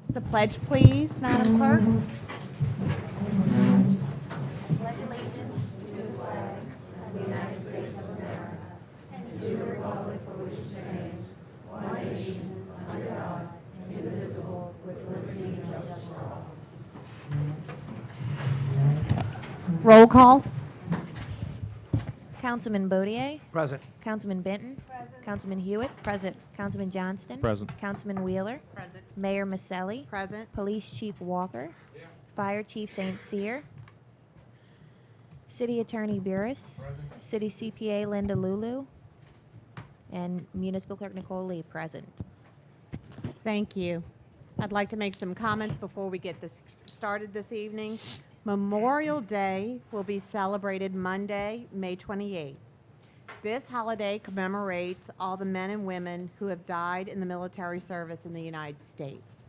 The pledge, please, Madam Clerk. Pledge allegiance to the flag of the United States of America and to the republic for which it stands, one nation, under God, indivisible, with liberty and justice for all. Roll call. Councilman Bodier. Present. Councilman Benton. Present. Councilman Hewitt. Present. Councilman Johnston. Present. Councilman Wheeler. Present. Mayor Maselli. Present. Police Chief Walker. Fire Chief St. Cyr. City Attorney Burris. City CPA Linda Lulu. And Municipal Clerk Nicole Lee present. Thank you. I'd like to make some comments before we get this started this evening. Memorial Day will be celebrated Monday, May 28th. This holiday commemorates all the men and women who have died in the military service in the United States.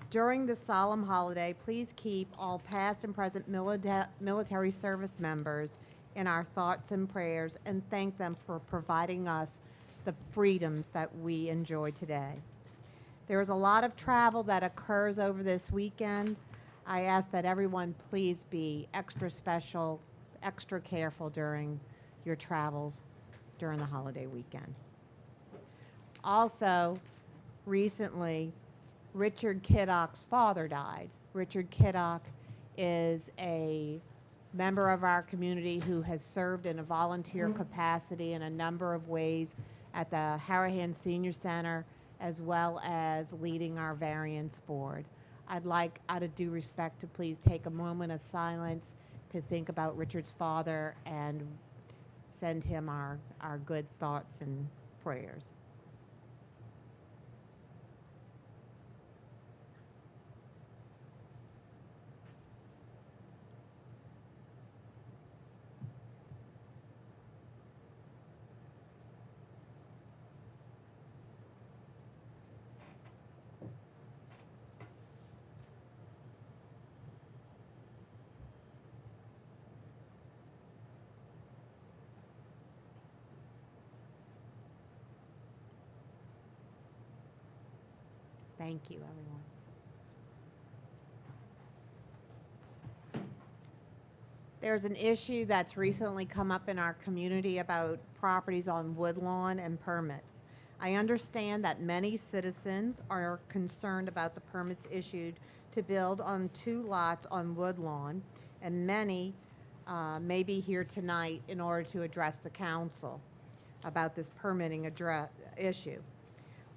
During this solemn holiday, please keep all past and present military service members in our thoughts and prayers and thank them for providing us the freedoms that we enjoy today. There is a lot of travel that occurs over this weekend. I ask that everyone please be extra special, extra careful during your travels during the holiday weekend. Also, recently, Richard Kiddock's father died. Richard Kiddock is a member of our community who has served in a volunteer capacity in a number of ways at the Harahan Senior Center, as well as leading our variance board. I'd like, out of due respect, to please take a moment of silence to think about Richard's father and send him our good thoughts and prayers. Thank you, everyone. There's an issue that's recently come up in our community about properties on Woodlawn and permits. I understand that many citizens are concerned about the permits issued to build on 2 lots on Woodlawn, and many may be here tonight in order to address the council about this permitting issue.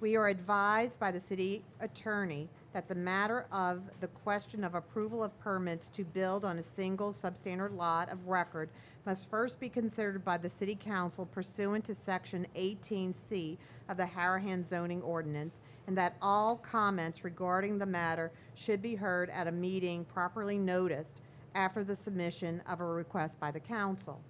We are advised by the city attorney that the matter of the question of approval of permits to build on a single substandard lot of record must first be considered by the city council pursuant to section 18C of the Harahan zoning ordinance, and that all comments regarding the matter should be heard at a meeting properly noticed after the submission of a request by the council.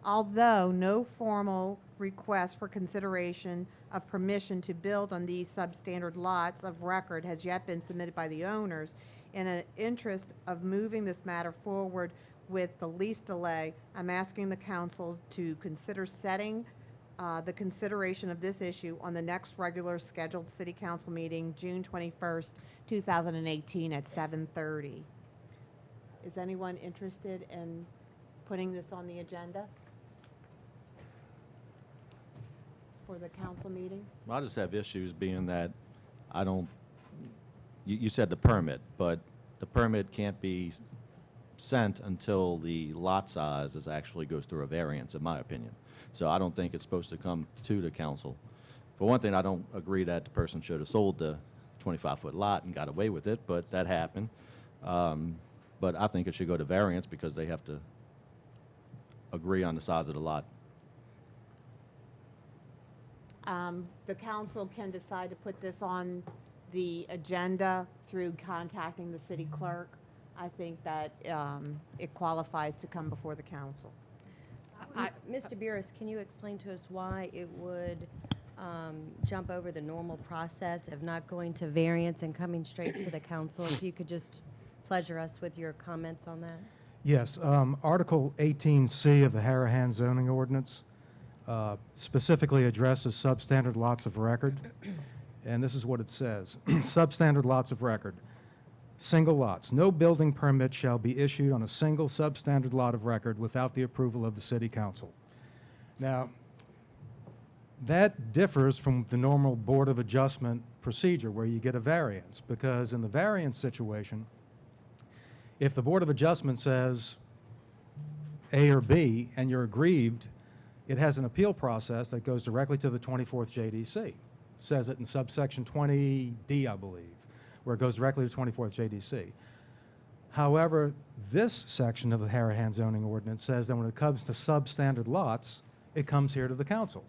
Although no formal request for consideration of permission to build on these substandard lots of record has yet been submitted by the owners, in an interest of moving this matter forward with the least delay, I'm asking the council to consider setting the consideration of this issue on the next regular scheduled city council meeting, June 21st, 2018 at 7:30. Is anyone interested in putting this on the agenda for the council meeting? I just have issues being that I don't, you said the permit, but the permit can't be sent until the lot size actually goes through a variance, in my opinion. So I don't think it's supposed to come to the council. For one thing, I don't agree that the person should have sold the 25-foot lot and got away with it, but that happened. But I think it should go to variance because they have to agree on the size of the lot. The council can decide to put this on the agenda through contacting the city clerk. I think that it qualifies to come before the council. Mr. Burris, can you explain to us why it would jump over the normal process of not going to variance and coming straight to the council? If you could just pleasure us with your comments on that. Yes, Article 18C of the Harahan zoning ordinance specifically addresses substandard lots of record. And this is what it says. Substandard lots of record. Single lots. No building permit shall be issued on a single substandard lot of record without the approval of the city council. Now, that differs from the normal Board of Adjustment procedure where you get a variance, because in the variance situation, if the Board of Adjustment says A or B and you're aggrieved, it has an appeal process that goes directly to the 24th JDC. Says it in subsection 20D, I believe, where it goes directly to 24th JDC. However, this section of the Harahan zoning ordinance says that when it comes to substandard lots, it comes here to the council.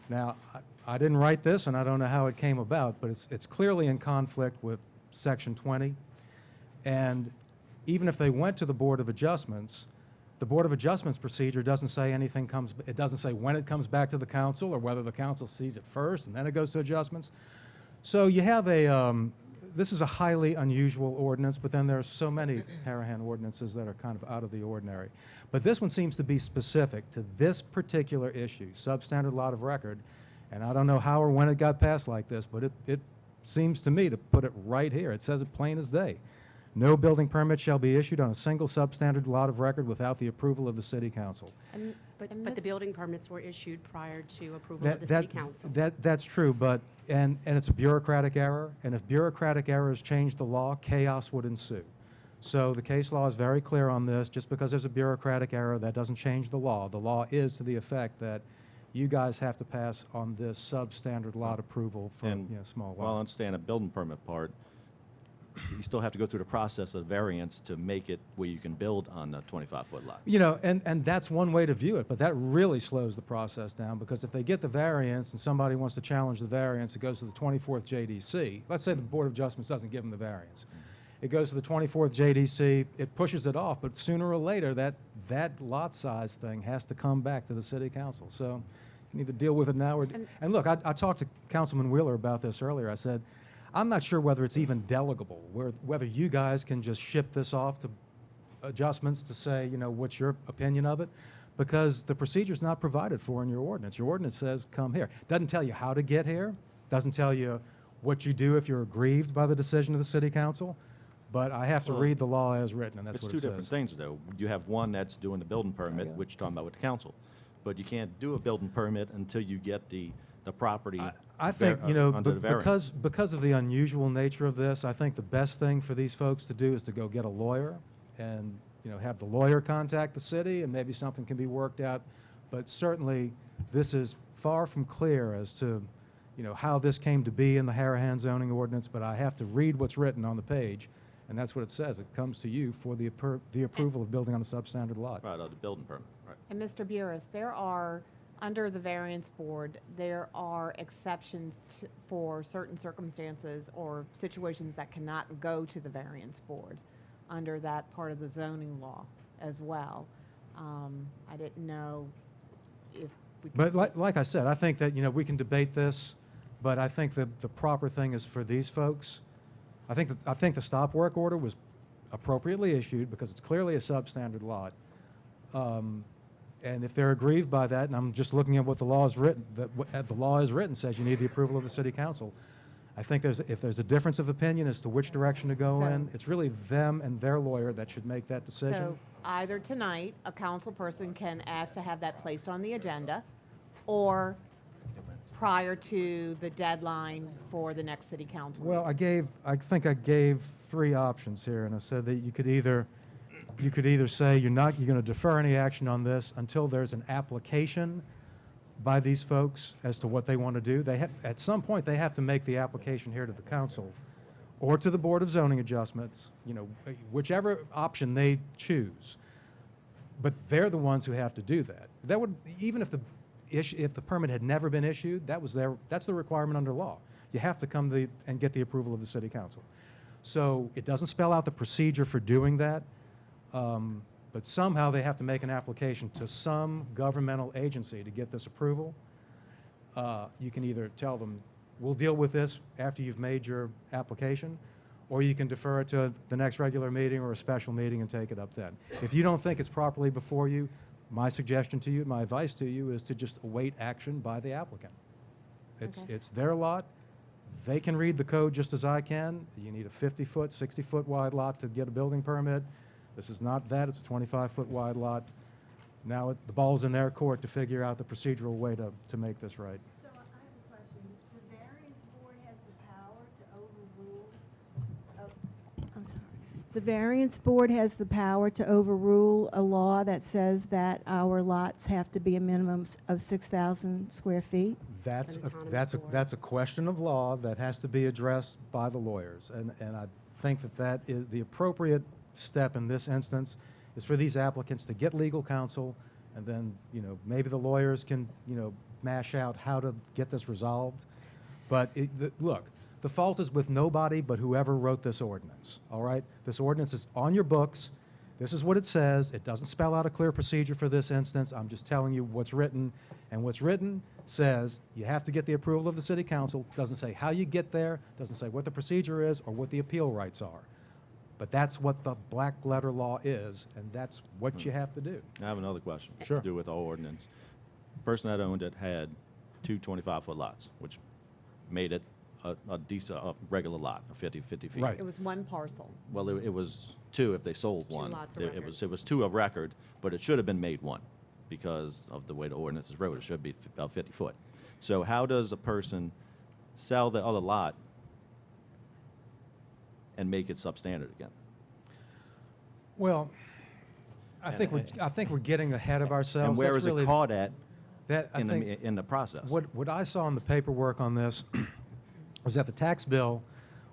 Now, I didn't write this, and I don't know how it came about, but it's clearly in conflict with Section 20. And even if they went to the Board of Adjustments, the Board of Adjustments procedure doesn't say anything it doesn't say when it comes back to the council or whether the council sees it first and then it goes to adjustments. So you have this is a highly unusual ordinance, but then there's so many Harahan ordinances that are kind of out of the ordinary. But this one seems to be specific to this particular issue, substandard lot of record. And I don't know how or when it got passed like this, but it seems to me to put it right here. It says it plain as day. No building permit shall be issued on a single substandard lot of record without the approval of the city council. But the building permits were issued prior to approval of the city council. That's true, but, and it's a bureaucratic error, and if bureaucratic errors change the law, chaos would ensue. So the case law is very clear on this. Just because there's a bureaucratic error, that doesn't change the law. The law is to the effect that you guys have to pass on this substandard lot approval for, small lot. Well, I understand the building permit part. You still have to go through the process of variance to make it where you can build on a 25-foot lot. And that's one way to view it, but that really slows the process down, because if they get the variance and somebody wants to challenge the variance, it goes to the 24th JDC. Let's say the Board of Adjustments doesn't give them the variance. It goes to the 24th JDC, it pushes it off, but sooner or later, that lot size thing has to come back to the city council. So you can either deal with it now or... And look, I talked to Councilman Wheeler about this earlier. I said, I'm not sure whether it's even delegable, whether you guys can just ship this off to adjustments to say, what's your opinion of it, because the procedure's not provided for in your ordinance. Your ordinance says, come here. Doesn't tell you how to get here, doesn't tell you what you do if you're aggrieved by the decision of the city council, but I have to read the law as written, and that's what it says. It's two different things, though. You have one that's doing the building permit, which you're talking about with the council, but you can't do a building permit until you get the property I think, under the variance. because of the unusual nature of this, I think the best thing for these folks to do is to go get a lawyer and, have the lawyer contact the city, and maybe something can be worked out. But certainly, this is far from clear as to, how this came to be in the Harahan zoning ordinance, but I have to read what's written on the page, and that's what it says. It comes to you for the approval of building on a substandard lot. Right, the building permit, right. And Mr. Burris, under the variance board, there are exceptions for certain circumstances or situations that cannot go to the variance board under that part of the zoning law as well. I didn't know if we could... But like I said, I think that, we can debate this, but I think that the proper thing is for these folks. I think the stop work order was appropriately issued because it's clearly a substandard lot. And if they're aggrieved by that, and I'm just looking at what the law is written, the law is written says you need the approval of the city council. I think if there's a difference of opinion as to which direction to go in, it's really them and their lawyer that should make that decision. So either tonight, a council person can ask to have that placed on the agenda, or prior to the deadline for the next city council. Well, I think I gave 3 options here, and I said that you could either say you're going to defer any action on this until there's an application by these folks as to what they want to do. At some point, they have to make the application here to the council or to the Board of Zoning Adjustments, whichever option they choose. But they're the ones who have to do that. That would, even if the permit had never been issued, that's the requirement under law. You have to come and get the approval of the city council. So it doesn't spell out the procedure for doing that. But somehow they have to make an application to some governmental agency to get this approval. You can either tell them, we'll deal with this after you've made your application, or you can defer it to the next regular meeting or a special meeting and take it up then. If you don't think it's properly before you, my suggestion to you, my advice to you is to just await action by the applicant. It's their lot. they can read the code just as I can. You need a 50-foot, 60-foot wide lot to get a building permit. This is not that, it's a 25-foot wide lot. Now the ball's in their court to figure out the procedural way to make this right. So I have a question. The variance board has the power to overrule, I'm sorry. The variance board has the power to overrule a law that says that our lots have to be a minimum of 6,000 square feet? That's an a, autonomous board. that's a question of law that has to be addressed by the lawyers. And I think that is the appropriate step in this instance is for these applicants to get legal counsel, and then, maybe the lawyers can, mash out how to get this resolved. But look, the fault is with nobody but whoever wrote this ordinance, all right? This ordinance is on your books. This is what it says. It doesn't spell out a clear procedure for this instance. I'm just telling you what's written. And what's written says you have to get the approval of the city council. Doesn't say how you get there, doesn't say what the procedure is or what the appeal rights are. But that's what the black letter law is, and that's what you have to do. I have another question. Sure. To do with our ordinance. Person that owned it had two 25-foot lots, which made it a decent, a regular lot, a 50 feet. Right. It was one parcel. Well, it was two if they sold Two one. lots of It record. was two of record, but it should have been made one because of the way the ordinance is wrote. It should be about 50 foot. So how does a person sell the other lot and make it substandard again? Well, I think we're getting ahead of ourselves. And where That's is really- it caught at that, I think, in the process? What I saw in the paperwork on this was that the tax bill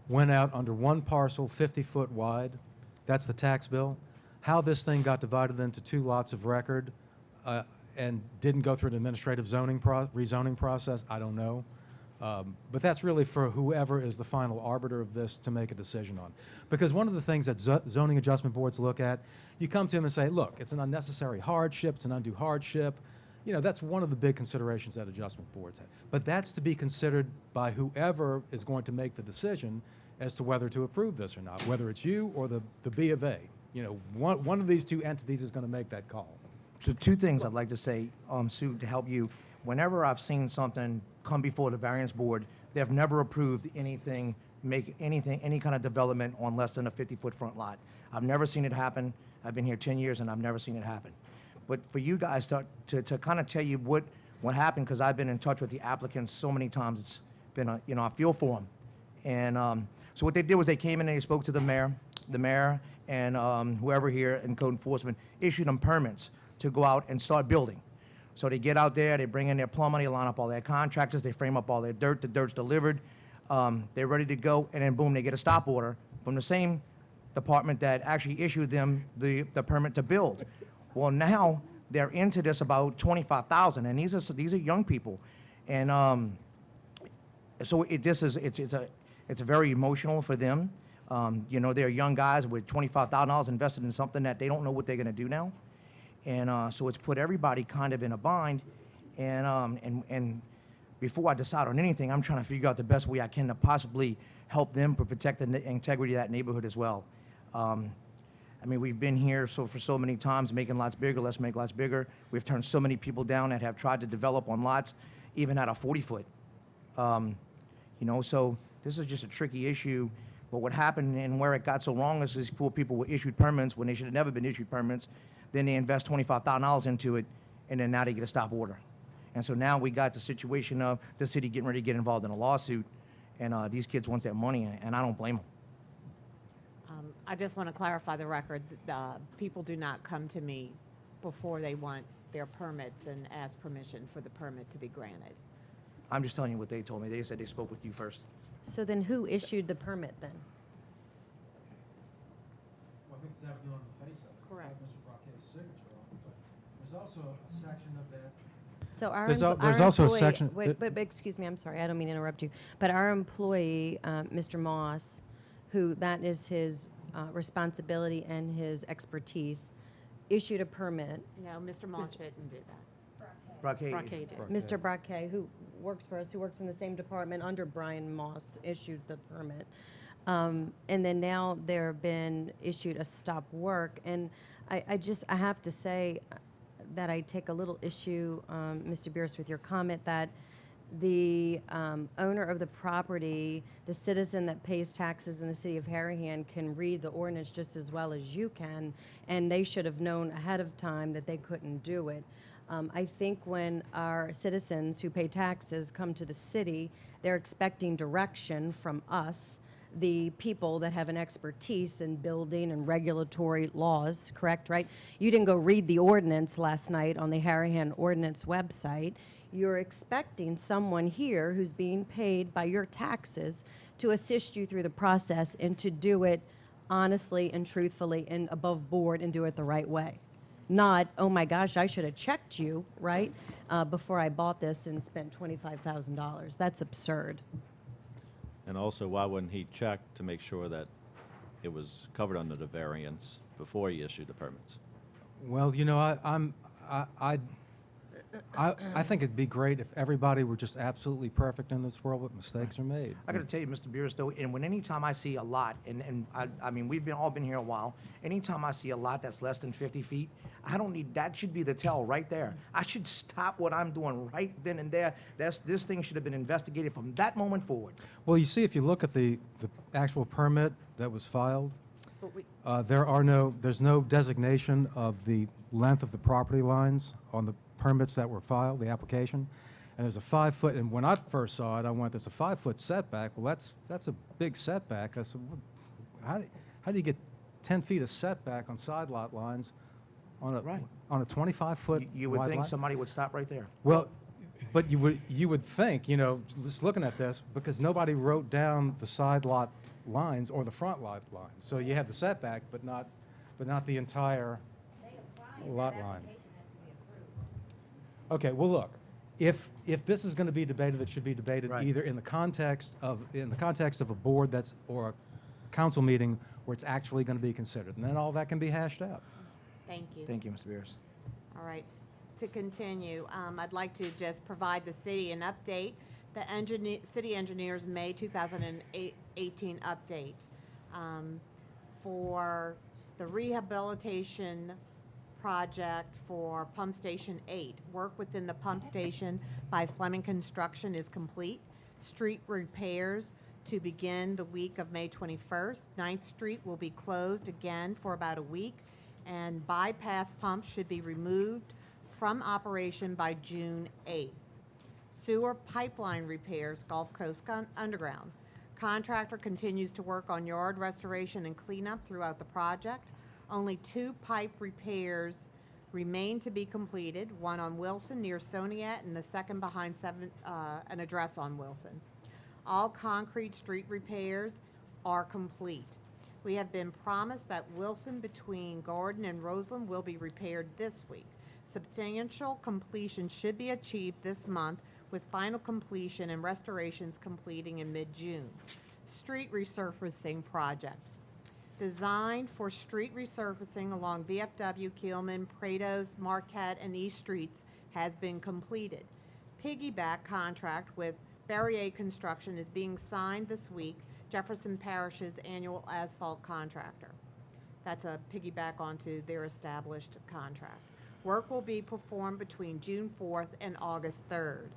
went out under one parcel, 50-foot wide. That's the tax bill. How this thing got divided into two lots of record and didn't go through an administrative rezoning process, I don't know. But that's really for whoever is the final arbiter of this to make a decision on. Because one of the things that zoning adjustment boards look at, you come to them and say, look, it's an unnecessary hardship, it's an undue hardship. That's one of the big considerations that adjustment boards have. But that's to be considered by whoever is going to make the decision as to whether to approve this or not, whether it's you or the B of A. One of these two entities is going to make that call. So two things I'd like to say, Sue, to help you. Whenever I've seen something come before the variance board, they've never approved anything, any kind of development on less than a 50-foot front lot. I've never seen it happen. I've been here 10 years and I've never seen it happen. But for you guys to kind of tell you what happened, because I've been in touch with the applicants so many times, it's been I feel for them. And so what they did was they came in and they spoke to the mayor and whoever here in code enforcement issued them permits to go out and start building. So they get out there, they bring in their plumber, they line up all their contractors, they frame up all their dirt, the dirt's delivered, they're ready to go, and then boom, they get a stop order from the same department that actually issued them the permit to build. Well, now they're into this about 25,000, and these are young people, and so it's very emotional for them. They're young guys with $25,000 invested in something that they don't know what they're going to do now. And so it's put everybody kind of in a bind. And before I decide on anything, I'm trying to figure out the best way I can to possibly help them to protect the integrity of that neighborhood as well. We've been here for so many times, making lots bigger, let's make lots bigger. We've turned so many people down that have tried to develop on lots, even at a 40-foot. So this is just a tricky issue. But what happened and where it got so wrong is these poor people were issued permits when they should have never been issued permits. Then they invest $25,000 into it, and then now they get a stop order. And so now we got the situation of the city getting ready to get involved in a lawsuit, and these kids want their money, and I don't blame them. I just want to clarify the record. People do not come to me before they want their permits and ask permission for the permit to be granted. I'm just telling you what they told me. They said they spoke with you first. So then who issued the permit then? Well, I think it's evident on the face of it. Correct. It's got Mr. Brocket's signature on it, but there's also a section of that. So our There's also a employee- section- But excuse me, I'm sorry, I don't mean to interrupt you. But our employee, Mr. Moss, who that is his responsibility and his expertise, issued a permit. No, Mr. Moss didn't do that. Brockett did. Mr. Brockett, who works for us, who works in the same department under Brian Moss, issued the permit. And then now there been issued a stop work. And I have to say that I take a little issue, Mr. Bierce, with your comment that the owner of the property, the citizen that pays taxes in the city of Harahan, can read the ordinance just as well as you can, and they should have known ahead of time that they couldn't do it. I think when our citizens who pay taxes come to the city, they're expecting direction from us, the people that have an expertise in building and regulatory laws, correct, right? You didn't go read the ordinance last night on the Harahan Ordinance website. You're expecting someone here who's being paid by your taxes to assist you through the process and to do it honestly and truthfully and above board and do it the right way. Not, oh my gosh, I should have checked you, right, before I bought this and spent $25,000. That's absurd. And also, why wouldn't he check to make sure that it was covered under the variance before he issued the permits? Well, you know, I think it'd be great if everybody were just absolutely perfect in this world, but mistakes are made. I got to tell you, Mr. Beers, though, and when anytime I see a lot, and I mean, we've all been here a while, anytime I see a lot that's less than 50 feet, I don't need, that should be the tell right there. I should stop what I'm doing right then and there. This thing should have been investigated from that moment forward. Well, you see, if you look at the actual permit that was filed, there's no designation of the length of the property lines on the permits that were filed, the application. And there's a 5 foot, and when I first saw it, I went, there's a 5 foot setback. Well, that's a big setback. I said, how do you get 10 feet of setback on side lot lines on a, Right. on a 25 foot You would wide think lot? somebody would stop right there. Well, but you would think, you know, just looking at this, because nobody wrote down the side lot lines or the front lot lines. So you have the setback, but not the entire lot line. Okay, well, look, if this is going to be debated, it should be debated Right. either in the context of a board or a council meeting where it's actually going to be considered, and then all that can be hashed out. Thank you. Thank you, Mr. Beers. All right. To continue, I'd like to just provide the city an update. The city engineer's May 2018 update for the rehabilitation project for Pump Station 8. Work within the pump station by Fleming Construction is complete. Street repairs to begin the week of May 21st. 9th Street will be closed again for about a week, and bypass pumps should be removed from operation by June 8th. Sewer pipeline repairs, Gulf Coast Underground. Contractor continues to work on yard restoration and cleanup throughout the project. Only 2 pipe repairs remain to be completed, one on Wilson near Soniat and the second behind an address on Wilson. All concrete street repairs are complete. We have been promised that Wilson between Gordon and Roseland will be repaired this week. Substantial completion should be achieved this month, with final completion and restorations completing in mid-June. Street resurfacing project. Design for street resurfacing along VFW, Kielman, Prados, Marquette, and East Streets has been completed. Piggyback contract with Barrier Construction is being signed this week, Jefferson Parish's annual asphalt contractor. That's a piggyback onto their established contract. Work will be performed between June 4th and August 3rd.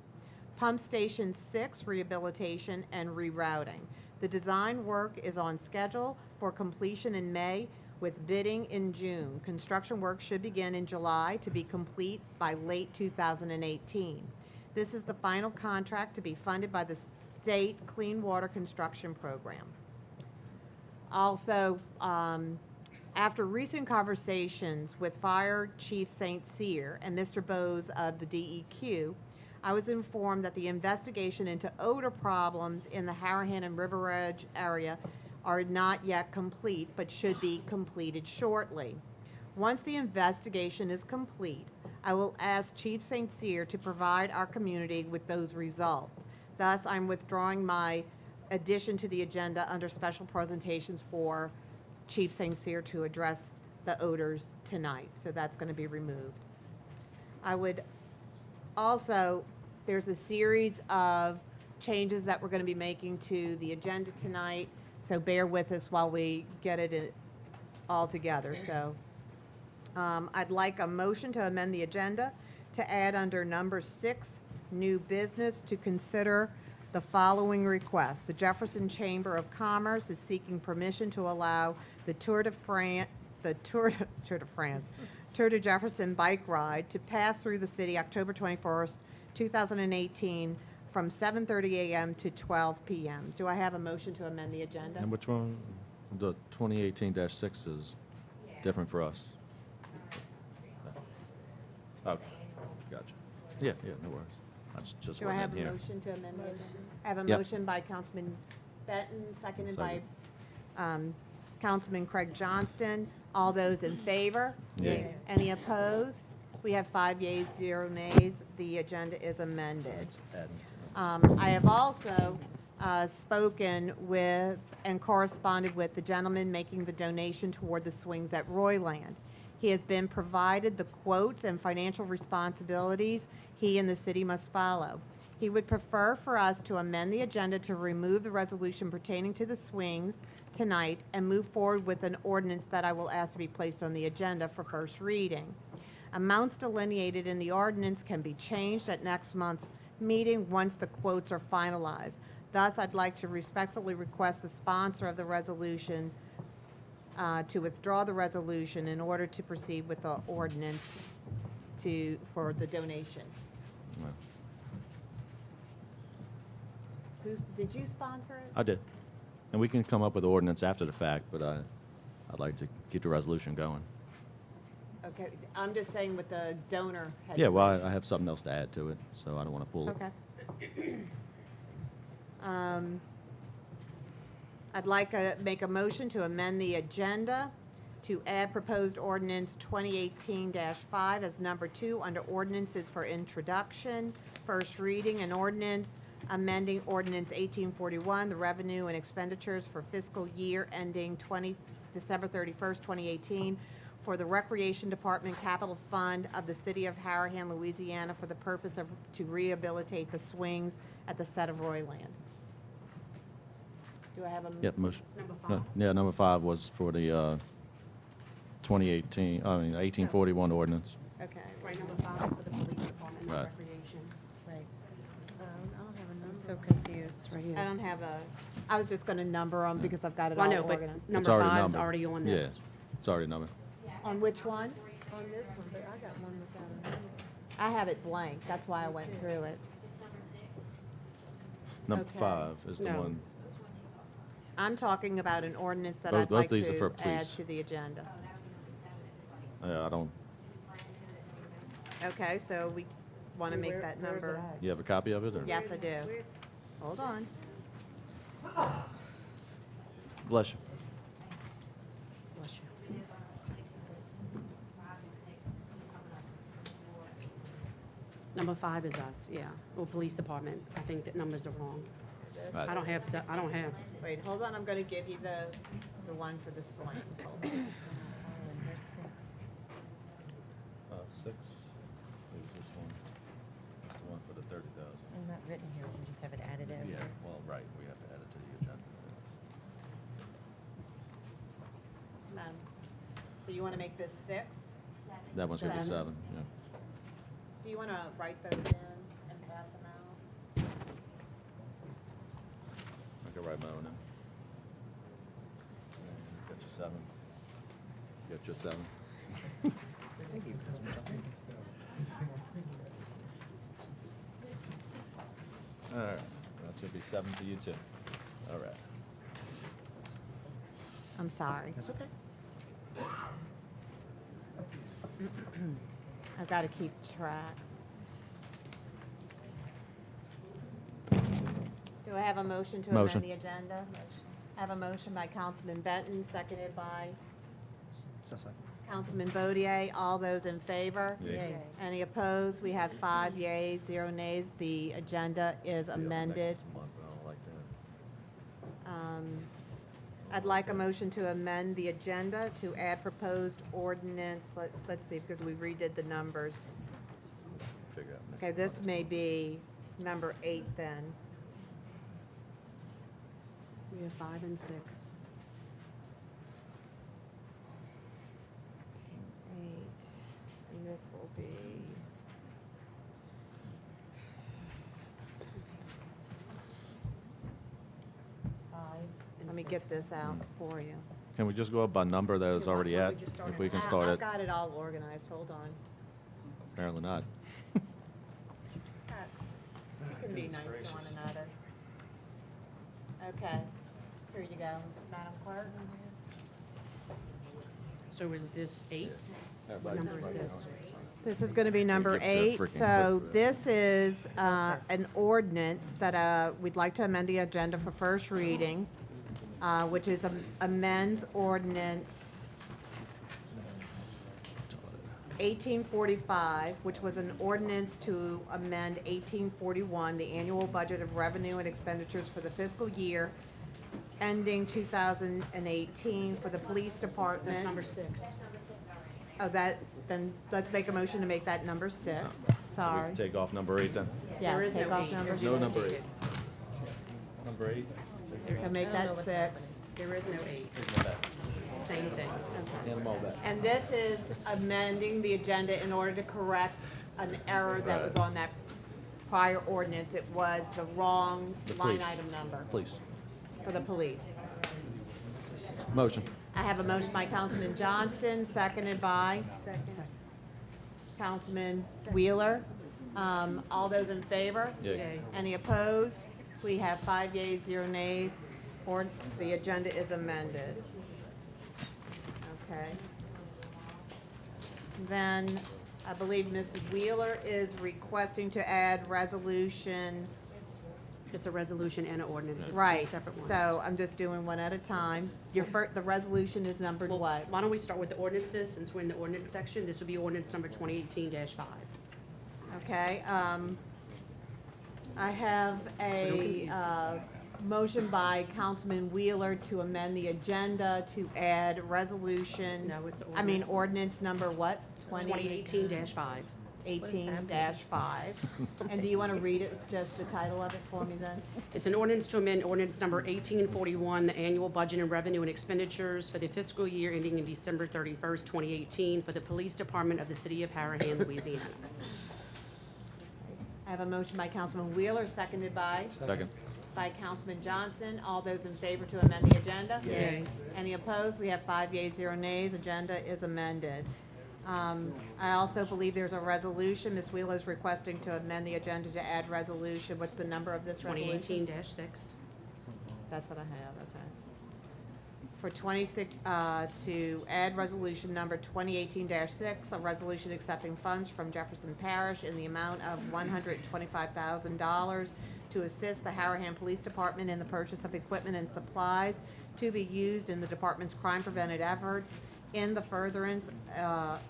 Pump Station 6 rehabilitation and rerouting. The design work is on schedule for completion in May with bidding in June. Construction work should begin in July to be complete by late 2018. This is the final contract to be funded by the State Clean Water Construction Program. Also, after recent conversations with Fire Chief St. Cyr and Mr. Bose of the DEQ, I was informed that the investigation into odor problems in the Harahan and River Edge area are not yet complete, but should be completed shortly. Once the investigation is complete, I will ask Chief St. Cyr to provide our community with those results. Thus, I'm withdrawing my addition to the agenda under special presentations for Chief St. Cyr to address the odors tonight, so that's going to be removed. I would also, there's a series of changes that we're going to be making to the agenda tonight, so bear with us while we get it all together. So I'd like a motion to amend the agenda to add under number 6, New business to consider the following requests. The Jefferson Chamber of Commerce is seeking permission to allow the Tour de Jefferson bike ride to pass through the city October 21st, 2018, from 7:30 a.m. to 12 p.m. Do I have a motion to amend the agenda? And which one? The 2018-6 is different for us. Okay, gotcha. Yeah, no worries. I just Do I wasn't have in a here. motion to amend the agenda? I have a Yep. motion by Councilman Benton, seconded by Second. Councilman Craig Johnston. All those in favor? Yay. Any opposed? We have 5 yeas, 0 nays. The agenda is amended. I have also spoken with and corresponded with the gentleman making the donation toward the swings at Royland. He has been provided the quotes and financial responsibilities he and the city must follow. He would prefer for us to amend the agenda to remove the resolution pertaining to the swings tonight and move forward with an ordinance that I will ask to be placed on the agenda for first reading. Amounts delineated in the ordinance can be changed at next month's meeting once the quotes are finalized. Thus, I'd like to respectfully request the sponsor of the resolution to withdraw the resolution in order to proceed with the ordinance for the donation. Well, Did you sponsor it? I did. And we can come up with the ordinance after the fact, but I'd like to keep the resolution going. Okay, I'm just saying with the donor. Yeah, well, I have something else to add to it, so I don't want to pull it. Okay. I'd like to make a motion to amend the agenda to add proposed ordinance 2018-5 as number 2 under ordinances for introduction, first reading, an ordinance amending ordinance 1841, the revenue and expenditures for fiscal year ending December 31st, 2018, for the Recreation Department Capital Fund of the City of Harahan, Louisiana, for the purpose of to rehabilitate the swings at the set of Royland. Do I have a? Yep, motion. Number No, 5. Yeah, number 5 was for the 1841 ordinance. Okay. Right, number 5 is for the police department, not Right. recreation. Right. I'm so confused. Right I here. don't have I was just going to number them because I've got it Well, all I know, but organized. number already 5 is numbered. already on Yeah, this. it's already numbered. On which one? On this one, but I got one without a number. I have it blank. That's why I went through it. Number Okay. 5 is the No. one. I'm talking about an ordinance that Both- I'd both like these are to for add police. to the agenda. I don't. Okay, so we want to make that Where's it number. at? You have a copy of it, or? Yes, I do. Where's- Hold on. Bless you. Bless you. Number 5 is us, yeah, or police department. I think that numbers are wrong. Right. I don't have. Wait, hold on. I'm going to give you the one for the swings. Hold on. There's 6. 6 is this one. That's the one for the 30,000. I'm not written here, we just have it added in. Yeah, well, right, we have to add it to the agenda. So you want to make this 6? That one's gonna be 7, 7. yeah. Do you want to write those in and pass them out? I can write my own in. Got your 7. Got your 7. All right, that should be 7 for you too. All right. I'm sorry. That's okay. I've got to keep track. Do I have a motion to amend Motion. the agenda? I have a motion by Councilman Benton, seconded by Councilman Bodier. All those in favor? Yay. Yay. Any opposed? We have 5 yeas, 0 nays. The agenda is amended. Next month, I don't like that. I'd like a motion to amend the agenda to add proposed ordinance, let's see, because we redid the numbers. Figure out next Okay, this month. may be number 8 then. We have 5 and 6. 8, and this will be Let me get this out for you. Can we just go up by number that is already why don't at? we just start If at we can one? start I've at, got it all organized, hold on. apparently not. You can be nice to one another. Okay, here you go, Madam Clerk. So is this 8? What number is this? This is going to be number Get to 8. freaking So quick. this is an ordinance that we'd like to amend the agenda for first reading, which is amends ordinance 1845, which was an ordinance to amend 1841, the annual budget of revenue and expenditures for the fiscal year ending 2018 for the police department. That's number 6. Oh, then let's make a motion to make that number 6. Sorry. Take off number 8 then? There Yeah, is take no off 8. number No 6. number 8. Number 8? So make that 6. There is no 8. Same thing. Hand them all back. And this is amending the agenda in order to correct an error that was on that prior ordinance. It was the wrong The line police. item number Please. for the police. Motion. I have a motion by Councilman Johnston, seconded by Councilman Wheeler. All those in favor? Yay. Any opposed? We have 5 yeas, 0 nays, or the agenda is amended. Okay. Then, I believe Mrs. Wheeler is requesting to add resolution. It's a resolution and an ordinance. It's two Right, separate ones. so I'm just doing one at a time. The resolution is numbered Well, what? why don't we start with the ordinances, since we're in the ordinance section? This would be ordinance number 2018-5. Okay, I have a, confuse motion by Councilman Wheeler to amend the agenda to add resolution. No, it's ordinance number what? 2018-5. 18-5. And do you want to read it, just the title of it for me then? It's an ordinance to amend ordinance number 1841, the annual budget and revenue and expenditures for the fiscal year ending in December 31st, 2018 for the Police Department of the City of Harahan, Louisiana. I have a motion by Councilman Wheeler, seconded by Second. Councilman Johnston. All those in favor to amend the agenda? Yay. Any opposed? We have 5 yeas, 0 nays. Agenda is amended. I also believe there's a resolution. Ms. Wheeler is requesting to amend the agenda to add resolution. What's the number of this resolution? 2018-6. That's what I have, okay. For 26, to add resolution number 2018-6, a resolution accepting funds from Jefferson Parish in the amount of $125,000 to assist the Harahan Police Department in the purchase of equipment and supplies to be used in the department's crime-prevented efforts in the furtherance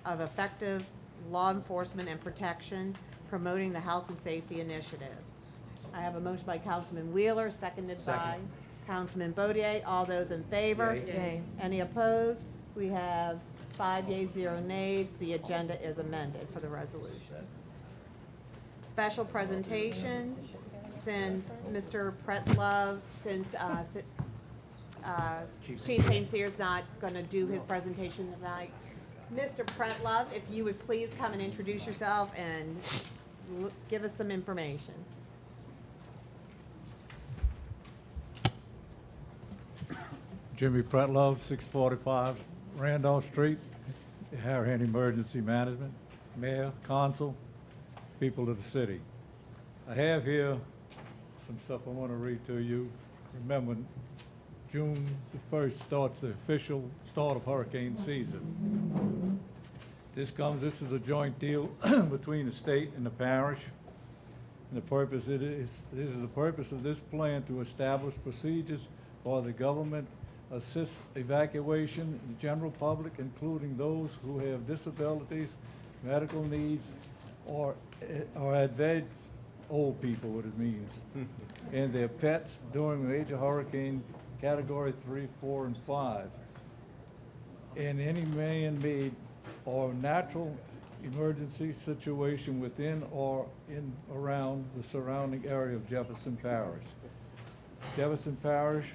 of effective law enforcement and protection, promoting the health and safety initiatives. I have a motion by Councilman Wheeler, seconded by Councilman Bodier. All those in favor? Yay. Any opposed? We have 5 yeas, 0 nays. The agenda is amended for the resolution. Special presentations, since Mr. Pretlove, Chief St. Cyr's not going to do his presentation tonight. Mr. Pretlove, if you would please come and introduce yourself and give us some information. Jimmy Pretlove, 645 Randolph Street, Harahan Emergency Management, Mayor, Council, people of the city. I have here some stuff I want to read to you. Remember, June the 1st starts the official start of hurricane season. This is a joint deal between the state and the parish. And the purpose this is the purpose of this plan to establish procedures for the government assist evacuation, the general public, including those who have disabilities, medical needs, or old people, what it means, and their pets during major hurricane category 3, 4, and 5. In any man-made or natural emergency situation within or in around the surrounding area of Jefferson Parish. Jefferson Parish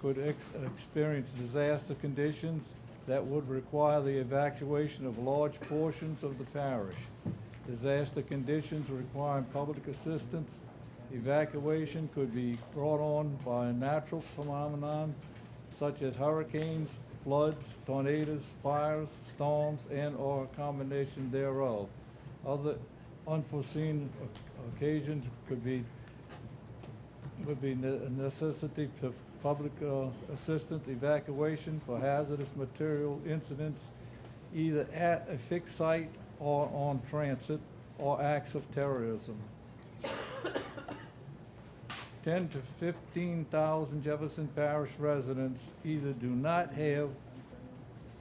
could experience disaster conditions that would require the evacuation of large portions of the parish. Disaster conditions requiring public assistance Evacuation could be brought on by a natural phenomenon such as hurricanes, floods, tornadoes, fires, storms, and/or a combination thereof. Other unforeseen occasions would be necessity for public assistance evacuation for hazardous material incidents either at a fixed site or on transit, or acts of terrorism. 10 to 15,000 Jefferson Parish residents either do not have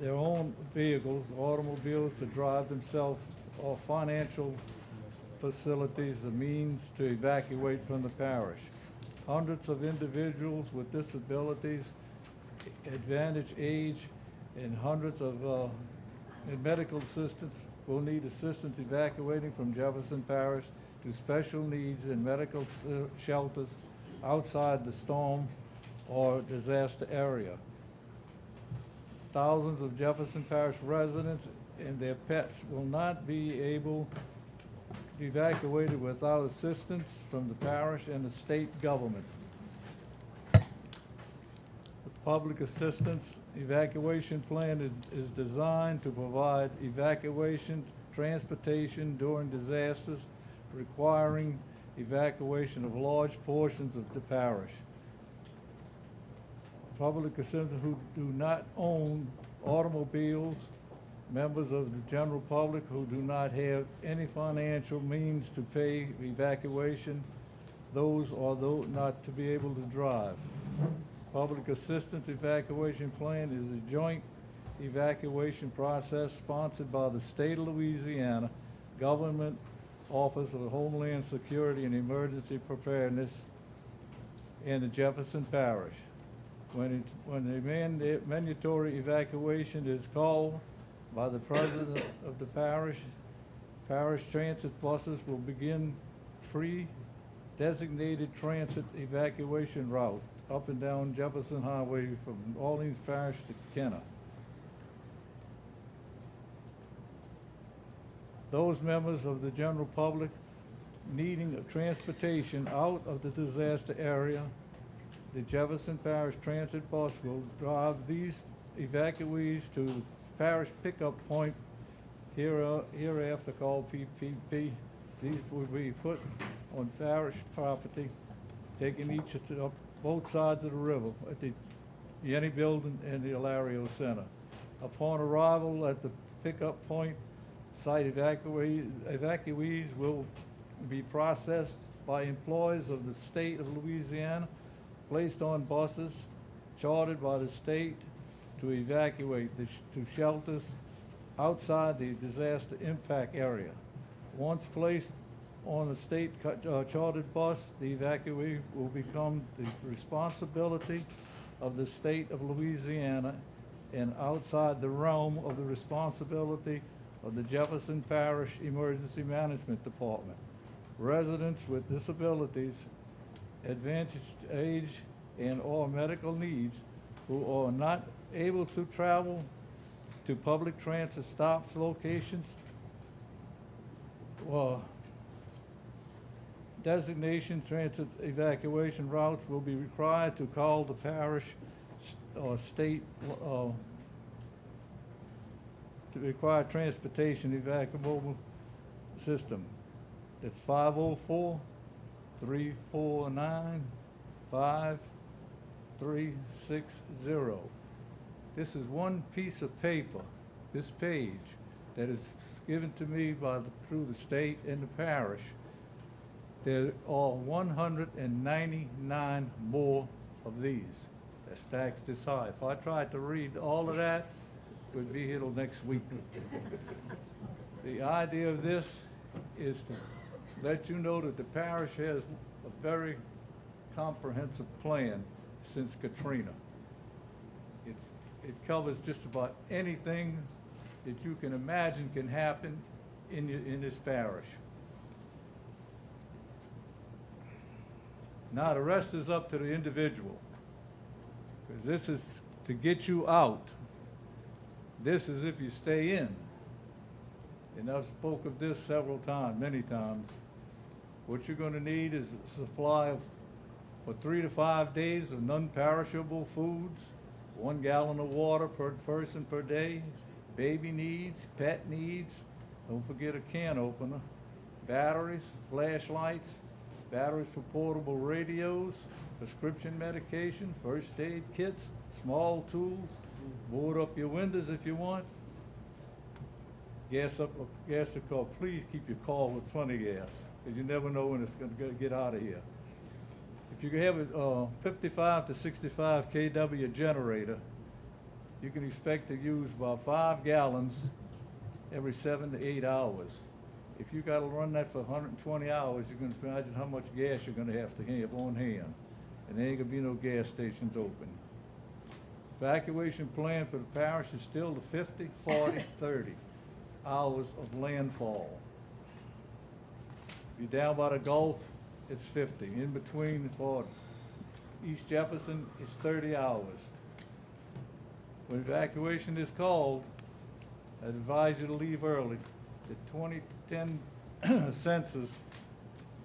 their own vehicles, automobiles to drive themselves, or financial facilities, the means to evacuate from the parish. Hundreds of individuals with disabilities, advantage age, and hundreds of and medical assistance will need assistance evacuating from Jefferson Parish to special needs and medical shelters outside the storm or disaster area. Thousands of Jefferson Parish residents and their pets will not be able to be evacuated without assistance from the parish and the state government. The public assistance evacuation plan is designed to provide evacuation, transportation during disasters requiring evacuation of large portions of the parish. Public assistance who do not own automobiles, members of the general public who do not have any financial means to pay evacuation, those not to be able to drive. Public assistance evacuation plan is a joint evacuation process sponsored by the state of Louisiana, Government Office of Homeland Security and Emergency Preparedness, and the Jefferson Parish. When the mandatory evacuation is called by the president of the parish, parish transit buses will begin pre-designated transit evacuation route up and down Jefferson Highway from Orleans Parish to Kenner. Those members of the general public needing transportation out of the disaster area, the Jefferson Parish Transit Bus will drive these evacuees to the parish pickup point, hereafter called PPP. These will be put on parish property, taking each to both sides of the river at the Yenny Building and the Ilario Center. Upon arrival at the pickup point, site evacuees will be processed by employees of the state of Louisiana, placed on buses chartered by the state to evacuate to shelters outside the disaster impact area. Once placed on a state chartered bus, the evacuee will become the responsibility of the state of Louisiana and outside the realm of the responsibility of the Jefferson Parish Emergency Management Department. Residents with disabilities, advantaged age, and/or medical needs who are not able to travel to public transit stops locations or designation transit evacuation routes will be required to call the parish or state to require transportation evacuable system. That's 504-349-5360. This is one piece of paper, this page, that is given to me through the state and the parish. There are 199 more of these that stacks this high. If I tried to read all of that, we'd be here till next week. The idea of this is to let you know that the parish has a very comprehensive plan since Katrina. It covers just about anything that you can imagine can happen in this parish. Now the rest is up to the individual, because this is to get you out. This is if you stay in. And I've spoke of this several times, many times. What you're gonna need is a supply of, for 3 to 5 days of non-perishable foods, 1 gallon of water per person per day, baby needs, pet needs, don't forget a can opener, batteries, flashlights, batteries for portable radios, prescription medication, first aid kits, small tools, board up your windows if you want. Gas up the car. Please keep your car with plenty of gas, because you never know when it's gonna get out of here. If you have a 55 to 65 kW generator, you can expect to use about 5 gallons every 7 to 8 hours. If you gotta run that for 120 hours, you can imagine how much gas you're gonna have to have on hand. And there ain't gonna be no gas stations open. Evacuation plan for the parish is still the 50, 40, 30 hours of landfall. If you're down by the Gulf, it's 50. In between for East Jefferson, it's 30 hours. When evacuation is called, I advise you to leave early. The 2010 census,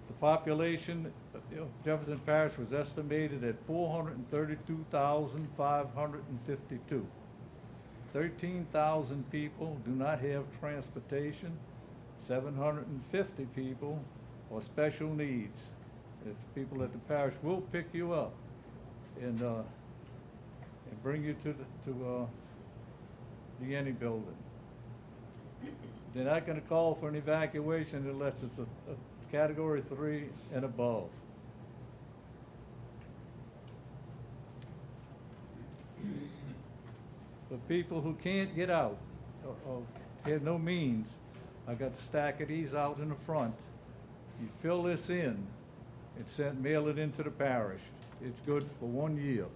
the population of Jefferson Parish was estimated at 432,552. 13,000 people do not have transportation. 750 people are special needs. It's people at the parish will pick you up and bring you to the any building. They're not gonna call for an evacuation unless it's a category 3 and above. For people who can't get out or have no means, I got a stack of these out in the front. You fill this in and mail it into the parish. It's good for 1 year.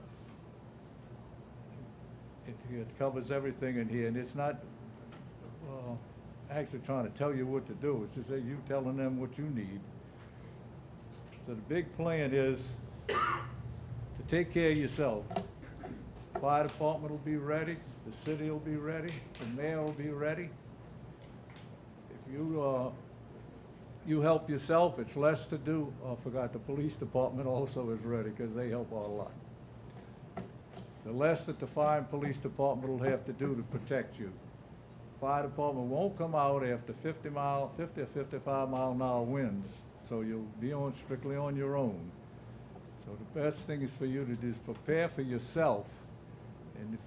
It covers everything in here, and it's not actually trying to tell you what to do. It's just that you telling them what you need. So the big plan is to take care of yourself. Fire department will be ready, the city will be ready, the mayor will be ready. If you help yourself, it's less to do. Oh, I forgot, the police department also is ready, because they help out a lot. The less that the fire and police department will have to do to protect you. Fire department won't come out after 50 or 55 mile an hour winds, so you'll be strictly on your own. So the best thing is for you to do is prepare for yourself, and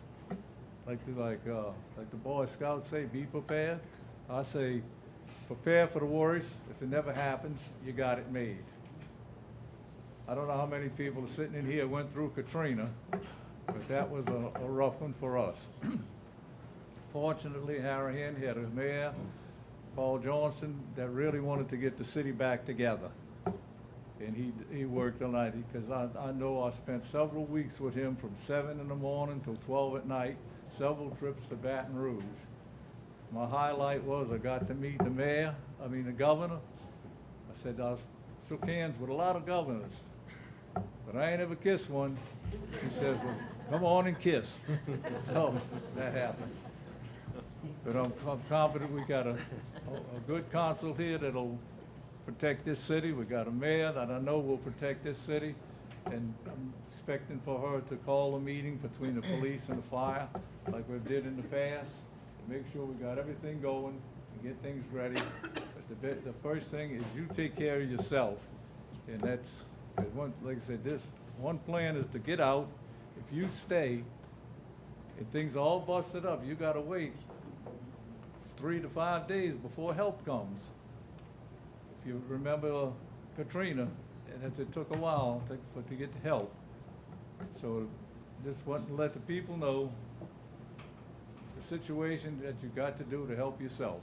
like the Boy Scouts say, be prepared. I say, prepare for the worst. If it never happens, you got it made. I don't know how many people are sitting in here went through Katrina, but that was a rough one for us. Fortunately, Harahan had a mayor, Paul Johnson, that really wanted to get the city back together. And he worked all night, because I know I spent several weeks with him from 7 in the morning till 12 at night, several trips to Baton Rouge. My highlight was I got to meet the governor. I said I shook hands with a lot of governors, but I ain't ever kissed one. He said, well, come on and kiss. So that happened. But I'm confident we got a good consul here that'll protect this city. We got a mayor that I know will protect this city. And I'm expecting for her to call a meeting between the police and the fire, like we did in the past, to make sure we got everything going and get things ready. But the first thing is you take care of yourself. And that's, like I said, this one plan is to get out. If you stay and things are all busted up, you gotta wait 3 to 5 days before help comes. If you remember Katrina, and it took a while to get the help. So just want to let the people know the situation that you got to do to help yourself.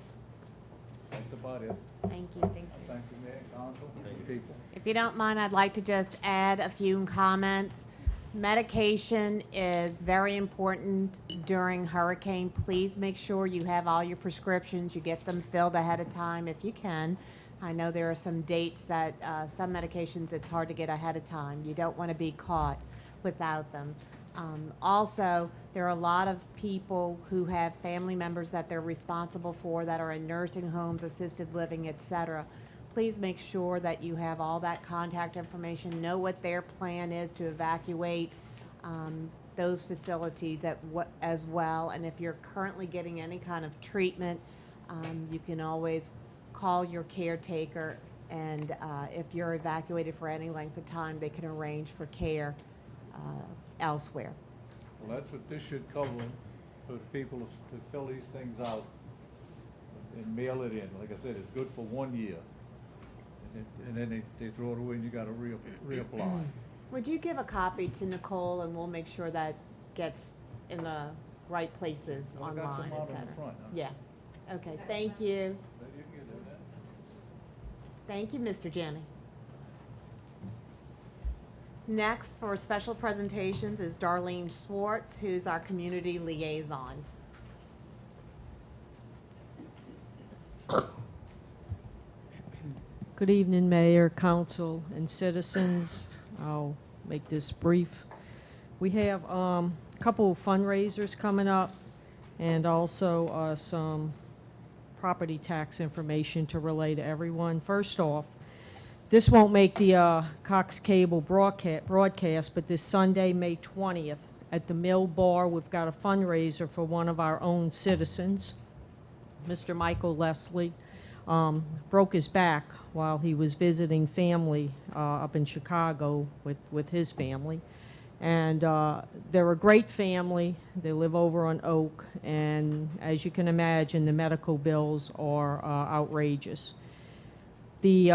That's about it. Thank you. Thank you. Thank you, Mayor, Council, and people. If you don't mind, I'd like to just add a few comments. Medication is very important during hurricane. Please make sure you have all your prescriptions, you get them filled ahead of time if you can. I know there are some dates that, some medications it's hard to get ahead of time. You don't want to be caught without them. Also, there are a lot of people who have family members that they're responsible for that are in nursing homes, assisted living, etc. please make sure that you have all that contact information, know what their plan is to evacuate those facilities as well. And if you're currently getting any kind of treatment, you can always call your caretaker, and if you're evacuated for any length of time, they can arrange for care elsewhere. Well, that's what this should cover, for the people to fill these things out and mail it in. Like I said, it's good for 1 year. And then they throw it away and you gotta reapply. Would you give a copy to Nicole, and we'll make sure that gets in the right places Well, I got online, some out et in the cetera? front, huh? Yeah. Okay, thank you. Thank you, Mr. Janney. Next, for special presentations, is Darlene Schwartz, who's our community liaison. Good evening, Mayor, Council, and citizens. I'll make this brief. We have a couple of fundraisers coming up, and also some property tax information to relay to everyone. First off, this won't make the Cox Cable broadcast, but this Sunday, May 20th, at the Mill Bar, we've got a fundraiser for one of our own citizens, Mr. Michael Leslie. Broke his back while he was visiting family up in Chicago with his family. And they're a great family. They live over on Oak, and as you can imagine, the medical bills are outrageous. The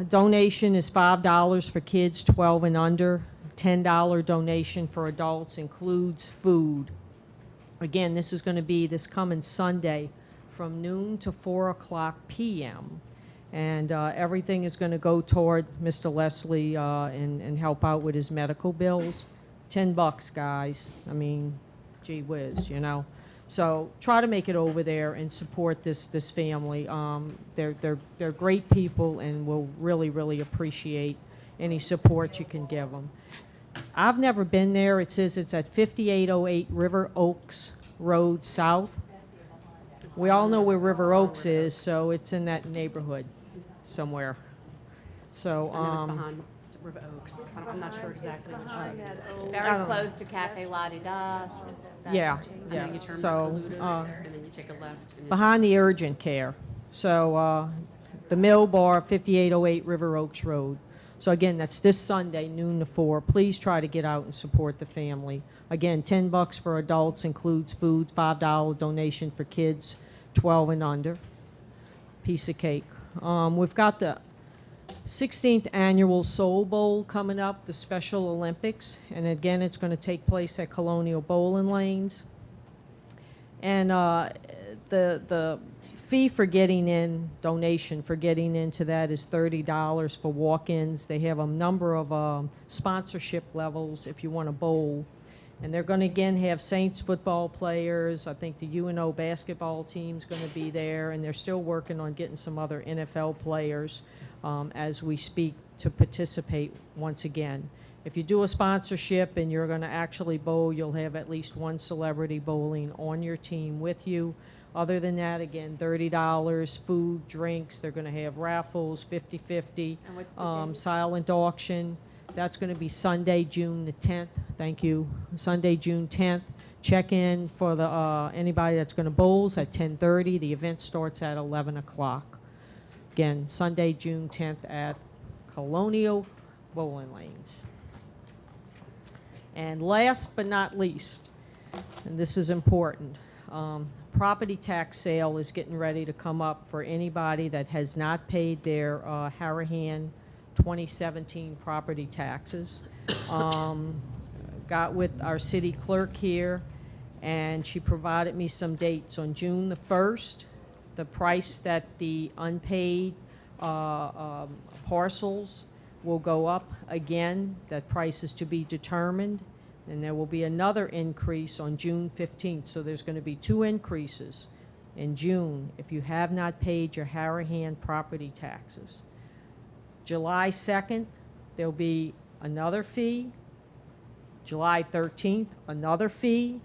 donation is $5 for kids 12 and under. $10 donation for adults, includes food. Again, this is going to be this coming Sunday from noon to 4:00 p.m. And everything is going to go toward Mr. Leslie and help out with his medical bills. $10, guys. I mean, gee whiz, you know. So try to make it over there and support this family. They're great people, and will really appreciate any support you can give them. I've never been there. It says it's at 5808 River Oaks Road South. We all know where River Oaks is, so it's in that neighborhood somewhere. So, I know it's behind River Oaks. I'm not sure exactly which street. Very close to Cafe La Di Da. yeah, And then you turn So, Caludos, and then you take a left. And it's- behind the urgent care. So, the Mill Bar, 5808 River Oaks Road. So again, that's this Sunday, noon to 4. Please try to get out and support the family. Again, $10 for adults, includes foods, $5 donation for kids 12 and under. Piece of cake. We've got the 16th annual Soul Bowl coming up, the Special Olympics, and again, it's going to take place at Colonial Bowling Lanes. And the fee for getting in, donation for getting into that, is $30 for walk-ins. They have a number of sponsorship levels if you want to bowl. And they're going to again have Saints football players. I think the UNO basketball team's going to be there, and they're still working on getting some other NFL players as we speak to participate once again. If you do a sponsorship and you're going to actually bowl, you'll have at least one celebrity bowling on your team with you. Other than that, again, $30, food, drinks. They're going to have raffles, 50-50, And what's the date? silent auction. That's going to be Sunday, June the 10th. Thank you. Sunday, June 10th. Check in for the anybody that's going to bowls at 10:30. The event starts at 11 o'clock. Again, Sunday, June 10th at Colonial Bowling Lanes. And last but not least, and this is important, property tax sale is getting ready to come up for anybody that has not paid their Harahan 2017 property taxes. Got with our city clerk here, and she provided me some dates. On June the 1st, the price that the unpaid parcels will go up again. That price is to be determined. And there will be another increase on June 15th. So there's going to be 2 increases in June if you have not paid your Harahan property taxes. July 2nd, there'll be another fee. July 13th, another fee.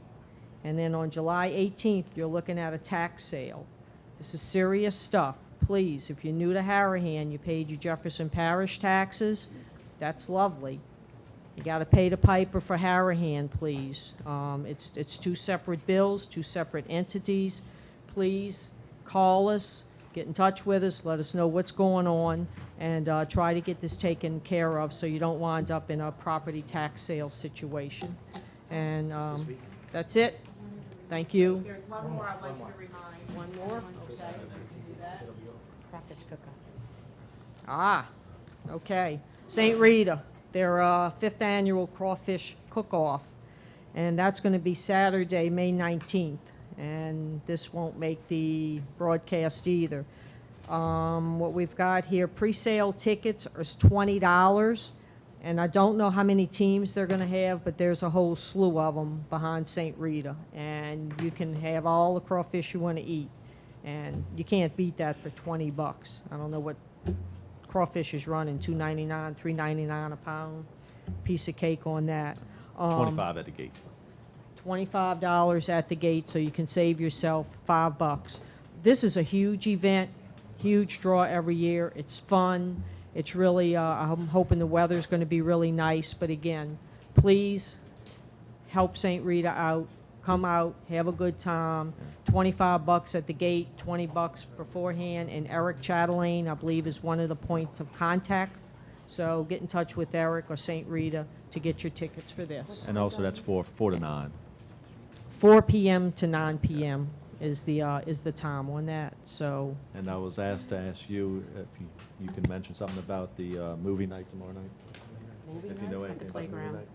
And then on July 18th, you're looking at a tax sale. This is serious stuff. please, if you're new to Harahan, you paid your Jefferson Parish taxes, that's lovely. You gotta pay the piper for Harahan, please. It's two separate bills, two separate entities. Please call us, get in touch with us, let us know what's going on, and try to get this taken care of so you don't wind up in a property tax sale situation. And that's it. Thank you. There's one more I'd like you to remind. One more? Okay. Do that. Crawfish cook-off. Ah, okay. St. Rita, their fifth annual crawfish cook-off. And that's going to be Saturday, May 19th. And this won't make the broadcast either. What we've got here, pre-sale tickets are $20. And I don't know how many teams they're going to have, but there's a whole slew of them behind St. Rita. And you can have all the crawfish you want to eat. And you can't beat that for $20. I don't know what crawfish is running, $2.99, $3.99 a pound. Piece of cake on that. 25 at the gate. $25 at the gate, so you can save yourself $5. This is a huge event, huge draw every year. It's fun. It's really, I'm hoping the weather's going to be really nice. But again, please help St. Rita out. Come out, have a good time. $25 at the gate, $20 beforehand. And Eric Chatelaine, I believe, is one of the points of contact. So get in touch with Eric or St. Rita to get your tickets for this. And also that's 4 to 9. 4 p.m. to 9 p.m. is the time on that. So And I was asked to ask you if you can mention something about the movie night tomorrow night? If you know anything about the movie playground. night?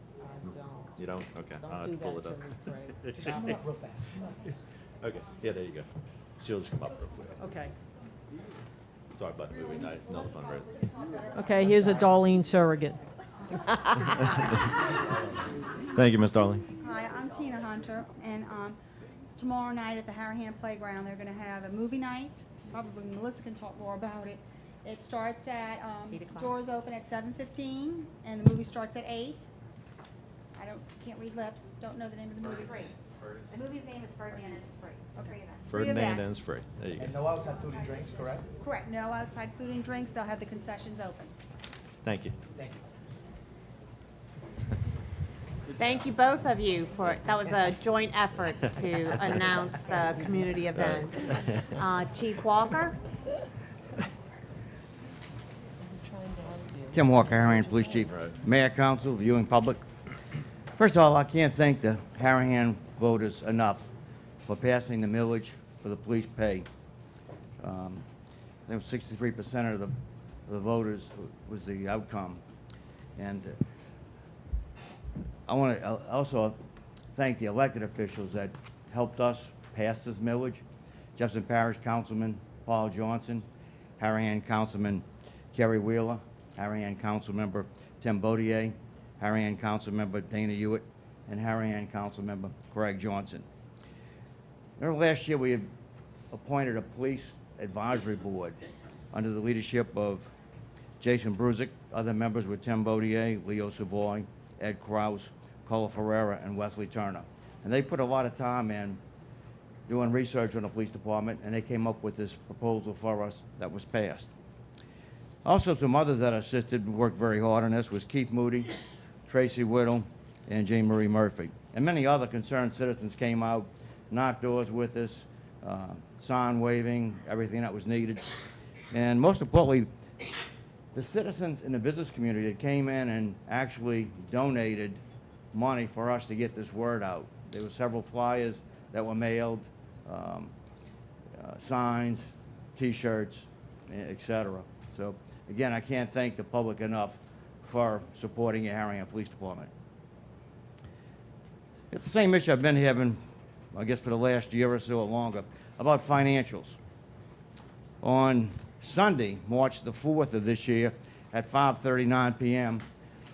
You don't? Okay, I'll have to pull it up. Real fast. Okay, yeah, there you go. She'll just come up real quick. okay. Talk about the movie night, another fundraiser. Okay, here's a Darlene surrogate. Thank you, Ms. Darling. Hi, I'm Tina Hunter, and tomorrow night at the Harahan Playground, they're going to have a movie night. Probably Melissa can talk more about it. It starts at, 8 o'clock. doors open at 7:15, and the movie starts at 8. Can't read lips, don't know the name of the movie. Free. The movie's name is Ferdinand, and it's free. Free event. Ferdinand event. and it's free. There you And go. no outside food and drinks, correct? Correct, no outside food and drinks, they'll have the concessions open. Thank you. Thank you. Thank you, both of you, for, that was a joint effort to announce the community event. Chief Walker? Tim Walker, Harahan Police Chief. Mayor, Council, viewing public. First of all, I can't thank the Harahan voters enough for passing the millage for the police pay. I think 63% of the voters was the outcome. And I want to also thank the elected officials that helped us pass this millage. Jefferson Parish Councilman Paul Johnson, Harahan Councilman Kerry Wheeler, Harahan Councilmember Tim Bodier, Harahan Councilmember Dana Hewitt, and Harahan Councilmember Craig Johnson. Remember last year we had appointed a police advisory board under the leadership of Jason Brusick. Other members were Tim Bodier, Leo Savoy, Ed Kraus, Cola Ferreira, and Wesley Turner. And they put a lot of time in doing research on the police department, and they came up with this proposal for us that was passed. Also, some others that assisted and worked very hard on this was Keith Moody, Tracy Whittle, and Jane Marie Murphy. And many other concerned citizens came out, knocked doors with us, sign waving, everything that was needed. And most importantly, the citizens in the business community that came in and actually donated money for us to get this word out. There were several flyers that were mailed, signs, T-shirts, etc. So again, I can't thank the public enough for supporting the Harahan Police Department. It's the same issue I've been having, I guess, for the last year or so or longer, about financials. On Sunday, March the 4th of this year, at 5:39 p.m.,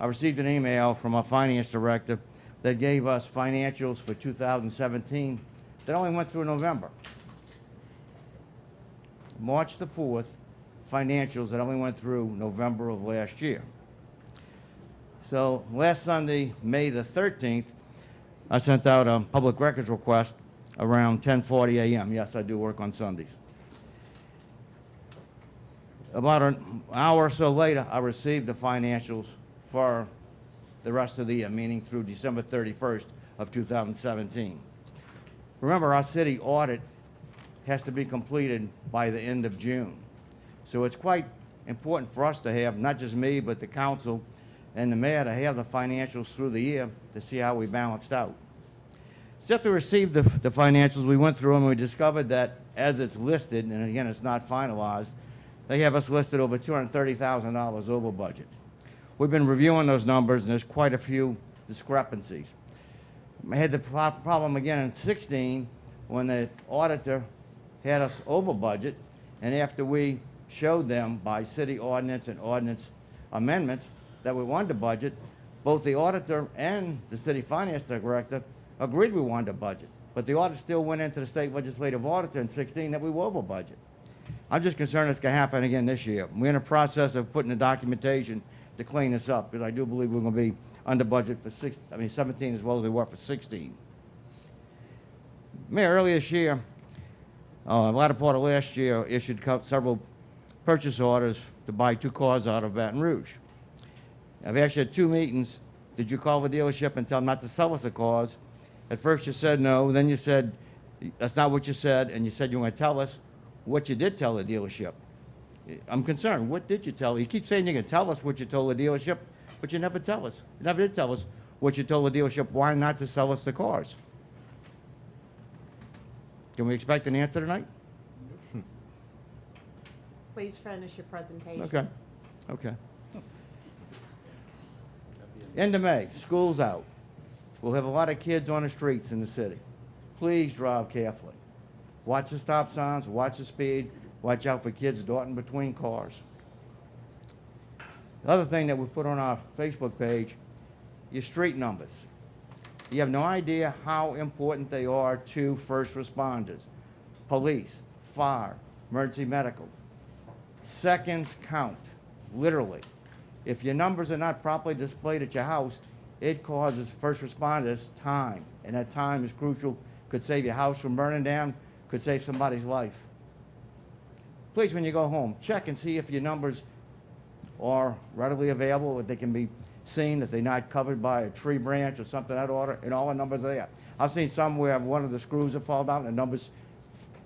I received an email from our finance director that gave us financials for 2017 that only went through November. March the 4th, financials that only went through November of last year. So last Sunday, May the 13th, I sent out a public records request around 10:40 a.m. Yes, I do work on Sundays. About an hour or so later, I received the financials for the rest of the year, meaning through December 31st of 2017. Remember, our city audit has to be completed by the end of June. So it's quite important for us to have, not just me, but the council and the mayor, to have the financials through the year to see how we balanced out. So after we received the financials, we went through them and we discovered that as it's listed, and again, it's not finalized, they have us listed over $230,000 over budget. We've been reviewing those numbers, and there's quite a few discrepancies. I had the problem again in 16 when the auditor had us over budget, and after we showed them by city ordinance and ordinance amendments that we wanted to budget, both the auditor and the city finance director agreed we wanted to budget. But the audit still went into the state legislative auditor in 16 that we were over budget. I'm just concerned it's going to happen again this year. We're in a process of putting the documentation to clean this up, because I do believe we're going to be under budget for 17 as well as we were for 16. Mayor, earlier this year, the latter part of last year, issued several purchase orders to buy 2 cars out of Baton Rouge. I've actually had 2 meetings. Did you call the dealership and tell them not to sell us the cars? At first you said no, then you said that's not what you said, and you said you were going to tell us what you did tell the dealership. I'm concerned. What did you tell? You keep saying you can tell us what you told the dealership, but you never tell us. You never did tell us what you told the dealership why not to sell us the cars. Can we expect an answer tonight? Please finish your presentation. Okay. Okay. End of May, school's out. We'll have a lot of kids on the streets in the city. Please drive carefully. Watch the stop signs, watch the speed, watch out for kids darting between cars. The other thing that we put on our Facebook page, your street numbers. You have no idea how important they are to first responders, police, fire, emergency medical. Seconds count, literally. If your numbers are not properly displayed at your house, it causes first responders time, and that time is crucial. Could save your house from burning down, could save somebody's life. Please, when you go home, check and see if your numbers are readily available, that they can be seen, that they're not covered by a tree branch or something of that order, and all the numbers are there. I've seen some where one of the screws have fallen out and the number's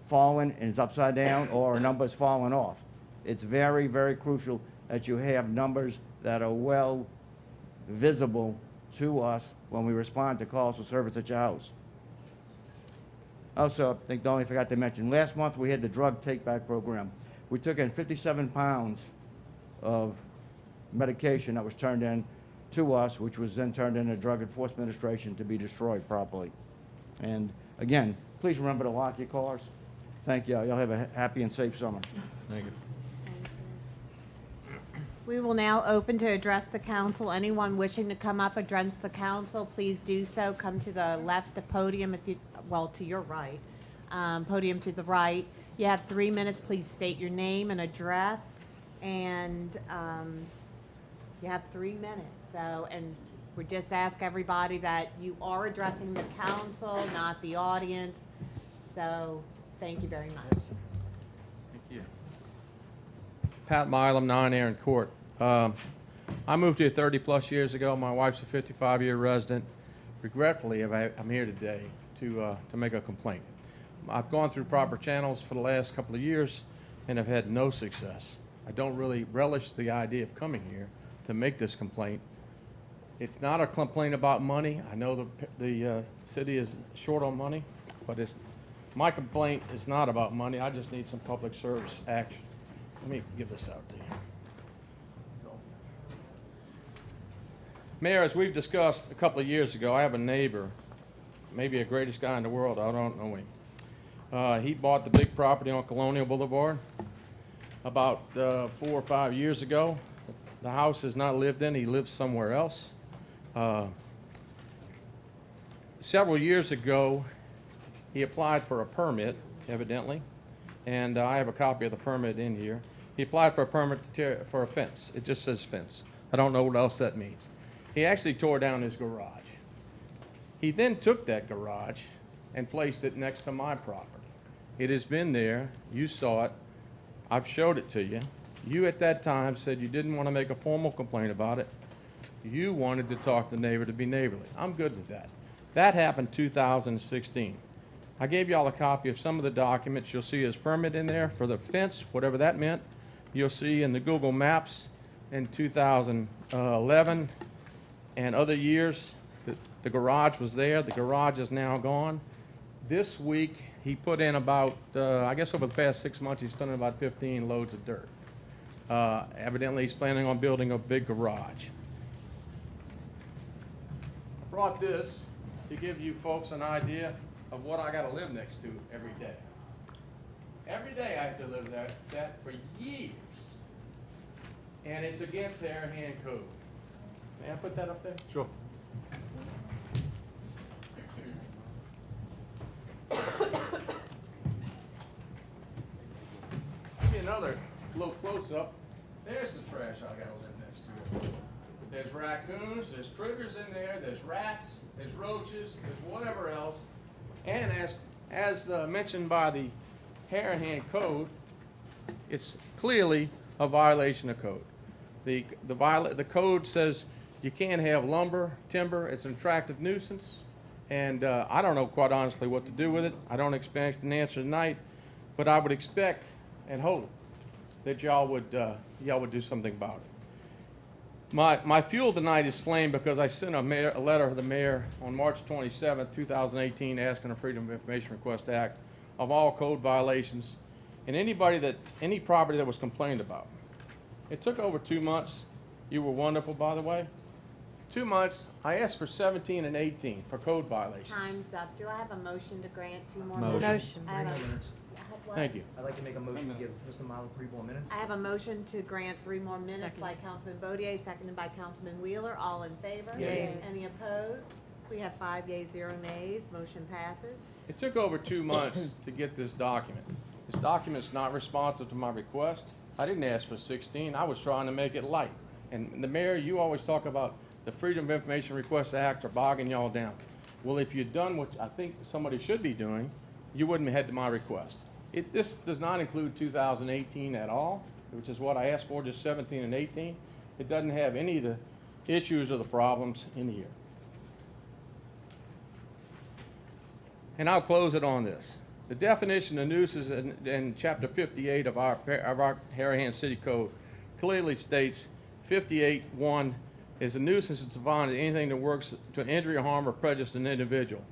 fallen and it's upside down, or a number's fallen off. It's very, very crucial that you have numbers that are well visible to us when we respond to calls for service at your house. Also, I think Donnie forgot to mention, last month we had the drug take-back program. We took in 57 pounds of medication that was turned in to us, which was then turned in to Drug Enforcement Administration to be destroyed properly. And again, please remember to lock your cars. Thank you. Y'all have a happy and safe summer. Thank you. We will now open to address the council. Anyone wishing to come up, address the council, please do so. Come to the left, the podium, if you, well, to your right, podium to the right. You have 3 minutes. Please state your name and address, and you have 3 minutes. So, and we just ask everybody that you are addressing the council, not the audience. So, thank you very much. Thank you. Pat Milam, 9 Aaron Court. I moved here 30-plus years ago. My wife's a 55-year resident. Regretfully, I'm here today to make a complaint. I've gone through proper channels for the last couple of years and have had no success. I don't really relish the idea of coming here to make this complaint. It's not a complaint about money. I know the city is short on money, but my complaint is not about money. I just need some public service action. Let me give this out to you. Mayor, as we've discussed a couple of years ago, I have a neighbor, maybe the greatest guy in the world. I don't know him. He bought the big property on Colonial Boulevard about 4 or 5 years ago. The house is not lived in. He lives somewhere else. Several years ago, he applied for a permit, evidently, and I have a copy of the permit in here. He applied for a permit for a fence. It just says fence. I don't know what else that means. He actually tore down his garage. He then took that garage and placed it next to my property. It has been there. You saw it. I've showed it to you. You at that time said you didn't want to make a formal complaint about it. You wanted to talk to the neighbor to be neighborly. I'm good with that. That happened 2016. I gave y'all a copy of some of the documents. You'll see his permit in there for the fence, whatever that meant. You'll see in the Google Maps in 2011 and other years that the garage was there. The garage is now gone. This week, he put in about, I guess over the past 6 months, he's put in about 15 loads of dirt. Evidently, he's planning on building a big garage. I brought this to give you folks an idea of what I gotta live next to every day. Every day I have to live that for years. And it's against Harahan code. May I put that up there? Sure. Give you another little close-up. There's the trash I gotta live next to. There's raccoons, there's critters in there, there's rats, there's roaches, there's whatever else. And as mentioned by the Harahan code, it's clearly a violation of code. The code says you can't have lumber, timber, it's an attractive nuisance, and I don't know quite honestly what to do with it. I don't expect an answer tonight, but I would expect and hope that y'all would do something about it. My fuel tonight is flame because I sent a letter to the mayor on March 27, 2018, asking a Freedom of Information Request Act of all code violations and any property that was complained about. It took over 2 months. You were wonderful, by the way. 2 months. I asked for 17 and 18 for code violations. Time's up. Do I have a motion to grant 2 more Motion. minutes? Motion. I have a- 3 more minutes. what? Thank you. I'd like to make a motion to give Mr. Milo 3 more minutes. I have a motion to grant 3 more minutes Second. by Councilman Bodier, seconded by Councilman Wheeler. All in favor? Yay. Any opposed? We have 5 yeas, 0 nays. Motion passes. It took over 2 months to get this document. This document's not responsive to my request. I didn't ask for 16. I was trying to make it light. And the mayor, you always talk about the Freedom of Information Request Act are bogging y'all down. Well, if you'd done what I think somebody should be doing, you wouldn't have had to my request. This does not include 2018 at all, which is what I asked for, just 17 and 18. It doesn't have any of the issues or the problems in here. And I'll close it on this. The definition of nuisance in Chapter 58 of our Harahan City Code clearly states 58(1) is a nuisance that's defined as anything that works to injury, harm, or prejudice an individual,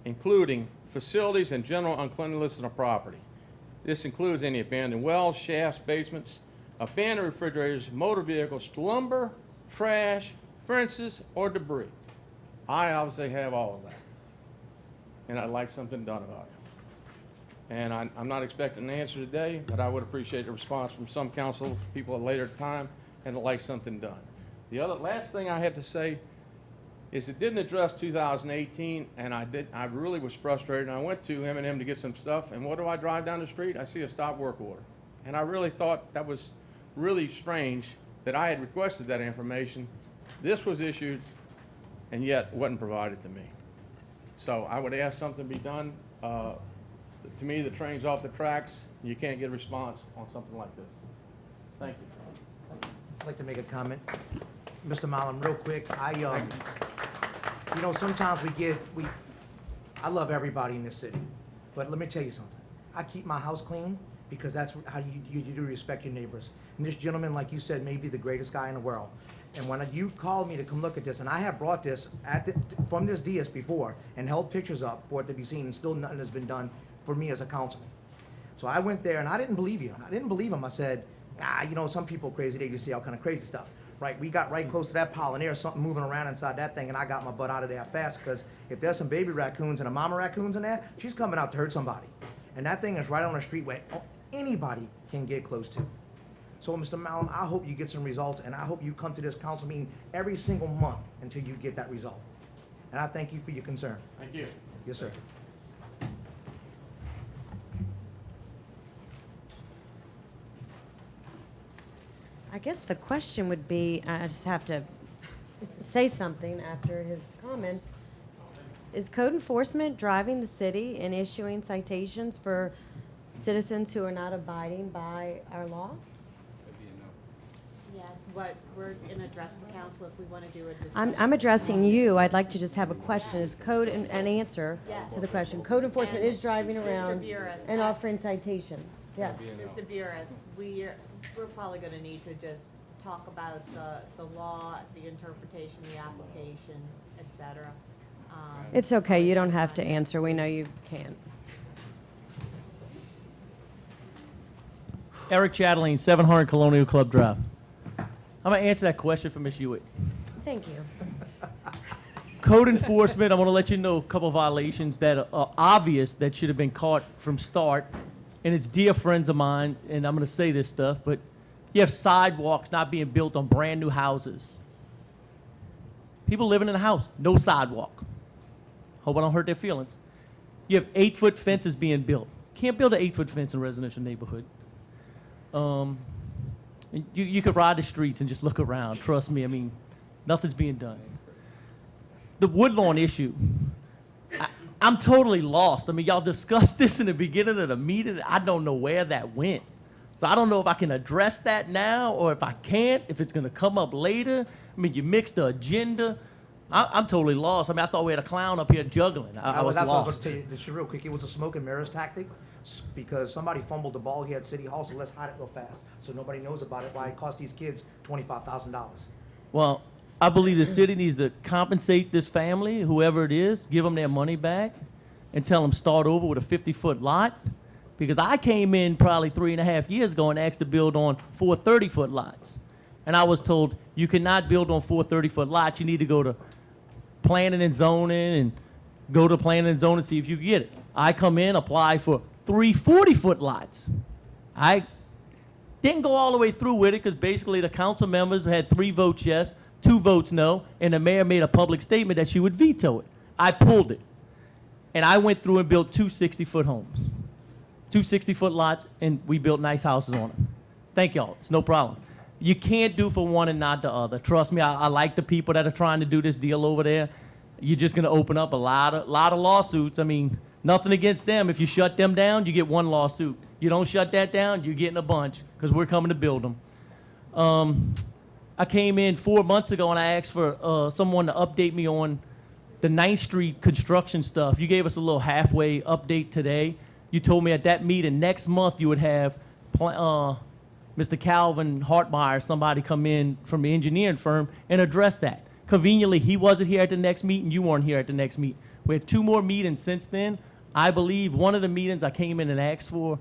including facilities and general uncleanliness of a property. This includes any abandoned wells, shafts, basements, abandoned refrigerators, motor vehicles, lumber, trash, fences, or debris. I obviously have all of that, and I'd like something done about it. And I'm not expecting an answer today, but I would appreciate a response from some council people at a later time, and I'd like something done. The last thing I have to say is it didn't address 2018, and I really was frustrated. And I went to M&M to get some stuff, and what do I drive down the street? I see a stop work order. And I really thought that was really strange that I had requested that information. This was issued, and yet wasn't provided to me. So I would ask something be done. To me, the train's off the tracks. You can't get a response on something like this. Thank you. I'd like to make a comment. Mr. Mallon, real quick, sometimes I love everybody in this city, but let me tell you something. I keep my house clean because that's how you do respect your neighbors. And this gentleman, like you said, may be the greatest guy in the world. And when you called me to come look at this, and I have brought this from this DS before and held pictures up for it to be seen, and still nothing has been done for me as a councilman. So I went there, and I didn't believe you. I didn't believe him. I said, some people are crazy. They just say all kind of crazy stuff. Right, we got right close to that pile, and there's something moving around inside that thing, and I got my butt out of there fast, because if there's some baby raccoons and a mama raccoons in there, she's coming out to hurt somebody. And that thing is right on the street where anybody can get close to. So, Mr. Mallon, I hope you get some results, and I hope you come to this council meeting every single month until you get that result. And I thank you for your concern. Thank you. Yes, sir. I guess the question would be, I just have to say something after his comments. Is code enforcement driving the city and issuing citations for citizens who are not abiding by our law? Yes, what, we're going to address the council if we want to do a I'm addressing you. I'd like to just have a question. It's code and an answer Yes. to the question. Code enforcement is driving Mr. around Burris, and offering citations. Yes. Mr. Burris, we're probably going to need to just talk about the law, the interpretation, the application, et cetera. It's okay. You don't have to answer. We know you can't. Eric Chatelain, 700 Colonial Club Drive. I'm going to answer that question for Ms. Hewitt. Thank you. Code enforcement, I want to let you know a couple of violations that are obvious that should have been caught from start. And it's dear friends of mine, and I'm going to say this stuff, but you have sidewalks not being built on brand new houses. People living in a house, no sidewalk. Hope I don't hurt their feelings. You have 8-foot fences being built. Can't build an 8-foot fence in a residential neighborhood. And you could ride the streets and just look around. Trust me, I mean, nothing's being done. The Woodlawn issue, I'm totally lost. I mean, y'all discussed this in the beginning of the meeting. I don't know where that went. So I don't know if I can address that now or if I can't, if it's going to come up later. I mean, you mixed the agenda. I'm totally lost. I mean, I thought we had a clown up here juggling. I was That's what I was lost. going to tell you. Just real quick, it was a smoke and mirrors tactic because somebody fumbled the ball here at City Hall, so let's hide it real fast so nobody knows about it, why it cost these kids $25,000. Well, I believe the city needs to compensate this family, whoever it is, give them their money back, and tell them start over with a 50-foot lot. Because I came in probably 3.5 years ago and asked to build on 4 30-foot lots. And I was told, you cannot build on 4 30-foot lots. You need to go to planning and zoning and go to planning and zoning and see if you can get it. I come in, apply for 3 40-foot lots. I didn't go all the way through with it because basically the council members had 3 votes yes, 2 votes no, and the mayor made a public statement that she would veto it. I pulled it. And I went through and built 2 60-foot homes. 2 60-foot lots, and we built nice houses on them. Thank y'all. It's no problem. You can't do for one and not the other. Trust me, I like the people that are trying to do this deal over there. You're just going to open up a lot of lawsuits. I mean, nothing against them. If you shut them down, you get 1 lawsuit. You don't shut that down, you're getting a bunch because we're coming to build them. I came in 4 months ago and I asked for someone to update me on the 9th Street construction stuff. You gave us a little halfway update today. You told me at that meeting next month you would have Mr. Calvin Hartmeyer, somebody come in from the engineering firm and address that. Conveniently, he wasn't here at the next meeting, you weren't here at the next meeting. We had 2 more meetings since then. I believe one of the meetings I came in and asked for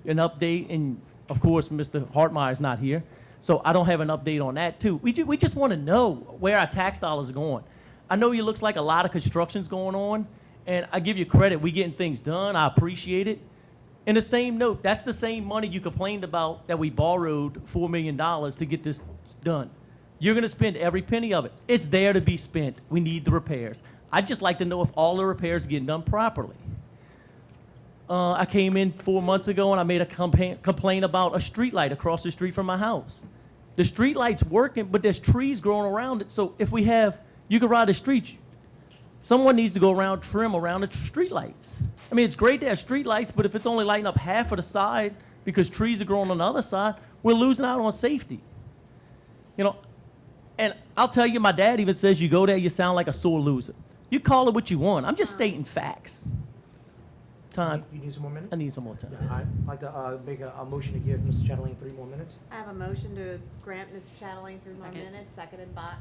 an update, and of course, Mr. Hartmeyer's not here. So I don't have an update on that too. We just want to know where our tax dollars are going. I know it looks like a lot of construction's going on, and I give you credit. We getting things done. I appreciate it. In the same note, that's the same money you complained about that we borrowed $4 million to get this done. You're going to spend every penny of it. It's there to be spent. We need the repairs. I'd just like to know if all the repairs are getting done properly. I came in 4 months ago and I made a complaint about a street light across the street from my house. The street light's working, but there's trees growing around it. So if we have, you can ride the street, someone needs to go around, trim around the street lights. I mean, it's great to have street lights, but if it's only lighting up half of the side because trees are growing on the other side, we're losing out on safety. You know, and I'll tell you, my dad even says you go there, you sound like a sore loser. You call it what you want. I'm just stating facts. Time. You need some more minutes? I need some more time. Yeah, I'd like to make a motion to give Mr. Chatelain 3 more minutes. I have a motion to grant Mr. Chatelain 3 more minutes, seconded by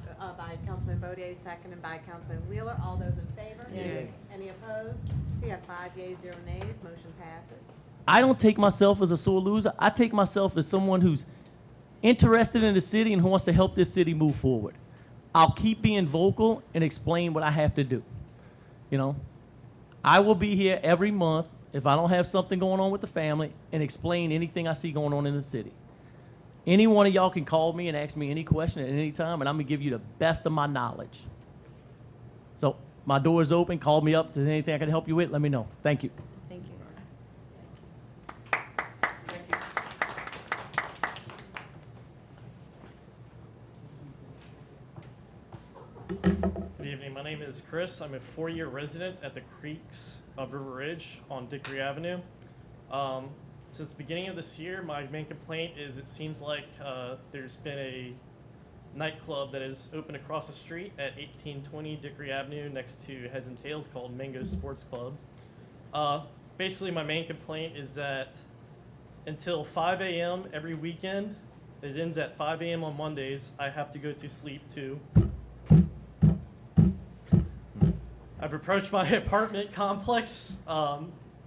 Councilman Bodier, seconded by Councilman Wheeler. All those in favor? Yay. Any opposed? We have 5 yeas, 0 nays. Motion passes. I don't take myself as a sore loser. I take myself as someone who's interested in the city and who wants to help this city move forward. I'll keep being vocal and explain what I have to do. You know, I will be here every month if I don't have something going on with the family and explain anything I see going on in the city. Any one of y'all can call me and ask me any question at any time, and I'm going to give you the best of my knowledge. So my door is open. Call me up. If there's anything I can help you with, let me know. Thank you. Thank you. Good evening. My name is Chris. I'm a 4-year resident at the Creeks of River Ridge on Dickory Avenue. since the beginning of this year, my main complaint is it seems like there's been a nightclub that is open across the street at 1820 Dickory Avenue next to Heads and Tails called Mango Sports Club. Basically, my main complaint is that until 5 a.m. every weekend, it ends at 5 a.m. on Mondays, I have to go to sleep too. I've approached my apartment complex.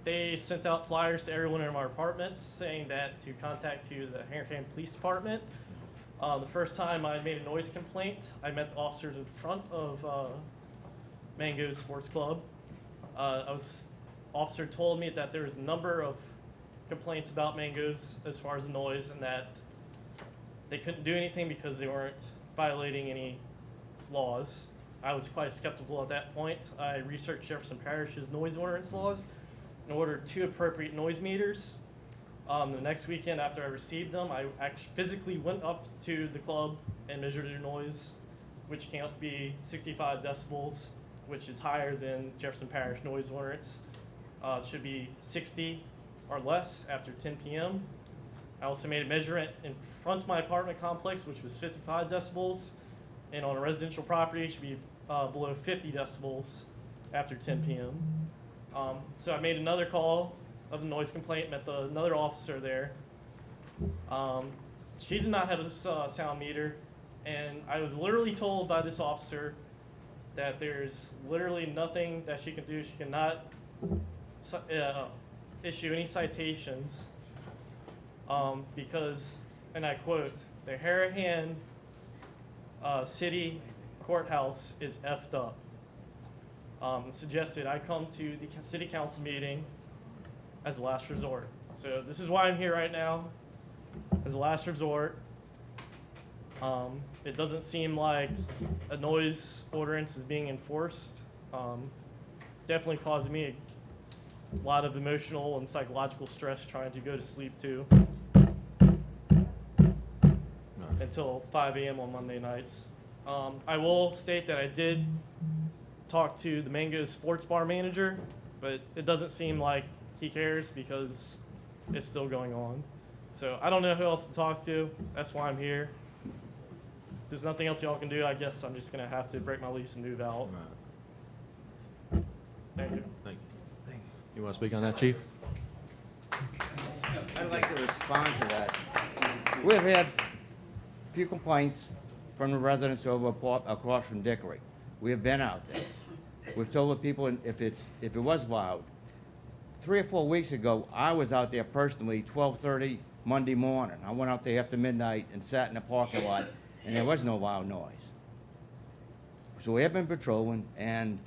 They sent out flyers to everyone in our apartments saying that to contact to the Harahan Police Department. The first time I made a noise complaint, I met the officers in front of Mango Sports Club. Officer told me that there was a number of complaints about Mangoes as far as the noise, and that they couldn't do anything because they weren't violating any laws. I was quite skeptical at that point. I researched Jefferson Parish's noise ordinance laws and ordered 2 appropriate noise meters. The next weekend after I received them, I actually physically went up to the club and measured their noise, which came out to be 65 decibels, which is higher than Jefferson Parish noise ordinance. It should be 60 or less after 10 p.m. I also made a measurement in front of my apartment complex, which was 55 decibels, and on a residential property, it should be below 50 decibels after 10 p.m. So I made another call of a noise complaint, met another officer there. She did not have a sound meter, and I was literally told by this officer that there's literally nothing that she can do. She cannot issue any citations because, and I quote, the Harahan City Courthouse is effed up. Suggested I come to the city council meeting as a last resort. So this is why I'm here right now, as a last resort. It doesn't seem like a noise ordinance is being enforced. It's definitely causing me a lot of emotional and psychological stress trying to go to sleep too. Until 5 a.m. on Monday nights. I will state that I did talk to the Mango Sports Bar manager, but it doesn't seem like he cares because it's still going on. So I don't know who else to talk to. That's why I'm here. If there's nothing else y'all can do, I guess I'm just gonna have to break my lease and move out. Thank you. Thank you. You want to speak on that, Chief? I'd like to respond to that. We've had a few complaints from the residents over across from Dickory. We have been out there. We've told the people if it was loud. 3 or 4 weeks ago, I was out there personally, 12:30 Monday morning. I went out there after midnight and sat in the parking lot, and there was no loud noise. So we have been patrolling, and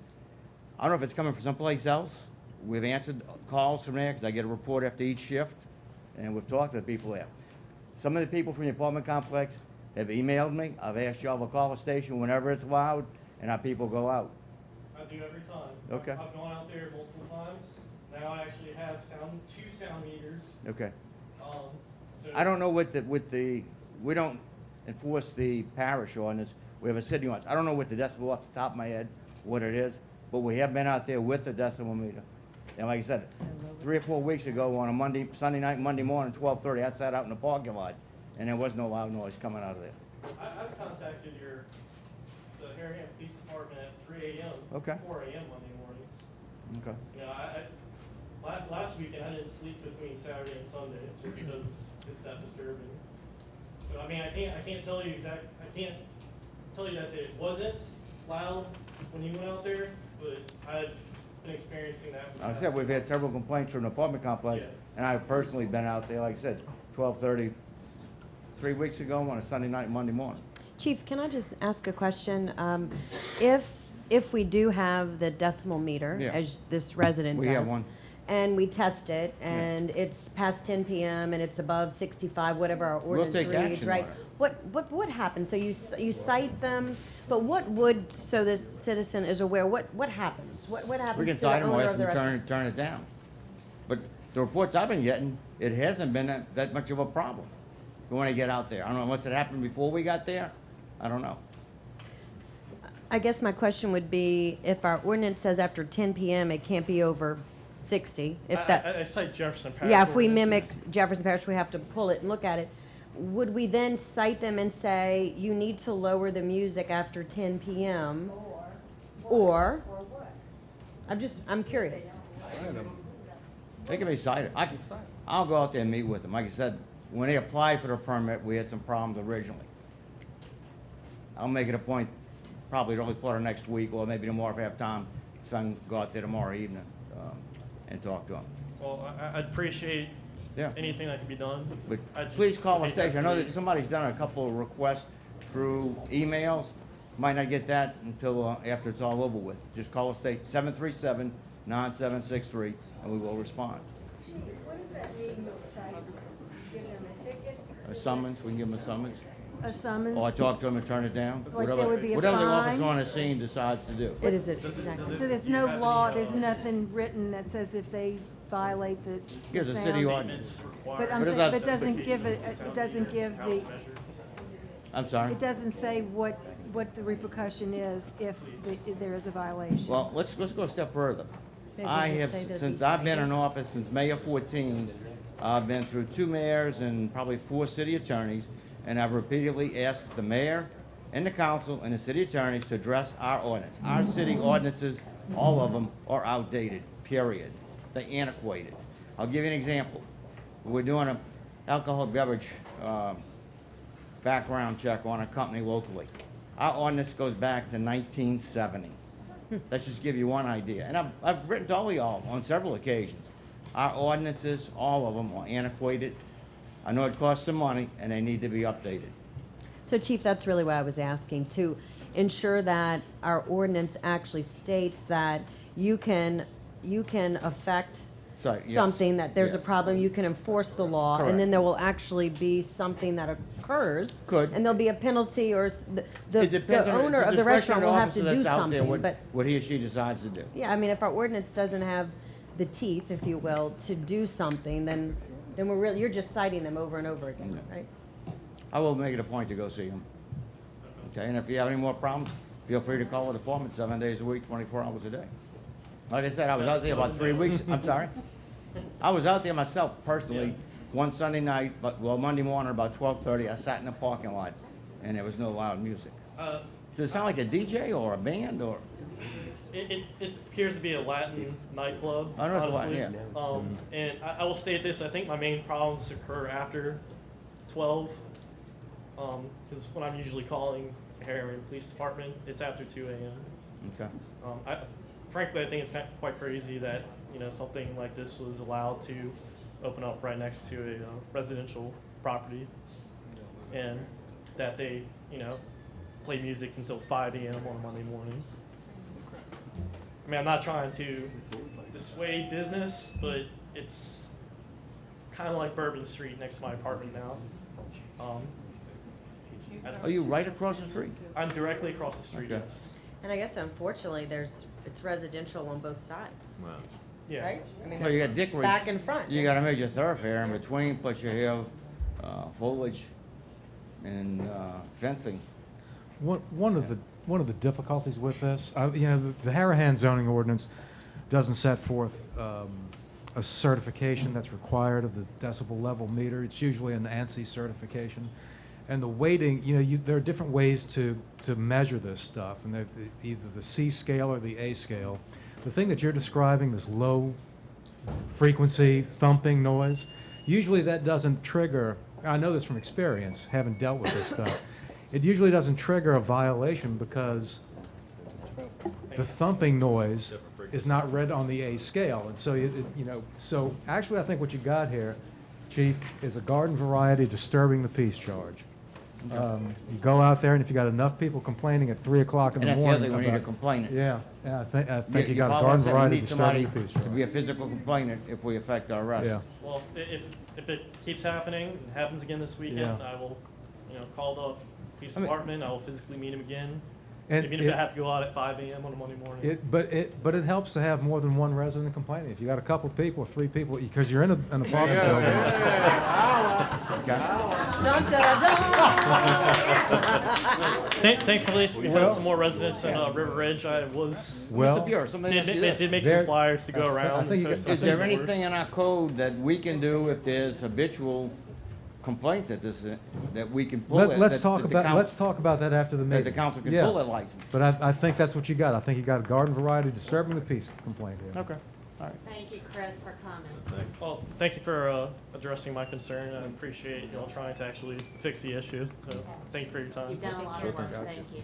I don't know if it's coming from someplace else. We've answered calls from there because I get a report after each shift, and we've talked to the people there. Some of the people from the apartment complex have emailed me. I've asked y'all to call the station whenever it's loud, and our people go out. I do every time. Okay. I've gone out there multiple times. Now I actually have 2 sound meters. Okay. So I don't know what we don't enforce the parish ordinance. We have a city ordinance. I don't know what the decibel off the top of my head, what it is, but we have been out there with the decibel meter. And like I said, 3 or 4 weeks ago on a Sunday night, Monday morning, 12:30, I sat out in the parking lot, and there was no loud noise coming out of there. I've contacted the Harahan Police Department at 3 a.m. Okay. 4 a.m. Monday mornings. Okay. You know, last weekend I didn't sleep between Saturday and Sunday just because it's that disturbing. So I mean, I can't tell you that it wasn't loud when you went out there, but I've been experiencing that. Like I said, we've had several complaints from the apartment complex, Yeah. and I've personally been out there, like I said, 12:30, 3 weeks ago on a Sunday night, Monday morning. Chief, can I just ask a question? If we do have the decimal meter, Yeah. as this resident does. We have one. And we test it, and it's past 10 p.m., and it's above 65, whatever our We'll ordinance take reads, action right? on it. What happens? So you cite them, but what would, so the citizen is aware, what happens? What happens We to can the cite them or owner ask of them the to restaurant? turn it down. But the reports I've been getting, it hasn't been that much of a problem. You want to get out there. I don't know, unless it happened before we got there, I don't know. I guess my question would be, if our ordinance says after 10 p.m. it can't be over 60. If that, I cite Jefferson Parish. yeah, if we mimic ordinances. Jefferson Parish, we have to pull it and look at it. Would we then cite them and say, you need to lower the music after 10 p.m.? Or? I'm curious. They can be cited. I'll go out there and meet with them. Like I said, when they applied for the permit, we had some problems originally. I'll make it a point, probably the early part of next week, or maybe tomorrow if I have time, go out there tomorrow evening, and talk to them. Well, I'd appreciate Yeah. anything that can be done. But I just please call the hate that station. I know that we- somebody's done a couple of requests through emails. Might not get that until after it's all over with. Just call the station, 737-9763, and we will respond. What does that mean, you'll cite? Give them a ticket? A summons, we can give them a summons. A summons? Or I talk to them and turn it down. Like there would be a Whatever the fine? officer on the scene decides to do. It is, exactly. So there's no law, there's nothing written that says if they violate the Gives a sound- city ordinance. But I'm But it saying, does- but doesn't give it doesn't give the, I'm sorry? it doesn't say what the repercussion is if there is a violation. Well, let's go a step further. Maybe I we have, should say that since these- I've been in office since May of 14, I've been through 2 mayors and probably 4 city attorneys, and I've repeatedly asked the mayor and the council and the city attorneys to address our ordinance. Our city ordinances, all of them, are outdated, period. They're antiquated. I'll give you an example. We're doing an alcohol beverage background check on a company locally. Our ordinance goes back to 1970. Let's just give you one idea. And I've written to all y'all on several occasions. Our ordinances, all of them, are antiquated. I know it costs some money, and they need to be updated. So Chief, that's really why I was asking, to ensure that our ordinance actually states that you can affect So, yes, something, that there's a yes. problem, you can enforce the law, and then Correct. there will actually be something that occurs. Could. And there'll be a penalty, or It the depends on owner it's of the restaurant will have to discretion of do the officer that's out there, something, but, what he or she decides to do. yeah, I mean, if our ordinance doesn't have the teeth, if you will, to do something, then we're really, you're just citing them over and over again, right? I will make it a point to go see them. Okay, and if you have any more problems, feel free to call the department 7 days a week, 24 hours a day. Like I said, I was out there about 3 weeks, I'm sorry. I was out there myself personally, one Sunday night, Monday morning, about 12:30, I sat in the parking lot, and there was no loud music. Does it sound like a DJ or a band, or? It appears to be a Latin nightclub. I know it's a Latin, honestly. And I will state this, I think my main problems occur after 12. Because when I'm usually calling Harahan Police Department, it's after 2 a.m. Okay. Frankly, I think it's quite crazy that, something like this was allowed to open up right next to a residential property, and that they, play music until 5 a.m. on a Monday morning. I mean, I'm not trying to dissuade business, but it's kind of like Bourbon Street next to my apartment now. Are you right across the street? I'm directly across the street, Okay. yes. And I guess unfortunately, it's residential on both sides, Yeah. right? I mean, Well, you there's got Dick back and front. You got a major thoroughfare in between, plus you have foliage and fencing. One of the difficulties with this, the Harahan zoning ordinance doesn't set forth a certification that's required of the decibel level meter. It's usually an ANSI certification. And the weighting, there are different ways to measure this stuff, and they're either the C scale or the A scale. The thing that you're describing, this low frequency thumping noise, usually that doesn't trigger, I know this from experience, having dealt with this stuff, it usually doesn't trigger a violation because the thumping noise is not read on the A scale. And so, so actually I think what you got here, Chief, is a garden variety disturbing the peace charge. You go out there, and if you got enough people complaining at 3 o'clock in the And that's the morning. other thing, we need a about- complainant. Yeah, I think you got a follow garden us, that variety we need somebody disturbing the peace to charge. be a physical complainant if we affect our arrest. Yeah. Well, if it keeps happening, and happens again this weekend, Yeah. I will, call the police I mean- department, I will physically meet him again. And Even if I have to go out at 5 a.m. on a Monday morning. But it helps to have more than one resident complaining. If you got a couple of people, 3 people, because you're in an apartment building. Thankfully, we had some more residents in River Ridge. I was Well, Mr. Bureau, somebody ask you this. did make There- some flyers to go I around. think you and post got- Is on there doors. anything in our code that we can do if there's habitual complaints at this, that we can pull it? Let's talk about that after the That meeting. the council can Yeah. pull that license? But I think that's what you got. I think you got a garden variety disturbing the peace complaint here. Okay, all right. Thank you, Chris, for coming. Well, thank you for addressing my concern. I appreciate you all trying to actually fix the issue. So, thank you for your time. You've done a lot of work, thank you.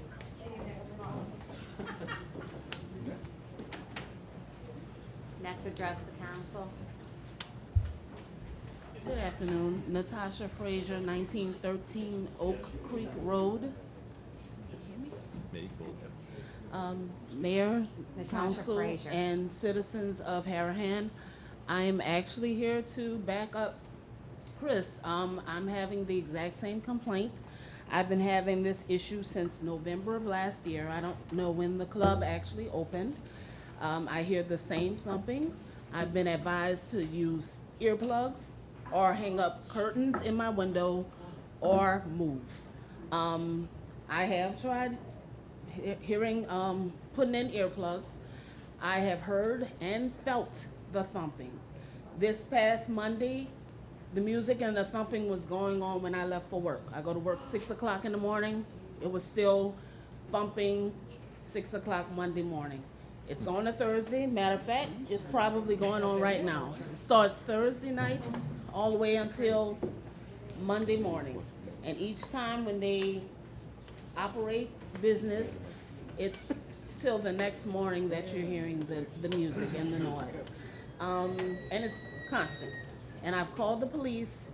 Next, address the council. Good afternoon, Natasha Frazier, 1913 Oak Creek Road. Mayor, Natasha council, Frazier. and citizens of Harahan. I am actually here to back up Chris. I'm having the exact same complaint. I've been having this issue since November of last year. I don't know when the club actually opened. I hear the same thumping. I've been advised to use earplugs or hang up curtains in my window or move. I have tried hearing, putting in earplugs. I have heard and felt the thumping. This past Monday, the music and the thumping was going on when I left for work. I go to work 6 o'clock in the morning. It was still thumping 6 o'clock Monday morning. It's on a Thursday. Matter of fact, it's probably going on right now. It starts Thursday nights all the way until Monday morning. And each time when they operate business, it's till the next morning that you're hearing the music and the noise. And it's constant. And I've called the police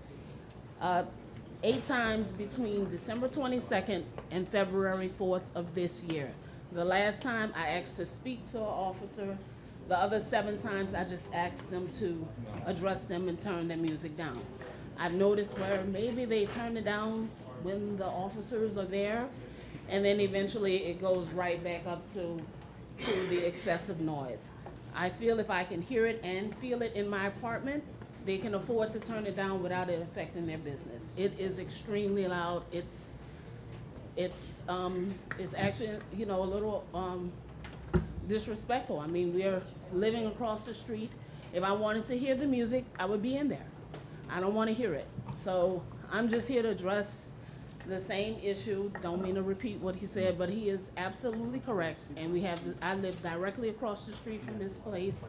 8 times between December 22nd and February 4th of this year. The last time I asked to speak to an officer. The other 7 times I just asked them to address them and turn their music down. I've noticed where maybe they turn it down when the officers are there, and then eventually it goes right back up to the excessive noise. I feel if I can hear it and feel it in my apartment, they can afford to turn it down without it affecting their business. It is extremely loud. It's actually, you know, a little disrespectful. I mean, we're living across the street. If I wanted to hear the music, I would be in there. I don't want to hear it. So I'm just here to address the same issue. Don't mean to repeat what he said, but he is absolutely correct. And I live directly across the street from this place,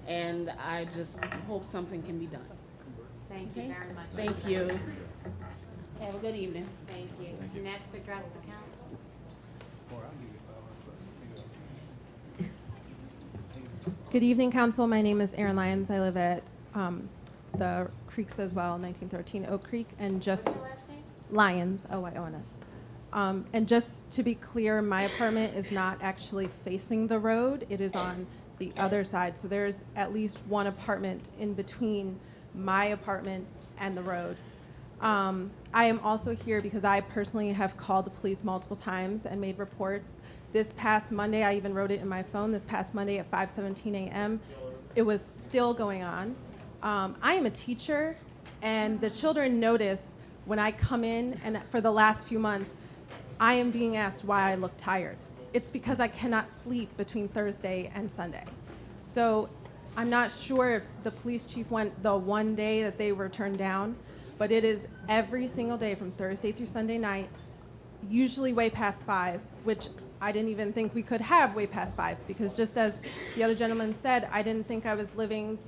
and I just hope something can be done. Thank you Okay? very much. Thank you. Have a good evening. Thank you. Next, address the council. Good evening, council. My name is Erin Lyons. I live at the Creeks as well, 1913 Oak Creek, and just Lyons, Lyons. And just to be clear, my apartment is not actually facing the road. It is on the other side. So there's at least one apartment in between my apartment and the road. I am also here because I personally have called the police multiple times and made reports. This past Monday, I even wrote it in my phone, this past Monday at 5:17 a.m., it was still going on. I am a teacher, and the children notice when I come in, and for the last few months, I am being asked why I look tired. It's because I cannot sleep between Thursday and Sunday. So I'm not sure if the police chief went the one day that they were turned down, but it is every single day from Thursday through Sunday night, usually way past 5, which I didn't even think we could have way past 5, because just as the other gentleman said, I didn't think I was living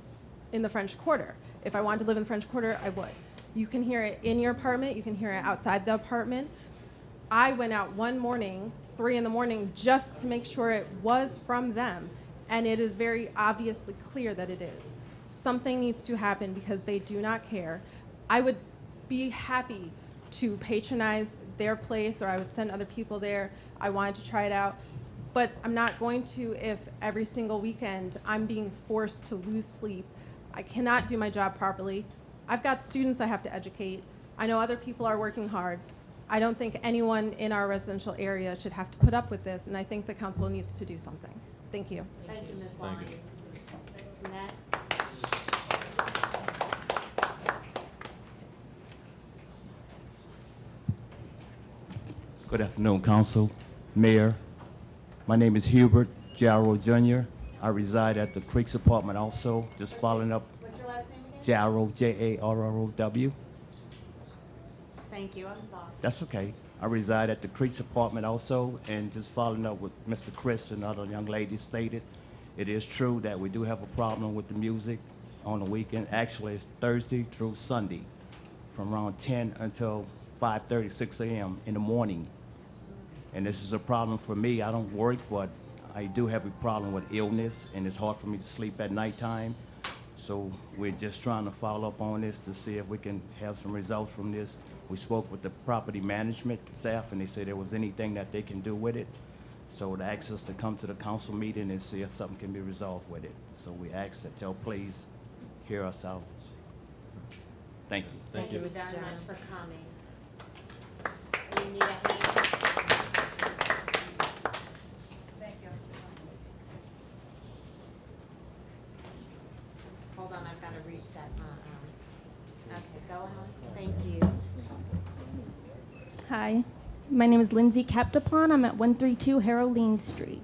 in the French Quarter. If I wanted to live in the French Quarter, I would. You can hear it in your apartment, you can hear it outside the apartment. I went out one morning, 3 in the morning, just to make sure it was from them, and it is very obviously clear that it is. Something needs to happen because they do not care. I would be happy to patronize their place, or I would send other people there. I wanted to try it out, but I'm not going to if every single weekend I'm being forced to lose sleep. I cannot do my job properly. I've got students I have to educate. I know other people are working hard. I don't think anyone in our residential area should have to put up with this, and I think the council needs to do something. Thank you. Thank you, Ms. Lyons. Next. Good afternoon, Council, Mayor. My name is Hubert Jarrow Jr. I reside at the Creeks Apartment also, just following up. What's your last name again? Jarrow, Jarrow. Thank you, I'm sorry. That's okay. I reside at the Creeks Apartment also, and just following up with Mr. Chris and other young ladies stated, it is true that we do have a problem with the music on the weekend. Actually, it's Thursday through Sunday, from around 10 until 5:30, 6 a.m. in the morning. And this is a problem for me. I don't work, but I do have a problem with illness, and it's hard for me to sleep at nighttime. So we're just trying to follow up on this to see if we can have some results from this. We spoke with the property management staff, and they said there was anything that they can do with it. So they asked us to come to the council meeting and see if something can be resolved with it. So we ask that y'all please hear us out. Thank you. Thank you very much for coming. We need a hand. Thank you. Hold on, I've got to reset my, okay, go ahead. Thank you. Hi, my name is Lindsay Captapon. I'm at 132 Haroline Street.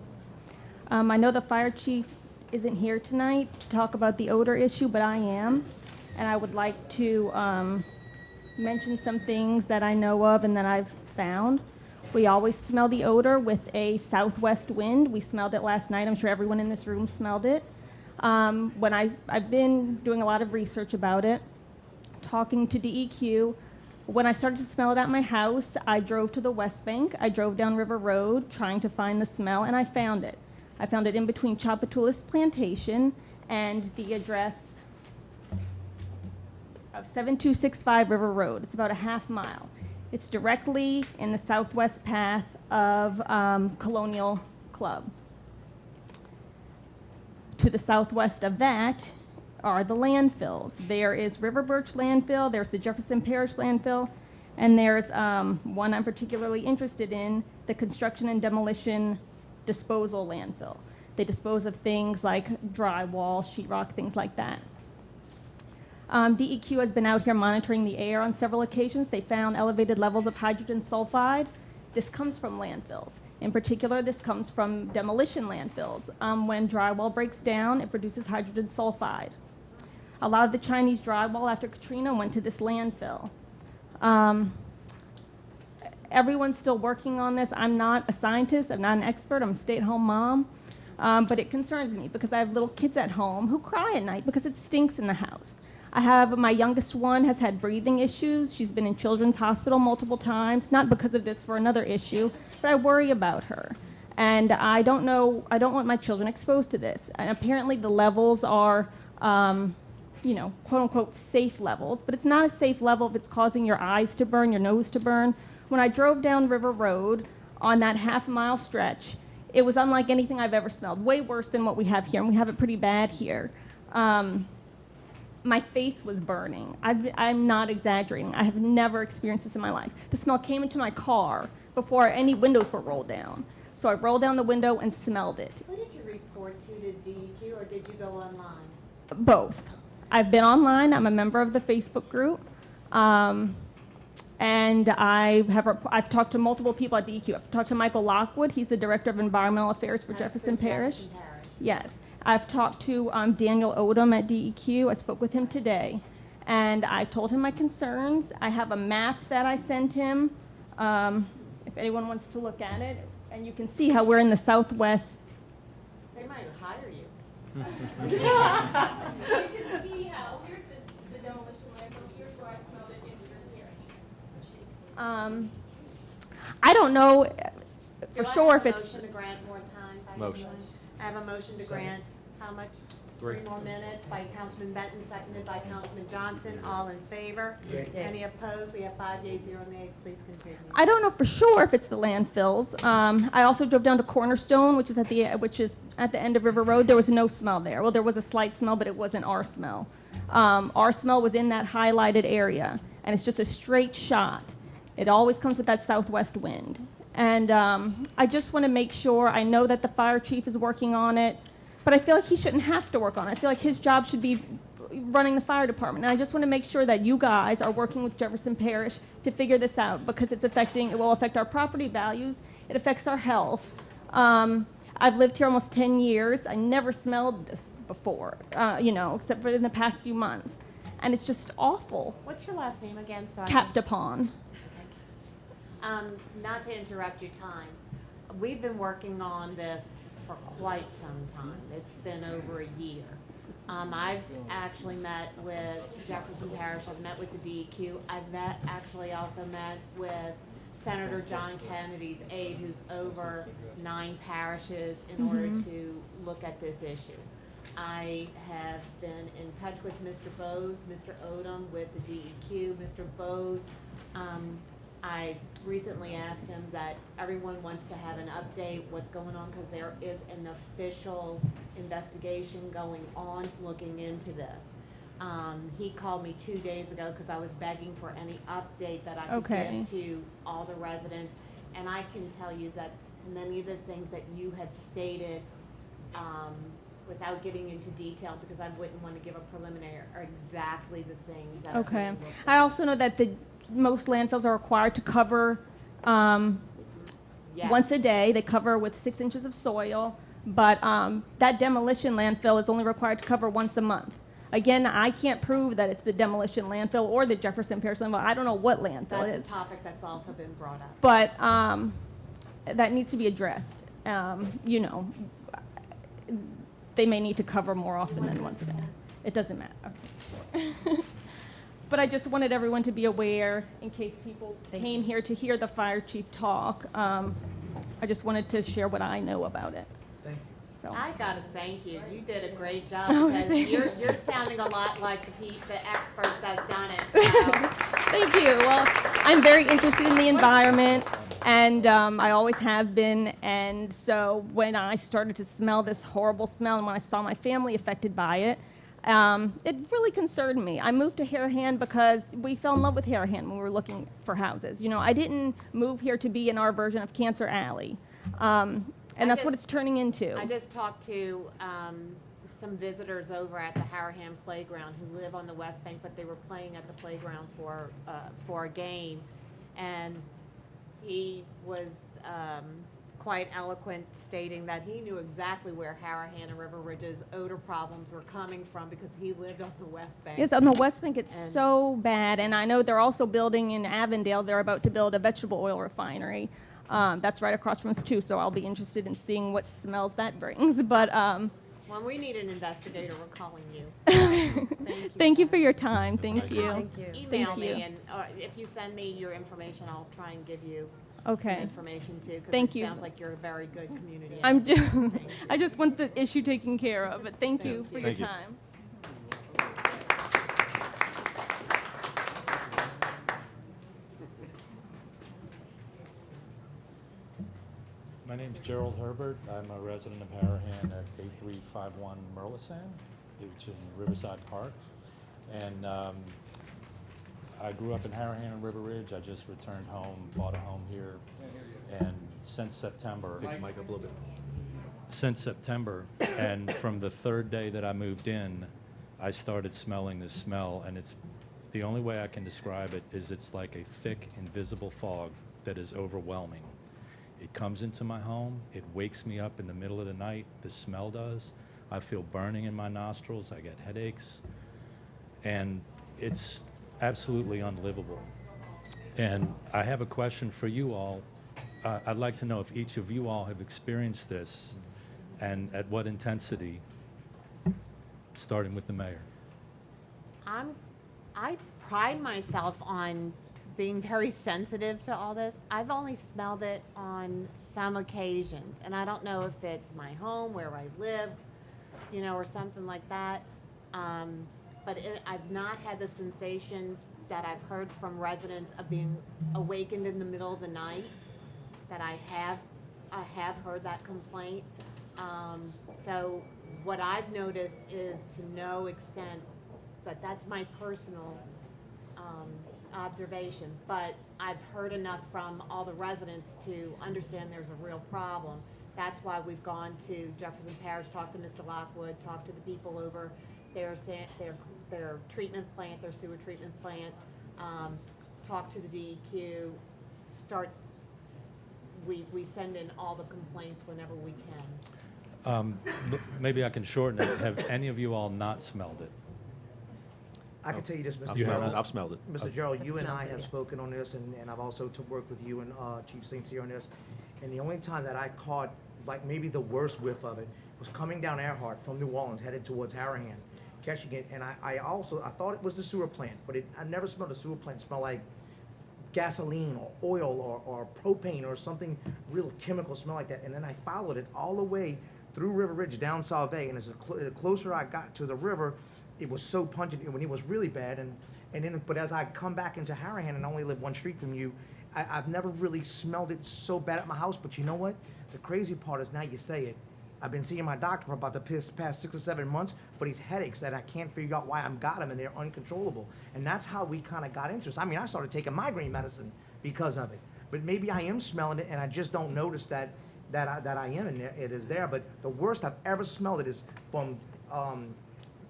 I know the fire chief isn't here tonight to talk about the odor issue, but I am. And I would like to mention some things that I know of and that I've found. We always smell the odor with a southwest wind. We smelled it last night. I'm sure everyone in this room smelled it. When I've been doing a lot of research about it, talking to DEQ. When I started to smell it at my house, I drove to the West Bank. I drove down River Road trying to find the smell, and I found it. I found it in between Chapatulas Plantation and the address of 7265 River Road. It's about a half mile. It's directly in the southwest path of Colonial Club. To the southwest of that are the landfills. There is River Birch landfill, there's the Jefferson Parish landfill, and there's one I'm particularly interested in, the construction and demolition disposal landfill. They dispose of things like drywall, sheetrock, things like that. DEQ has been out here monitoring the air on several occasions. They found elevated levels of hydrogen sulfide. This comes from landfills. In particular, this comes from demolition landfills. When drywall breaks down, it produces hydrogen sulfide. A lot of the Chinese drywall after Katrina went to this landfill. Everyone's still working on this. I'm not a scientist, I'm not an expert, I'm a stay-at-home mom. But it concerns me because I have little kids at home who cry at night because it stinks in the house. I have, my youngest one has had breathing issues. She's been in children's hospital multiple times, not because of this, for another issue, but I worry about her. And I don't want my children exposed to this. And apparently the levels are, you know, quote unquote safe levels, but it's not a safe level if it's causing your eyes to burn, your nose to burn. When I drove down River Road on that half-mile stretch, it was unlike anything I've ever smelled, way worse than what we have here, and we have it pretty bad here. My face was burning. I'm not exaggerating. I have never experienced this in my life. The smell came into my car before any windows were rolled down. So I rolled down the window and smelled it. Who did you report to DEQ, or did you go online? Both. I've been online. I'm a member of the Facebook group. And I've talked to multiple people at DEQ. I've talked to Michael Lockwood. He's the Director of Environmental Affairs for Jefferson Parish. Yes. I've talked to Daniel Odom at DEQ. I spoke with him today. And I told him my concerns. I have a map that I sent him, if anyone wants to look at it. And you can see how we're in the southwest. They might hire you. You can see how, here's the demolition landfill, here's where I smelled it into this area. I don't know for sure if it's. Motion to grant more time by Motion. anyone? I have a motion to grant, how much? 3 more minutes by Councilman Benton, seconded by Councilman Johnston. All in favor? Any opposed? We have 5 yeas, 0 nays. Please continue. I don't know for sure if it's the landfills. I also drove down to Cornerstone, which is at the end of River Road. There was no smell there. Well, there was a slight smell, but it wasn't our smell. Our smell was in that highlighted area, and it's just a straight shot. It always comes with that southwest wind. And I just want to make sure, I know that the fire chief is working on it, but I feel like he shouldn't have to work on it. I feel like his job should be running the fire department. And I just want to make sure that you guys are working with Jefferson Parish to figure this out because it will affect our property values. It affects our health. I've lived here almost 10 years. I never smelled this before, except for in the past few months. And it's just awful. What's your last name again? So Captapon. Not to interrupt your time, we've been working on this for quite some time. It's been over a year. I've actually met with Jefferson Parish. I've met with the DEQ. I've also met with Senator John Kennedy's aide, who's over 9 parishes in order to look at this issue. I have been in touch with Mr. Bose, Mr. Odom with the DEQ. Mr. Bose, I recently asked him that everyone wants to have an update what's going on because there is an official investigation going on looking into this. He called me 2 days ago because I was begging for any update that I could give to all the residents. And I can tell you that many of the things that you had stated, without getting into detail because I wouldn't want to give a preliminary, are exactly the things that are being looked at. I also know that most landfills are required to cover once a day. They cover with 6 inches of soil, but that demolition landfill is only required to cover once a month. Again, I can't prove that it's the demolition landfill or the Jefferson Parish landfill. I don't know what landfill it is. That's a topic that's also been brought up. But that needs to be addressed. They may need to cover more often than once a day. It doesn't matter. But I just wanted everyone to be aware in case people came here to hear the fire chief talk. I just wanted to share what I know about it. Thank you. So. I gotta thank you. You did a great job Oh, because you're sounding a lot like the experts that've done it. So. Thank you. Well, I'm very interested in the environment, and I always have been. And so when I started to smell this horrible smell, and when I saw my family affected by it, it really concerned me. I moved to Harahan because we fell in love with Harahan when we were looking for houses. I didn't move here to be in our version of Cancer Alley. And that's what it's turning into. I just talked to some visitors over at the Harahan playground who live on the West Bank, but they were playing at the playground for a game, and he was quite eloquent, stating that he knew exactly where Harahan and River Ridge's odor problems were coming from because he lived on the West Bank. Yes, on the West Bank, it's so bad, and I know they're also building in Avondale. They're about to build a vegetable oil refinery. That's right across from us too, so I'll be interested in seeing what smells that brings. But when we need an investigator, we're calling you. Thank you for your time. Thank you. Thank you. Email me, and if you send me your information, I'll try and give you some information too. Thank you. It sounds like you're a very good community. I just want the issue taken care of. But thank you for your time. My name's Gerald Herbert. I'm a resident of Harahan at 8351 Merlisand, which is in Riverside Park. And I grew up in Harahan and River Ridge. I just returned home, bought a home here. And since September, and from the 3rd day that I moved in, I started smelling this smell. And it's the only way I can describe it is it's like a thick, invisible fog that is overwhelming. It comes into my home, it wakes me up in the middle of the night, the smell does. I feel burning in my nostrils, I get headaches, and it's absolutely unlivable. And I have a question for you all. I'd like to know if each of you all have experienced this and at what intensity, starting with the mayor. I pride myself on being very sensitive to all this. I've only smelled it on some occasions, and I don't know if it's my home, where I live, or something like that. But I've not had the sensation that I've heard from residents of being awakened in the middle of the night, that I have heard that complaint. So what I've noticed is to no extent, but that's my personal observation, but I've heard enough from all the residents to understand there's a real problem. That's why we've gone to Jefferson Parish, talked to Mr. Lockwood, talked to the people over there. They're their treatment plant, their sewer treatment plant, talk to the DEQ, we send in all the complaints whenever we can. Maybe I can shorten it. Have any of you all not smelled it? I can tell you this, Mr. I've You Gerald. haven't? I've smelled it. Mr. Gerald, you and I smelled it, have yes. spoken on this, and I've also worked with you and Chief St. Cyr on this. And the only time that I caught, like, maybe the worst whiff of it was coming down Earhart from New Orleans, headed towards Harahan, catching it. And I thought it was the sewer plant, but I never smelled a sewer plant smell like gasoline or oil or propane or something real chemical smell like that. And then I followed it all the way through River Ridge down Salve, and as the closer I got to the river, it was so pungent when it was really bad. But as I come back into Harahan and I only live one street from you, I've never really smelled it so bad at my house. But you know what? The crazy part is, now you say it, I've been seeing my doctor for about the past 6 or 7 months for these headaches that I can't figure out why I've got them, and they're uncontrollable. And that's how we kind of got into this. I mean, I started taking migraine medicine because of it. But maybe I am smelling it and I just don't notice that I am, and it is there. But the worst I've ever smelled it is from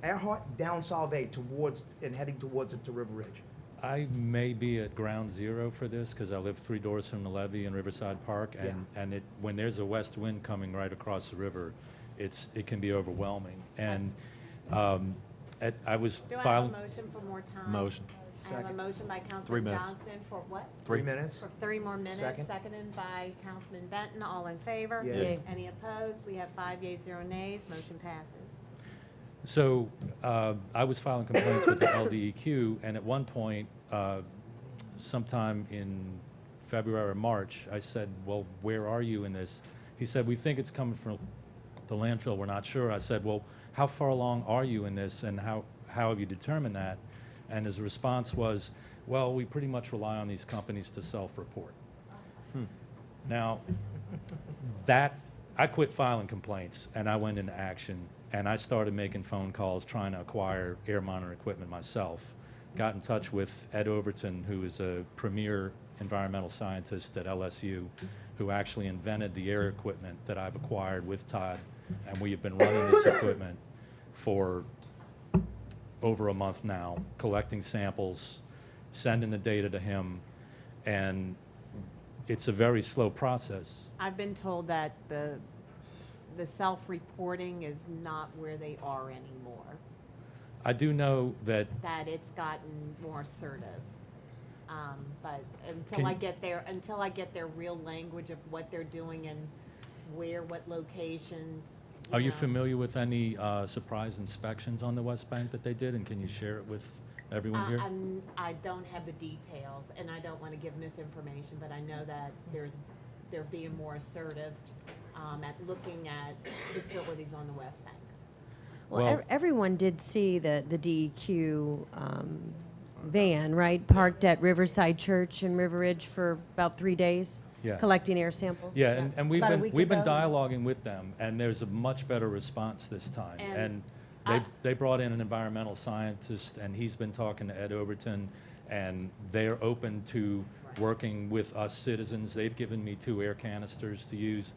Earhart down Salve towards and heading towards it to River Ridge. I may be at ground zero for this because I live 3 doors from the levee in Riverside Park, and when there's a west wind coming right across the river, it can be overwhelming. And I was Do I have a filing. motion for more time? Motion. I have a Second. motion by 3 Councilman minutes. Johnston for what? 3 minutes. For 3 more minutes. Second. Seconded by Councilman Benton. All in favor? Yay. Yay. Any opposed? We have 5 yeas, 0 nays. Motion passes. So I was filing complaints with the LDEQ, and at one point, sometime in February or March, I said, well, where are you in this? He said, we think it's coming from the landfill. We're not sure. I said, well, how far along are you in this, and how have you determined that? And his response was, well, we pretty much rely on these companies to self-report. Now, I quit filing complaints, and I went into action, and I started making phone calls trying to acquire air monitor equipment myself. Got in touch with Ed Overton, who is a premier environmental scientist at LSU, who actually invented the air equipment that I've acquired with Todd, and we have been running this equipment for over a month now, collecting samples, sending the data to him, and it's a very slow process. I've been told that the self-reporting is not where they are anymore, I do know that that it's gotten more assertive. But until Can- I get their real language of what they're doing and what locations. Are you know. familiar with any surprise inspections on the West Bank that they did, and can you share it with everyone here? I don't have the details, and I don't want to give misinformation, but I know that they're being more assertive at looking at facilities on the West Bank. Well, everyone did see the DEQ van, right, parked at Riverside Church in River Ridge for about 3 days, Yeah. collecting air samples. Yeah, and we've About a been week we've been ago. dialoguing with them, and there's a much better response this time. And They brought in an environmental scientist, and he's been talking to Ed Overton, and they're open to working with us citizens. They've given me 2 air canisters to use.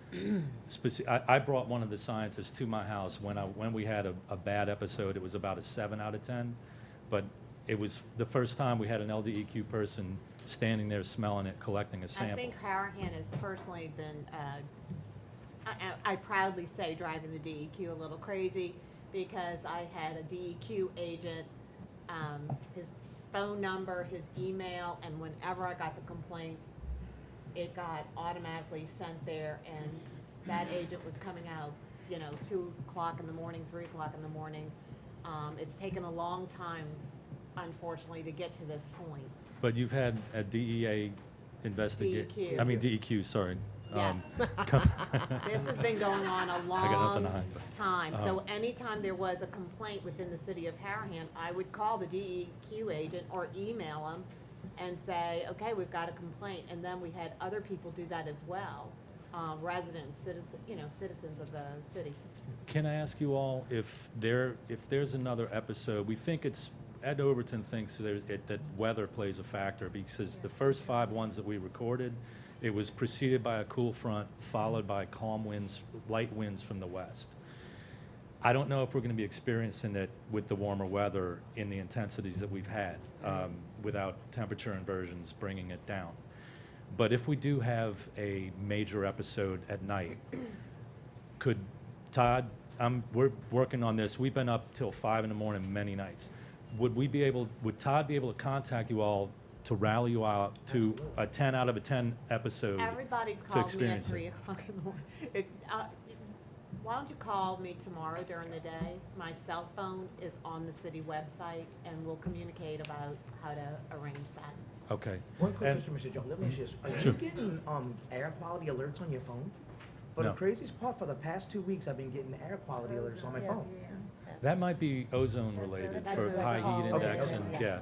I brought one of the scientists to my house when we had a bad episode. It was about a 7 out of 10, but it was the first time we had an LDEQ person standing there smelling it, collecting a sample. I think Harahan has personally been, I proudly say, driving the DEQ a little crazy, because I had a DEQ agent, his phone number, his email, and whenever I got the complaints, it got automatically sent there, and that agent was coming out, 2 o'clock in the morning, 3 o'clock in the morning. It's taken a long time, unfortunately, to get to this point. But you've had a DEA investigate. DEQ. I mean DEQ. Sorry. Yes. This has been going on a I got nothing to long hide. time. So anytime there was a complaint within the city of Harahan, I would call the DEQ agent or email them and say, okay, we've got a complaint. And then we had other people do that as well, residents, citizens of the city. Can I ask you all if there's another episode? We think Ed Overton thinks that weather plays a factor, because the first 5 ones that we recorded, it was preceded by a cool front, followed by calm winds, light winds from the west. I don't know if we're going to be experiencing it with the warmer weather in the intensities that we've had, without temperature inversions bringing it down. But if we do have a major episode at night, could Todd, we're working on this, we've been up till 5 in the morning many nights. Would Todd be able to contact you all to rally you out to a 10 out of a 10 episode Everybody's to called me at experience 3 it? o'clock in the morning. Why don't you call me tomorrow during the day? My cell phone is on the city website, and we'll communicate about how to arrange that. Okay. One quick And- question, Mr. Jones. Let me ask you this. Are Sure. you getting air quality alerts on your phone? But No. the craziest part, for the past 2 weeks, I've been getting air quality alerts on my phone. That might be ozone related for high heat Okay, index, okay. and yeah,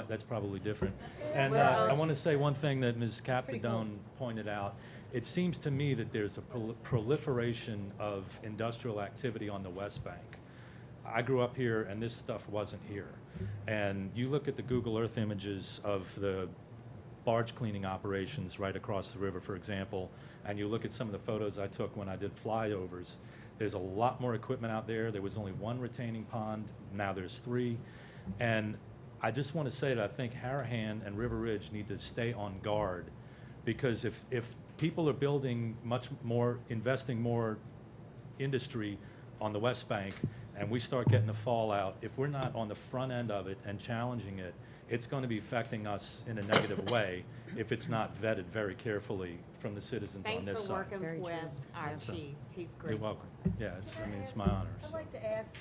that's probably different. And Well, I want to say one thing that Ms. Capdadone pointed out. It seems to me that there's a proliferation of industrial activity on the West Bank. I grew up here, and this stuff wasn't here. And you look at the Google Earth images of the barge cleaning operations right across the river, for example, and you look at some of the photos I took when I did flyovers. There's a lot more equipment out there. There was only one retaining pond. Now there's 3. And I just want to say that I think Harahan and River Ridge need to stay on guard, because if people are building much more, investing more industry on the West Bank, and we start getting the fallout, if we're not on the front end of it and challenging it, it's going to be affecting us in a negative way if it's not vetted very carefully from the citizens on Thanks this for side. working Very with true. our So, chief. He's great. You're welcome. Yeah, it's my honor. I'd so. like to ask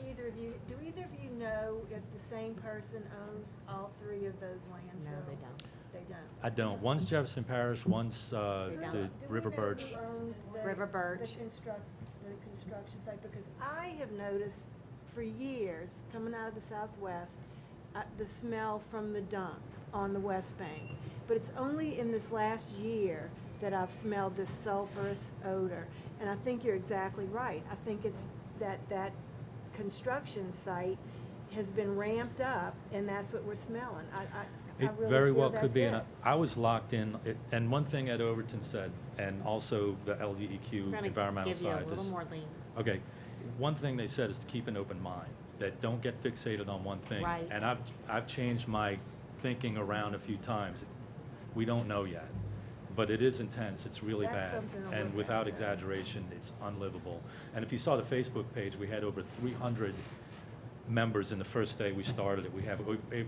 either of you, do either of you know if the same person owns all 3 of those landfills? No, they don't. They don't. I don't. One's Jefferson Parish, one's the Do we River know Birch. who owns River Birch. the construction site? Because I have noticed for years, coming out of the southwest, the smell from the dump on the West Bank. But it's only in this last year that I've smelled this sulfurous odor. And I think you're exactly right. I think it's that construction site has been ramped up, and that's what we're smelling. I It really very feel well could that's be, it. and I was locked in, and one thing Ed Overton said, and also the LDEQ We're gonna environmental give you a little scientists. more lean. Okay, one thing they said is to keep an open mind, that don't get fixated on one thing. Right. And I've changed my thinking around a few times. We don't know yet, but it is intense, it's really That's bad. something to And look without at. exaggeration, it's unlivable. And if you saw the Facebook page, we had over 300 members in the first day we started it. We have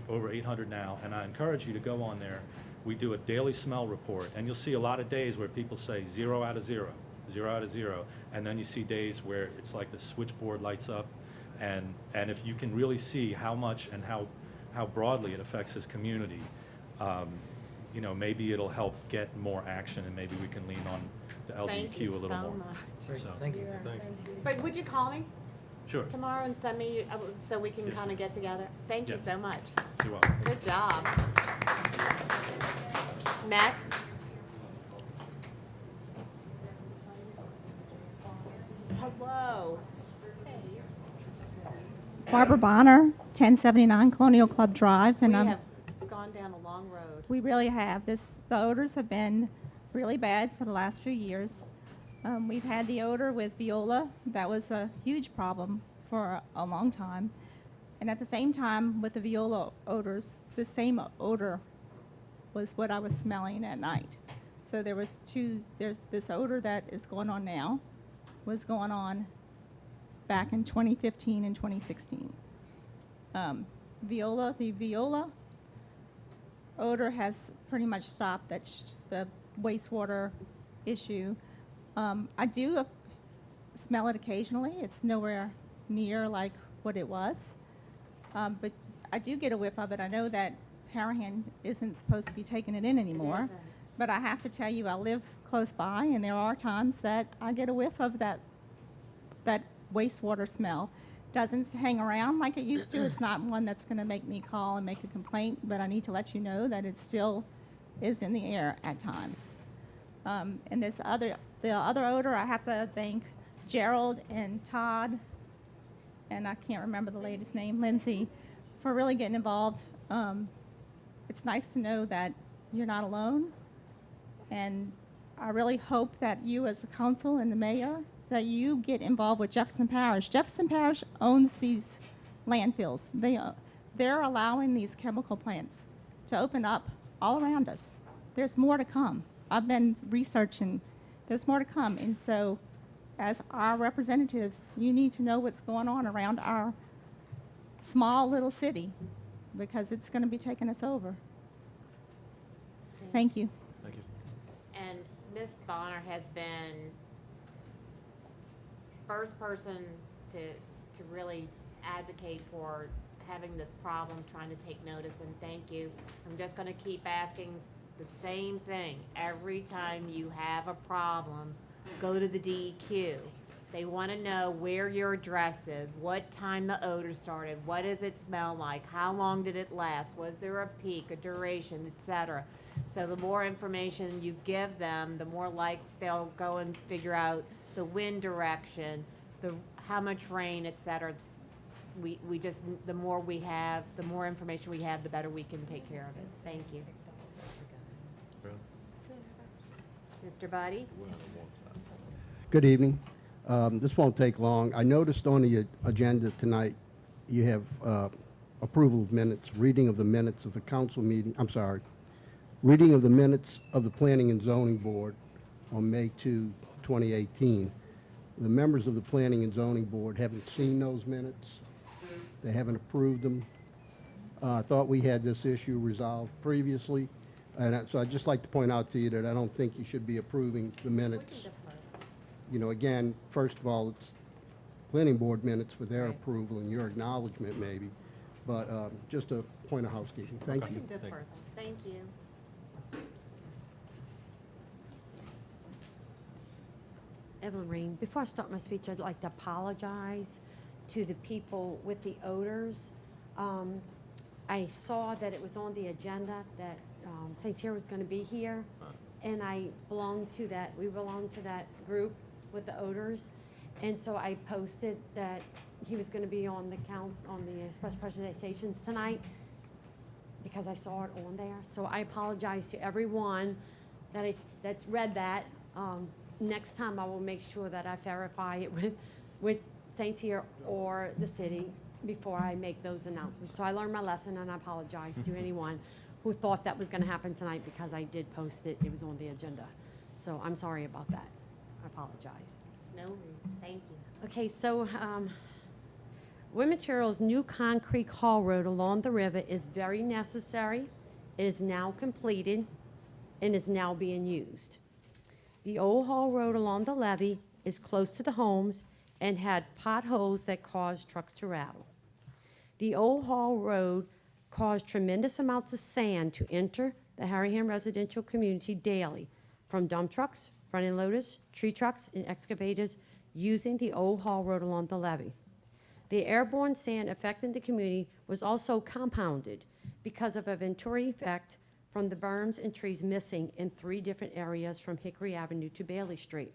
over 800 now, and I encourage you to go on there. We do a daily smell report, and you'll see a lot of days where people say 0 out of 0, 0 out of 0, and then you see days where it's like the switchboard lights up, and if you can really see how much and how broadly it affects this community, you know, maybe it'll help get more action, and maybe we can lean on the Thank LDQ you a little so more. much. Great, So, thank you. But would you call me Sure. tomorrow and send me, so we can Yes, kind of get together? Thank you Yes. so much. You're welcome. Good job. Next. Hello. Barbara Bonner, 1079 Colonial Club Drive, We and have gone down a long road. we really have. The odors have been really bad for the last few years. We've had the odor with viola. That was a huge problem for a long time. And at the same time, with the viola odors, the same odor was what I was smelling at night. So there's this odor that is going on now, was going on back in 2015 and 2016. The viola odor has pretty much stopped the wastewater issue. I do smell it occasionally. It's nowhere near like what it was. But I do get a whiff of it. I know that Harahan isn't supposed to be taking it in anymore. But I have to tell you, I live close by, and there are times that I get a whiff of that wastewater smell. Doesn't hang around like it used to. It's not one that's going to make me call and make a complaint, but I need to let you know that it still is in the air at times. And the other odor, I have to thank Gerald and Todd, and I can't remember the lady's name, Lindsay, for really getting involved. It's nice to know that you're not alone, and I really hope that you as the council and the mayor that you get involved with Jefferson Parish. Jefferson Parish owns these landfills. They're allowing these chemical plants to open up all around us. There's more to come. I've been researching. There's more to come. And so, as our representatives, you need to know what's going on around our small little city, because it's going to be taking us over. Thank you. Thank you. And Ms. Bonner has been first person to really advocate for having this problem, trying to take notice, and thank you. I'm just gonna keep asking the same thing. Every time you have a problem, go to the DEQ. They wanna know where your address is, what time the odor started, what does it smell like, how long did it last, was there a peak, a duration, etc. So the more information you give them, the more like they'll go and figure out the wind direction, how much rain, etc. We just, the more we have, the more information we have, the better we can take care of it. Thank you. Mr. Buddy? Good evening. This won't take long. I noticed on the agenda tonight, you have approval of minutes, reading of the minutes of the council meeting, I'm sorry, reading of the minutes of the Planning and Zoning Board on May 2, 2018. The members of the Planning and Zoning Board haven't seen those minutes. They haven't approved them. I thought we had this issue resolved previously, and so I'd just like to point out to you that I don't think you should be approving the minutes. You know, again, first of all, it's Planning Board minutes for their approval and your acknowledgement maybe, but just a point of housekeeping. Thank you. Thank you. Evelyn Rain, before I start my speech, I'd like to apologize to the people with the odors. I saw that it was on the agenda that St. Cyr was going to be here, and we belong to that group with the odors, and so I posted that he was going to be on the special presentations tonight because I saw it on there. So I apologize to everyone that's read that. Next time I will make sure that I verify it with St. Cyr or the city before I make those announcements. So I learned my lesson, and I apologize to anyone who thought that was going to happen tonight because I did post it. It was on the agenda. So I'm sorry about that. I apologize. No, thank you. Okay, so Wood Materials' new concrete haul road along the river is very necessary. It is now completed and is now being used. The old haul road along the levee is close to the homes and had potholes that caused trucks to rattle. The old haul road caused tremendous amounts of sand to enter the Harahan residential community daily from dump trucks, front-end loaders, tree trucks, and excavators using the old haul road along the levee. The airborne sand affecting the community was also compounded because of a Venturi effect from the berms and trees missing in 3 different areas from Hickory Avenue to Bailey Street.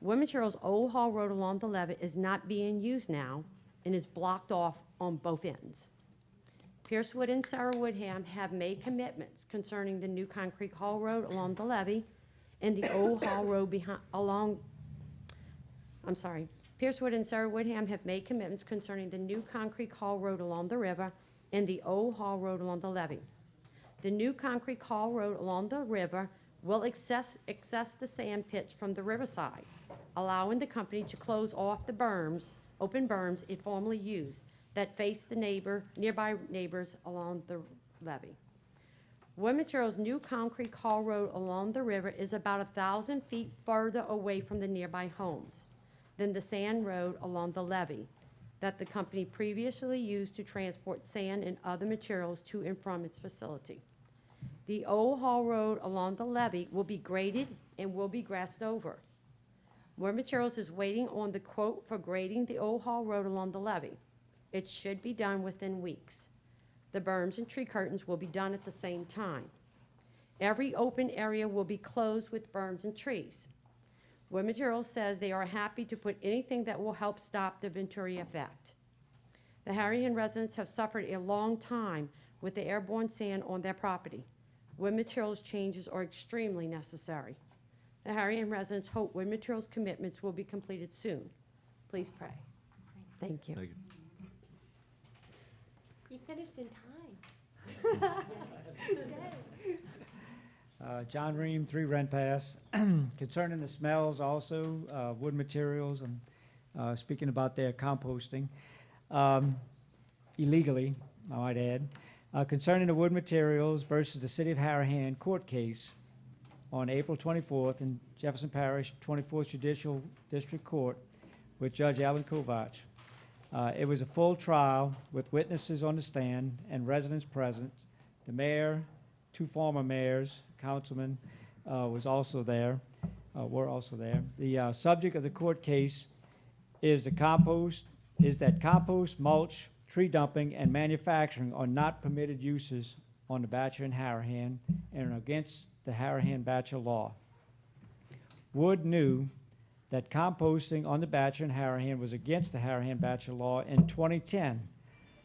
Wood Materials' old haul road along the levee is not being used now and is blocked off on both ends. Pierce Wood and Sarah Woodham have made commitments concerning the new concrete haul road along the levee and the old haul road Pierce Wood and Sarah Woodham have made commitments concerning the new concrete haul road along the river and the old haul road along the levee. The new concrete haul road along the river will access the sand pits from the riverside, allowing the company to close off the berms, open berms it formerly used that face the nearby neighbors along the levee. Wood Materials' new concrete haul road along the river is about 1,000 feet further away from the nearby homes than the sand road along the levee that the company previously used to transport sand and other materials to and from its facility. The old haul road along the levee will be graded and will be grassed over. Wood Materials is waiting on the quote for grading the old haul road along the levee. It should be done within weeks. The berms and tree curtains will be done at the same time. Every open area will be closed with berms and trees. Wood Materials says they are happy to put anything that will help stop the Venturi effect. The Harahan residents have suffered a long time with the airborne sand on their property. Wood Materials changes are extremely necessary. The Harahan residents hope Wood Materials commitments will be completed soon. Please pray. Thank you. Thank you. You finished in time. John Ream, 3 Rent Pass. Concerning the smells also, wood materials, and speaking about their composting, illegally, I might add. Concerning the wood materials versus the City of Harahan court case on April 24th in Jefferson Parish 24th Judicial District Court with Judge Alan Kovach. It was a full trial with witnesses on the stand and residents present. The mayor, 2 former mayors, councilmen were also there. The subject of the court case is that compost, mulch, tree dumping, and manufacturing are not permitted uses on the Bachelor and Harahan and are against the Harahan Bachelor law. Wood knew that composting on the Bachelor and Harahan was against the Harahan Bachelor law in 2010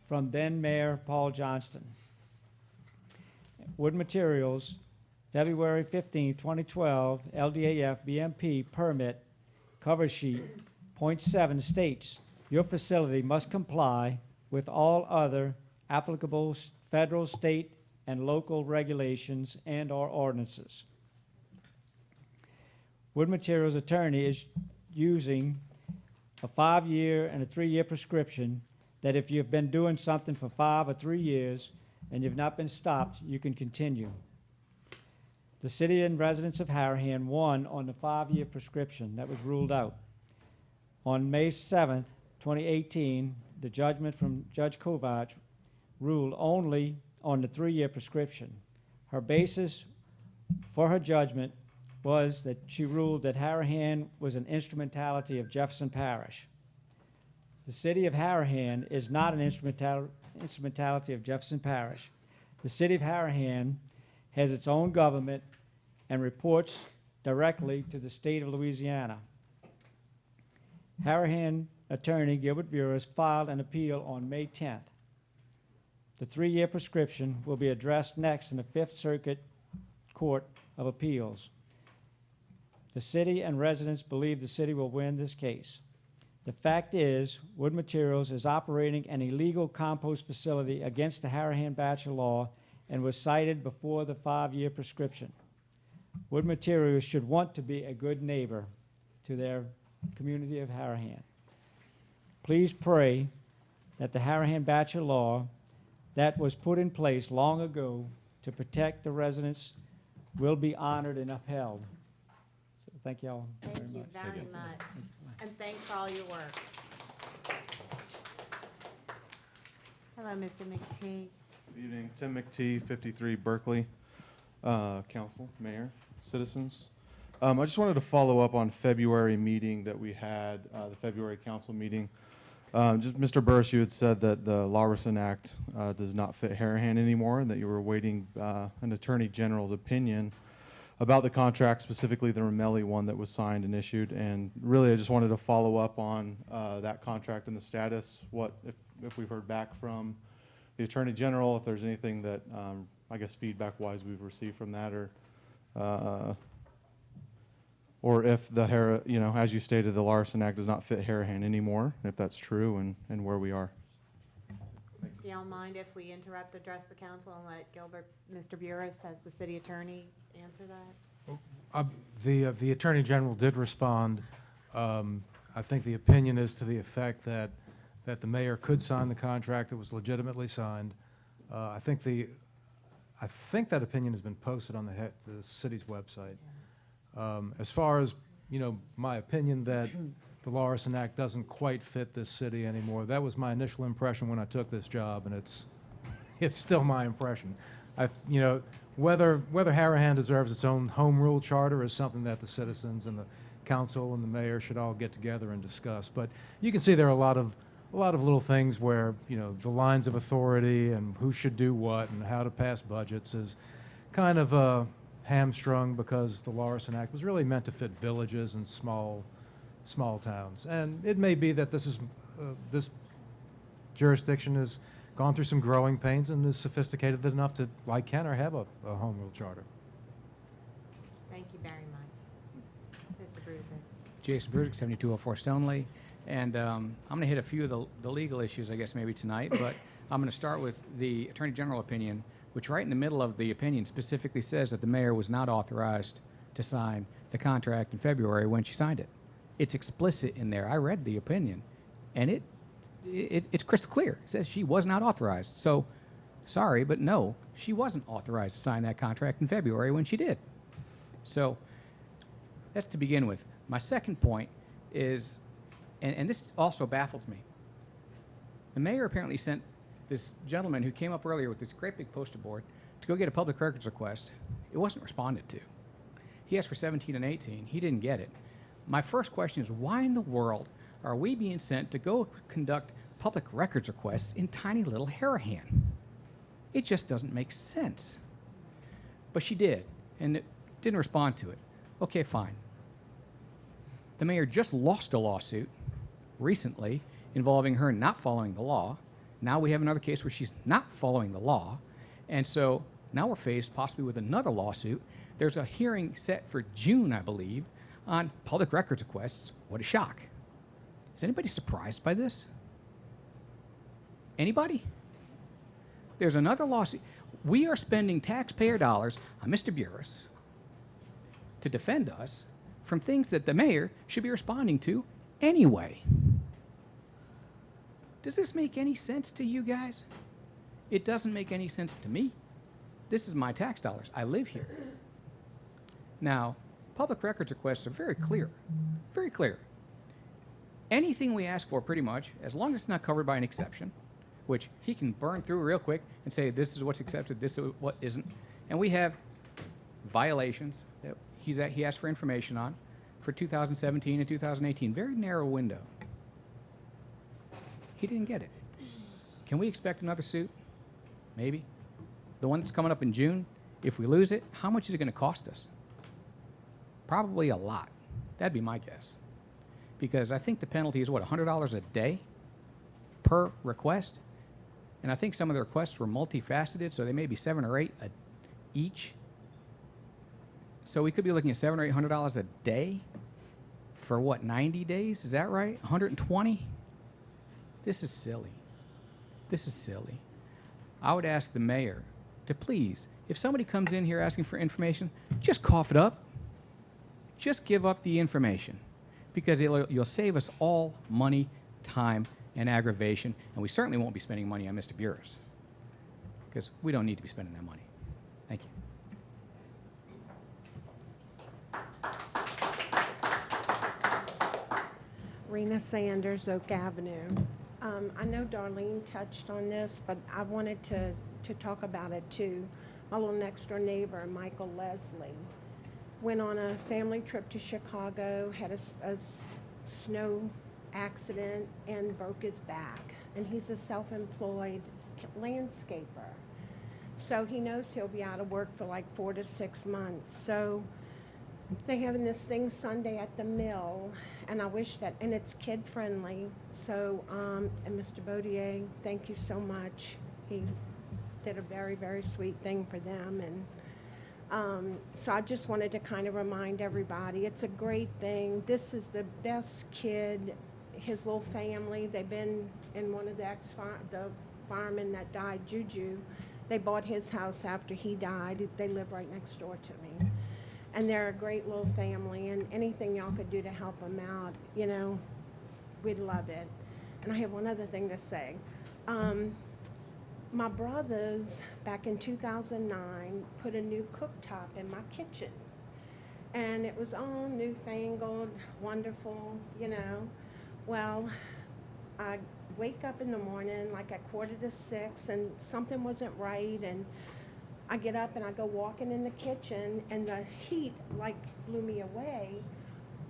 from then Mayor Paul Johnston. Wood Materials, February 15, 2012, LDAF BMP permit cover sheet, point 7 states, your facility must comply with all other applicable federal, state, and local regulations and/or ordinances. Wood Materials attorney is using a 5-year and a 3-year prescription that if you've been doing something for 5 or 3 years and you've not been stopped, you can continue. The city and residents of Harahan won on the 5-year prescription that was ruled out. On May 7th, 2018, the judgment from Judge Kovach ruled only on the 3-year prescription. Her basis for her judgment was that she ruled that Harahan was an instrumentality of Jefferson Parish. The city of Harahan is not an instrumentality of Jefferson Parish. The city of Harahan has its own government and reports directly to the state of Louisiana. Harahan attorney Gilbert Burris filed an appeal on May 10th. The 3-year prescription will be addressed next in the 5th Circuit Court of Appeals. The city and residents believe the city will win this case. The fact is, Wood Materials is operating an illegal compost facility against the Harahan Bachelor law and was cited before the 5-year prescription. Wood Materials should want to be a good neighbor to their community of Harahan. Please pray that the Harahan Bachelor law that was put in place long ago to protect the residents will be honored and upheld. So thank you all Thank very you much. very much. And thanks for all your work. Hello, Mr. McTee. Good evening. Tim McTee, 53 Berkeley. Council, Mayor, citizens. I just wanted to follow up on February meeting that we had, the February council meeting. Just Mr. Burris, you had said that the Larson Act does not fit Harahan anymore, and that you were awaiting an Attorney General's opinion about the contract, specifically the Ramelli one that was signed and issued. And really, I just wanted to follow up on that contract and the status. What if we've heard back from the Attorney General, if there's anything that I guess feedback-wise we've received from that, or if the as you stated, the Larson Act does not fit Harahan anymore, if that's true, and where we are. Do y'all mind if we interrupt, address the council, and let Gilbert, Mr. Burris, as the city attorney, answer that? The Attorney General did respond. I think the opinion is to the effect that the mayor could sign the contract that was legitimately signed. I think that opinion has been posted on the city's website. As far as, my opinion that the Larson Act doesn't quite fit this city anymore, that was my initial impression when I took this job, and it's still my impression. Whether Harahan deserves its own home rule charter is something that the citizens and the council and the mayor should all get together and discuss. But you can see there are a lot of little things where, the lines of authority and who should do what and how to pass budgets is kind of hamstrung because the Larson Act was really meant to fit villages and small towns. And it may be that this jurisdiction has gone through some growing pains and is sophisticated enough to, like Kenner, have a home rule charter. Thank you very much. Jason Brusick, 7204 Stoneleigh. And I'm going to hit a few of the legal issues, I guess, maybe tonight. But I'm going to start with the Attorney General opinion, which right in the middle of the opinion specifically says that the mayor was not authorized to sign the contract in February when she signed it. It's explicit in there. I read the opinion, and it's crystal clear. It says she was not authorized. So, sorry, but no, she wasn't authorized to sign that contract in February when she did. So, that's to begin with. My second point is, and this also baffles me. The mayor apparently sent this gentleman who came up earlier with this great big poster board to go get a public records request. It wasn't responded to. He asked for 17 and 18. He didn't get it. My first question is, why in the world are we being sent to go conduct public records requests in tiny little Harahan? It just doesn't make sense. But she did, and it didn't respond to it. Okay, fine. The mayor just lost a lawsuit recently involving her not following the law. Now we have another case where she's not following the law. And so now we're faced possibly with another lawsuit. There's a hearing set for June, I believe, on public records requests. What a shock. Is anybody surprised by this? Anybody? There's another lawsuit. We are spending taxpayer dollars on Mr. Burris to defend us from things that the mayor should be responding to anyway. Does this make any sense to you guys? It doesn't make any sense to me. This is my tax dollars. I live here. Now, public records requests are very clear. Very clear. Anything we ask for, pretty much, as long as it's not covered by an exception, which he can burn through real quick and say, this is what's accepted, this is what isn't. And we have violations that he asked for information on for 2017 and 2018. Very narrow window. He didn't get it. Can we expect another suit? Maybe. The one that's coming up in June, if we lose it, how much is it going to cost us? Probably a lot. That'd be my guess. Because I think the penalty is, what, $100 a day per request? And I think some of the requests were multifaceted, so they may be 7 or 8 each. So we could be looking at $700 or $800 a day for, what, 90 days? Is that right? 120? This is silly. This is silly. I would ask the mayor to please, if somebody comes in here asking for information, just cough it up. Just give up the information, because you'll save us all money, time, and aggravation, and we certainly won't be spending money on Mr. Burris, because we don't need to be spending that money. Thank you. Rena Sanders, Oak Avenue. I know Darlene touched on this, but I wanted to talk about it too. My little next door neighbor, Michael Leslie, went on a family trip to Chicago, had a snow accident, and broke his back. And he's a self-employed landscaper. So he knows he'll be out of work for like 4 to 6 months. So they're having this thing Sunday at the mill, and I wish that, and it's kid-friendly. So, and Mr. Baudier, thank you so much. He did a very, very sweet thing for them. And so I just wanted to kind of remind everybody, it's a great thing. This is the best kid, his little family. They've been in one of the firemen that died, Juju. They bought his house after he died. They live right next door to me. And they're a great little family, and anything y'all could do to help them out, you know, we'd love it. And I have one other thing to say. My brothers, back in 2009, put a new cooktop in my kitchen. And it was all newfangled, wonderful, you know. Well, I wake up in the morning like at 5:45, and something wasn't right, and I get up and I go walking in the kitchen, and the heat like blew me away.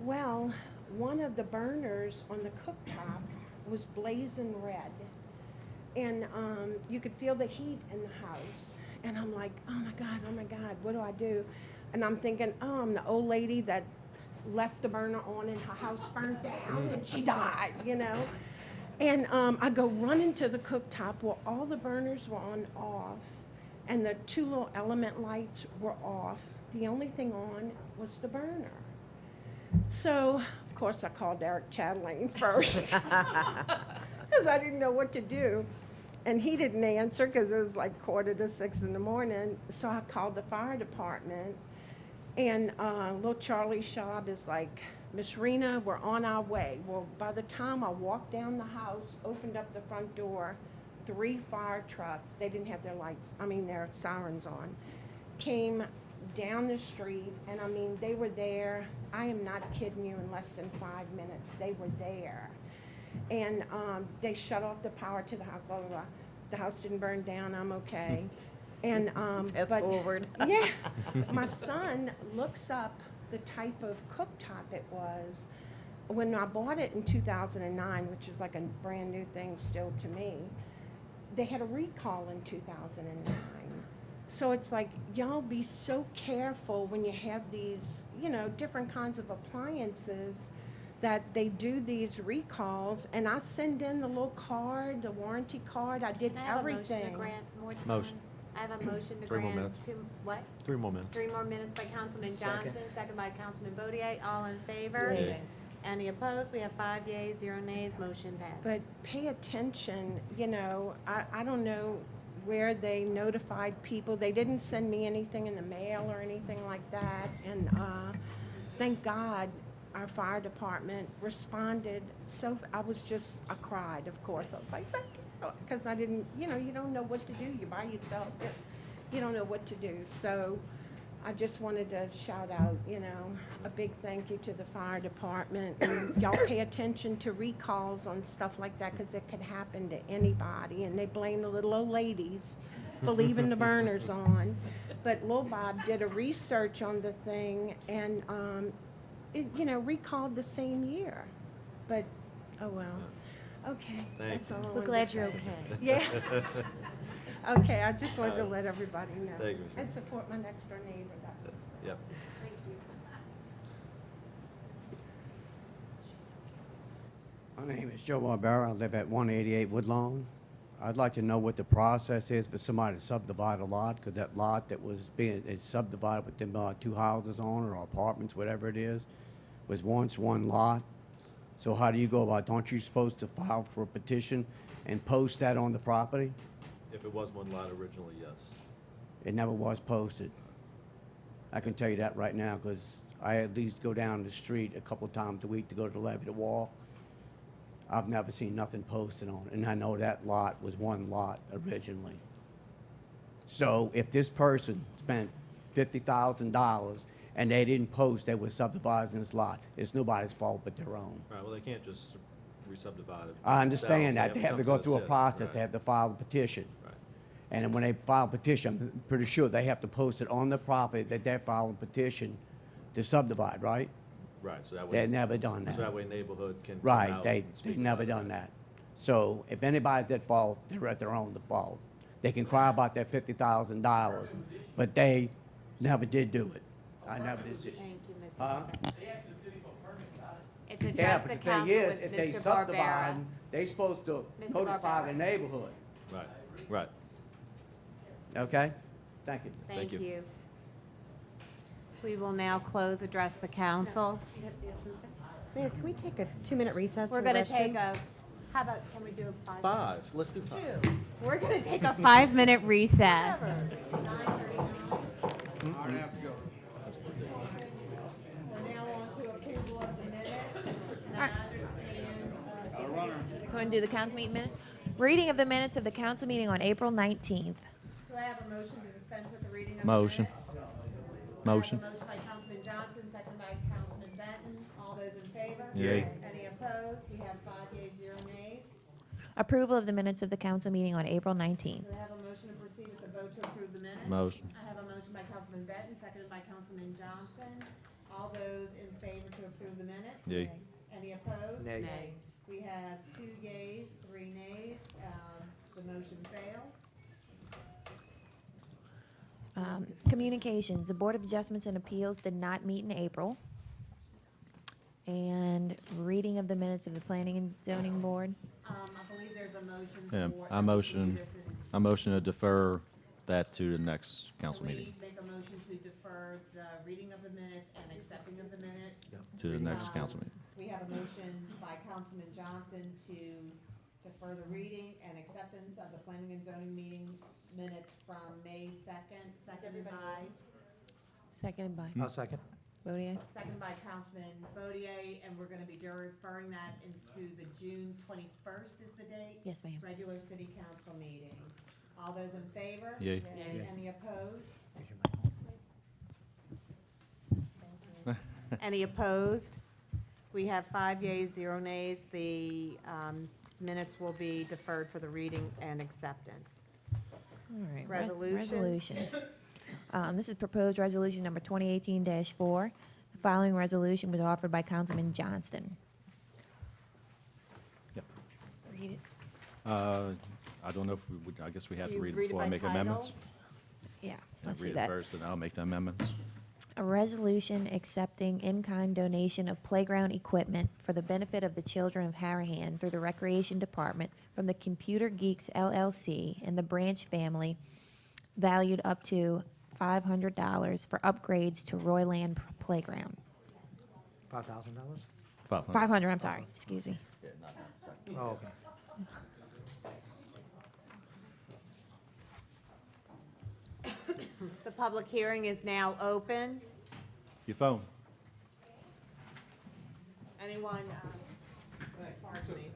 Well, one of the burners on the cooktop was blazing red. And you could feel the heat in the house. And I'm like, oh my God, what do I do? And I'm thinking, oh, I'm the old lady that left the burner on and her house burned down and she died, you know? And I go running to the cooktop where all the burners were on off, and the 2 little element lights were off. The only thing on was the burner. So, of course, I called Eric Chatelain first because I didn't know what to do. And he didn't answer because it was like 5:45 in the morning. So I called the fire department. And little Charlie Schaub is like, Miss Rena, we're on our way. Well, by the time I walked down the house, opened up the front door, 3 fire trucks, they didn't have their sirens on, came down the street. And I mean, they were there. I am not kidding you, in less than 5 minutes, they were there. And they shut off the power to the house, blah, blah, blah. The house didn't burn down, I'm okay. And, Fast but, forward. yeah, my son looks up the type of cooktop it was. When I bought it in 2009, which is like a brand new thing still to me, they had a recall in 2009. So it's like, y'all be so careful when you have these, different kinds of appliances, that they do these recalls. And I send in the little card, the warranty card, I did Can I have everything. a motion to grant more time? Motion. I have a motion to 3 more grant minutes. 3 more minutes. 3 more minutes by Councilman Second. Johnson, second by Councilman Bodier. All in favor? Yay. Any opposed? We have 5 yeas, 0 nays. Motion passed. But pay attention, I don't know where they notified people. They didn't send me anything in the mail or anything like that. And thank God our fire department responded. So I cried, of course. I was like, thank you. Because I didn't, you don't know what to do. You're by yourself. You don't know what to do. So I just wanted to shout out, a big thank you to the fire department. And y'all pay attention to recalls on stuff like that, because it could happen to anybody. And they blame the little old ladies for leaving the burners on. But Lil Bob did a research on the thing, and it, recalled the same year. But, oh well. Okay, Thank that's all I We're wanted to glad you're say. okay. Yeah. Okay, I just wanted to let everybody know. Thank you, Ms. And support my next door neighbor. Yep. Thank you. My name is Joe Barbera. I live at 188 Woodlawn. I'd like to know what the process is for somebody to subdivide a lot, because that lot that is subdivided with them 2 houses on it, or apartments, whatever it is, was once one lot. So how do you go about, aren't you supposed to file for a petition and post that on the property? If it was one lot originally, yes. It never was posted. I can tell you that right now, because I at least go down the street a couple times a week to go to the levee to walk. I've never seen nothing posted on it, and I know that lot was one lot originally. So if this person spent $50,000 and they didn't post they were subdividing this lot, it's nobody's fault but their own. Right, well, they can't just re-subdivide it. I understand themselves. that. They have to come go the through a city. process. Right. They have to file a petition. Right. And then when they file a petition, I'm pretty sure they have to post it on the property that they're filing a petition to subdivide, right? Right, so that way. They've never done that. So that way neighborhood can come Right, out they've and speak never about done that. So if anybody's at fault, they're at their own default. They can cry about their $50,000, but they never did do it. I never did see it. Thank you, Mr. Huh? Barbera. It's Yeah, addressed but the the thing council is, with if they Mr. subdivide, Barbera. they supposed to Mr. notify the Barbera. neighborhood. Right, right. Okay? Thank you. Thank you. you. We will now close, address the council. Mayor, can we take a 2-minute recess? We're for the going to take restroom? how about, can we do a 5? 5, let's do 5. 2. We're going to take a 5-minute recess. Whatever. 9:39. We're now on to approval of the minutes. Going to do the council meeting minutes? Reading of the minutes of the council meeting on April 19th. Do I have a motion to dispense with the reading of Motion. the minutes? Motion. I have a motion by Councilman Johnson, second by Councilman Benton. All those in favor? Yay. Any opposed? We have 5 yeas, 0 nays. Approval of the minutes of the council meeting on April 19th. Do I have a motion to proceed with the vote to approve the minutes? Motion. I have a motion by Councilman Benton, seconded by Councilman Johnson. All those in favor to approve the minutes? Yay. Any opposed? Nay. We have 2 yeas, 3 nays. The motion fails. Communications, the Board of Adjustments and Appeals did not meet in April. And reading of the minutes of the Planning and Zoning Board. I believe there's a motion Yeah, for. I motion to defer that to the next council Can meeting? we make a motion to defer the reading of the minutes and accepting of the minutes? To the next council meeting. We have a motion by Councilman Johnson to defer the reading and acceptance of the planning and zoning meeting minutes from May 2nd, seconded by, Seconded by I'll second. Bodier. seconded by Councilman Bodier, and we're gonna be deferring that into the June 21st is the date? Yes, ma'am. Regular city council meeting. All those in favor? Yay. Yay. Any opposed? Any opposed? We have 5 yeas, 0 nays. The minutes will be deferred for the reading and acceptance. All right. Resolutions. Resolutions. This is proposed resolution number 2018-4. The following resolution was offered by Councilman Johnston. Yep. Read it. I don't know if we would, I guess we have Do to you read it read it before I by make title? amendments. Yeah, Yeah, let's see read it that. first, and I'll make the amendments. A resolution accepting in-kind donation of playground equipment for the benefit of the children of Harahan through the Recreation Department from the Computer Geeks LLC and the Branch family, valued up to $500 for upgrades to Royland Playground. $5,000? 500, I'm sorry, excuse me. Oh, okay. The public hearing is now open. Your phone. Anyone, pardon me.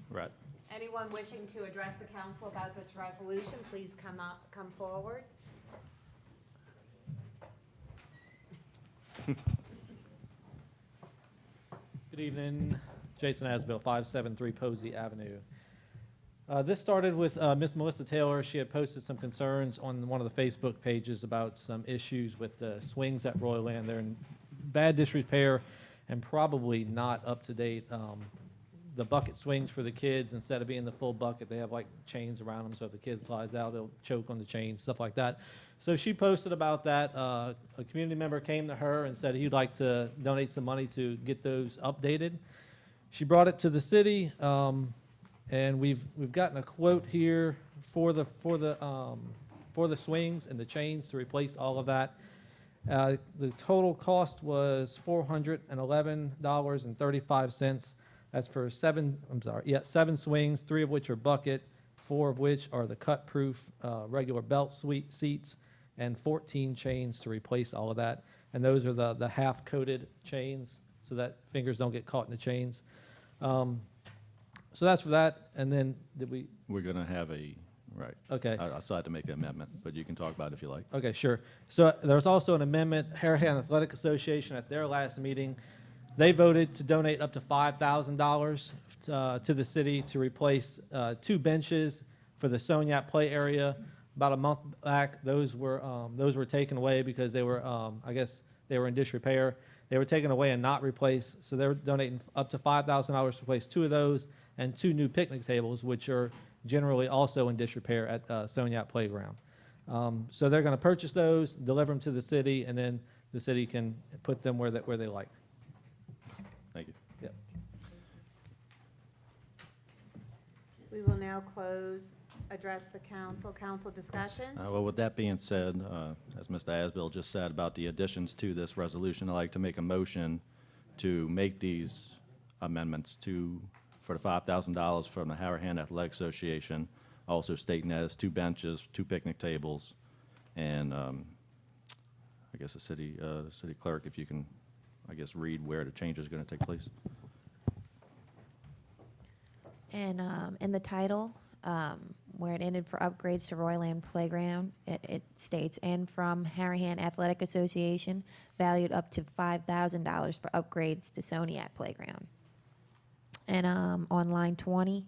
Right. Anyone wishing to address the council about this resolution, please come forward. Good evening, Jason Asbill, 573 Posey Avenue. This started with Miss Melissa Taylor. She had posted some concerns on one of the Facebook pages about some issues with the swings at Royland. They're in bad disrepair and probably not up to date. The bucket swings for the kids, instead of being the full bucket, they have like chains around them, so if the kid slides out, they'll choke on the chain, stuff like that. So she posted about that. A community member came to her and said he'd like to donate some money to get those updated. She brought it to the city, and we've gotten a quote here for the swings and the chains to replace all of that. The total cost was $411.35. That's for seven swings, 3 of which are bucket, 4 of which are the cut-proof regular belt seats, and 14 chains to replace all of that. And those are the half-coated chains, so that fingers don't get caught in the chains. So that's for that. And then We're going to have right. Okay. I still have to make an amendment, but you can talk about it if you like. Okay, sure. So there's also an amendment. Harahan Athletic Association at their last meeting, they voted to donate up to $5,000 to the city to replace 2 benches for the Soniat play area. About a month back, those were taken away because they were, I guess, they were in disrepair. They were taken away and not replaced. So they're donating up to $5,000 to replace 2 of those and 2 new picnic tables, which are generally also in disrepair at Soniat Playground. So they're going to purchase those, deliver them to the city, and then the city can put them where they like. Thank you. Yep. We will now address the council discussion. Well, with that being said, as Mr. Asbill just said about the additions to this resolution, I'd like to make a motion to make these amendments for the $5,000 from the Harahan Athletic Association, also stating that it's 2 benches, 2 picnic tables, and I guess the city clerk, if you can, I guess, read where the change is going to take place. And in the title, where it ended for upgrades to Royland Playground, it states, and from Harahan Athletic Association, valued up to $5,000 for upgrades to Soniat Playground. And on line 20.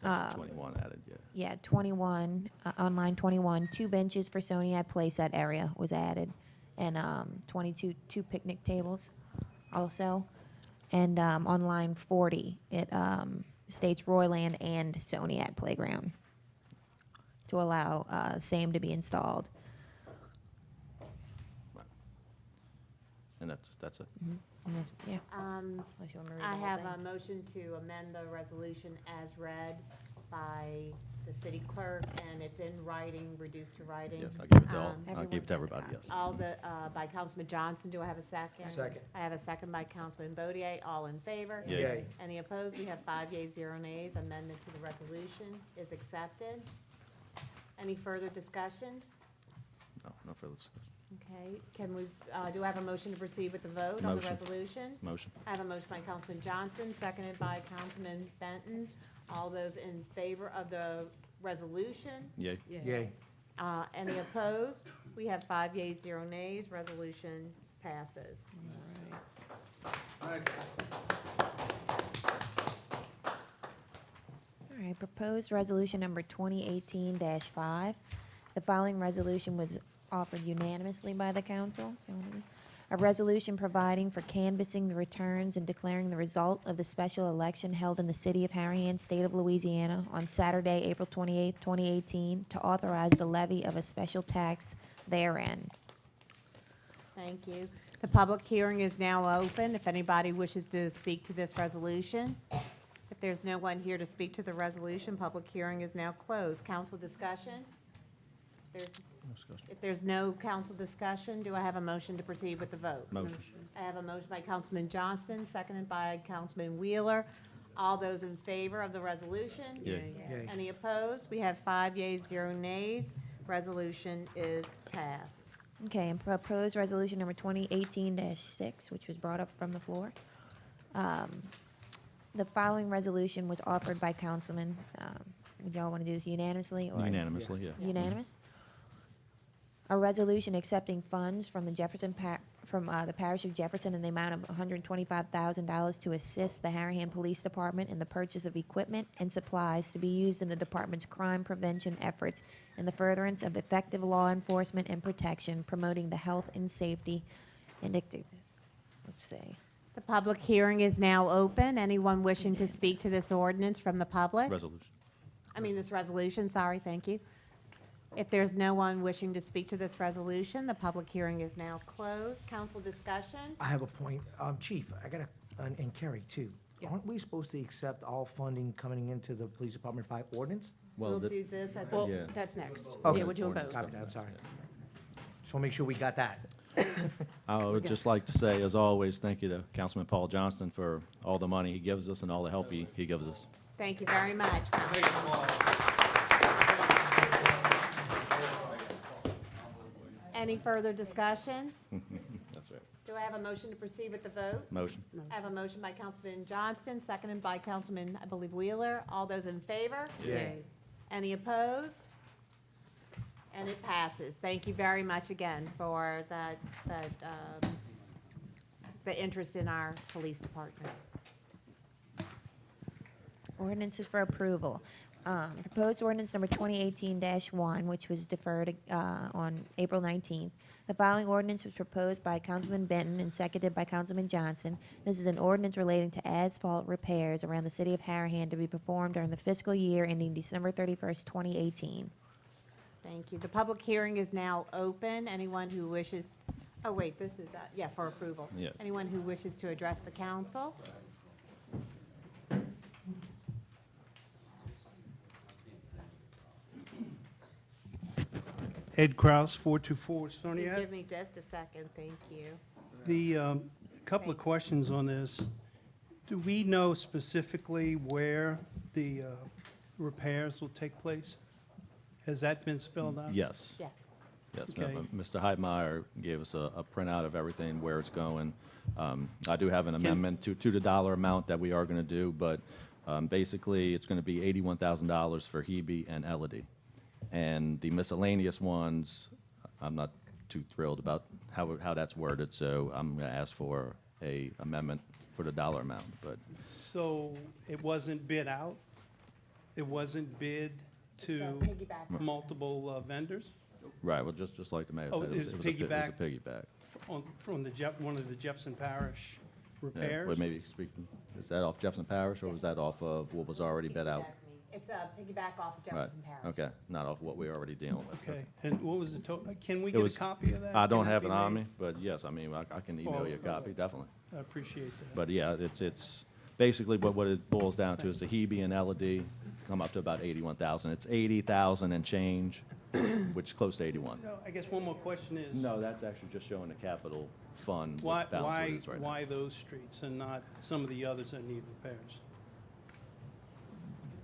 21 added, yeah. Yeah, 21, on line 21, 2 benches for Soniat playset area was added, and 22 picnic tables also. And on line 40, it states Royland and Soniat Playground to allow same to be installed. And that's it. Mhm. Yeah. Um, Unless you want me to read I the whole have thing. a motion to amend the resolution as read by the city clerk, and it's in writing, reduced to writing. Yes, I'll give it to all, Um, I'll give it to everybody, yes. All the, by Councilman Johnson, do I have a second? Second. I have a second by Councilman Bodier, all in favor? Yay. Yay. Any opposed? We have 5 yeas, 0 nays. Amendment to the resolution is accepted. Any further discussion? No, no further discussion. Okay, can we, do I have a motion to proceed with the vote on the Motion. resolution? Motion. I have a motion by Councilman Johnson, seconded by Councilman Benton. All those in favor of the resolution? Yay. Yay. Any opposed? We have 5 yeas, 0 nays. Resolution passes. All right, proposed resolution number 2018-5. The following resolution was offered unanimously by the council. A resolution providing for canvassing the returns and declaring the result of the special election held in the city of Harahan, state of Louisiana, on Saturday, April 28, 2018, to authorize the levy of a special tax therein. Thank you. The public hearing is now open. If anybody wishes to speak to this resolution. If there's no one here to speak to the resolution, public hearing is now closed. Council discussion? If there's no council discussion, do I have a motion to proceed with the vote? Motion. I have a motion by Councilman Johnston, seconded by Councilman Wheeler. All those in favor of the resolution? Yay. Yay. Any opposed? We have 5 yeas, 0 nays. Resolution is passed. Okay, and proposed resolution number 2018-6, which was brought up from the floor. The following resolution was offered by councilmen. Would y'all want to do this unanimously? Or Unanimously, yeah. Unanimous? A resolution accepting funds from the the parish of Jefferson in the amount of $125,000 to assist the Harahan Police Department in the purchase of equipment and supplies to be used in the department's crime prevention efforts in the furtherance of effective law enforcement and protection, promoting the health and safety and let's see. The public hearing is now open. Anyone wishing to speak to this ordinance from the public? Resolution. This resolution, sorry, thank you. If there's no one wishing to speak to this resolution, the public hearing is now closed. Council discussion? I have a point. Chief, I got and Kerry too. Aren't we supposed to accept all funding coming into the police department by ordinance? We'll do this as a, Well, Yeah. that's next. Okay. Yeah, we're doing both. Copy that, I'm sorry. Just want to make sure we got that. I would just like to say, as always, thank you to Councilman Paul Johnston for all the money he gives us and all the help he gives us. thank you very much. Any further discussions? That's right. Do I have a motion to proceed with the vote? Motion. I have a motion by Councilman Johnston, seconded by Councilman, I believe, Wheeler. All those in favor? Yay. Any opposed? And it passes. Thank you very much again for the interest in our police department. Ordinances for approval. Proposed ordinance number 2018-1, which was deferred on April 19th. The following ordinance was proposed by Councilman Benton and seconded by Councilman Johnson. This is an ordinance relating to asphalt repairs around the city of Harahan to be performed during the fiscal year ending December 31st, 2018. Thank you. The public hearing is now open. Anyone who wishes, oh, wait, this is, for approval. Yeah. Anyone who wishes to address the council? Ed Kraus, 424 Stony Give Ave. me just a second, thank you. The couple of questions on this. Do we know specifically where the repairs will take place? Has that been spelled out? Yes. Yes. Yes, Okay. Mr. Heidmeyer gave us a printout of everything, where it's going. I do have an amendment to the dollar amount that we are going to do, but basically, it's going to be $81,000 for Hebe and Elodie. And the miscellaneous ones, I'm not too thrilled about how that's worded, so I'm going to ask for a amendment for the dollar amount, but So it wasn't bid out? It wasn't bid to Piggyback. multiple vendors? right, well, just like the mayor Oh, said, it's it was a piggybacked? piggyback. From one of the Jefferson Parish Yeah, repairs? but maybe speaking, is that off Jefferson Parish, or was that off of what was already bid out? It's a piggyback off of Right, Jefferson Parish. okay, not off what we're already dealing with. Okay, and what was the total, can we It get a was- copy of that? I don't Can that have be it on made? me, but yes, I mean, I can email you a copy, definitely. I appreciate that. But yeah, it's basically what it boils down to is the Hebe and LED come up to about 81,000. It's 80,000 and change, which is close to 81. No, I guess one more question is. No, that's actually just showing the capital fund Why, what balance why, it is right now. why those streets and not some of the others that need repairs?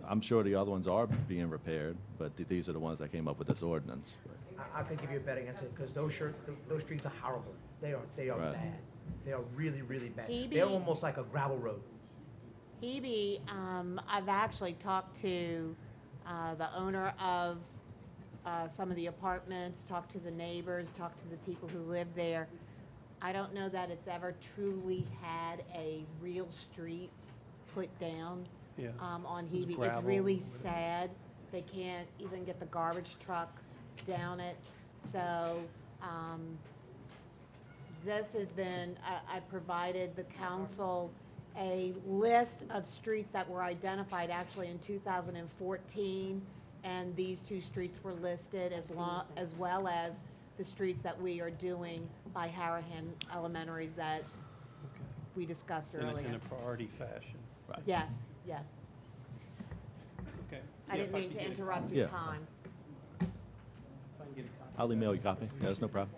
I'm sure the other ones are being repaired, but these are the ones that came up with this ordinance. I could give you a better answer, because those streets are horrible. They are Right. bad. They are really, really bad. Hebe- They're almost like a gravel road. Hebe, I've actually talked to the owner of some of the apartments, talked to the neighbors, talked to the people who live there. I don't know that it's ever truly had a real street put down Yeah. on It's Hebe. It's gravel, really whatever. sad. They can't even get the garbage truck down it. So this has been, I provided the council a list of streets that were identified actually in 2014, and these two streets were listed as well as the streets that we are doing by Harahan Elementary that we discussed In a earlier. priority fashion. Yes, yes. Okay. I Yeah, didn't if mean could to get a interrupt copy. your Yeah. time. If I can get a copy. I'll email you a copy. Yeah, that's no problem.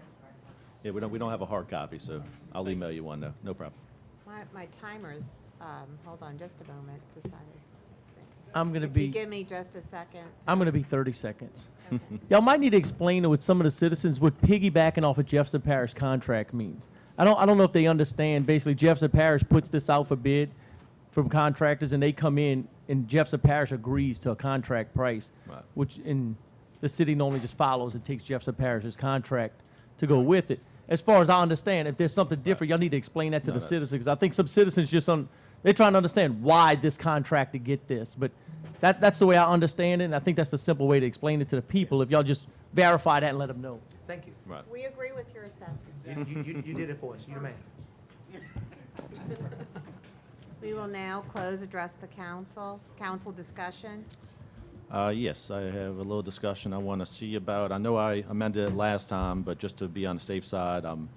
Yeah, we don't have a hard copy, so I'll email you one, though. No problem. My timer's, hold on just a moment, decided. I'm going to If you be, give me just a second. I'm going to be 30 seconds. Y'all might need to explain to some of the citizens what piggybacking off a Jefferson Parish contract means. I don't know if they understand. Basically, Jefferson Parish puts this out for bid from contractors, and they come in, and Jefferson Parish agrees to a contract price, Right. which in the city normally just follows and takes Jefferson Parish's contract to go with it. As far as I understand, if there's something different, y'all need to explain that to No, the no. citizens, because I think some citizens they're trying to understand why this contract to get this, but that's the way I understand it, and I think that's the simple way to explain it to the people, if y'all just verify that and let them know. Thank you. Right. We agree with your assessment. You did it for us. You're the man. We will now address the council. Council discussion. Yes, I have a little discussion I want to see about. I know I amended it last time, but just to be on the safe side, I'm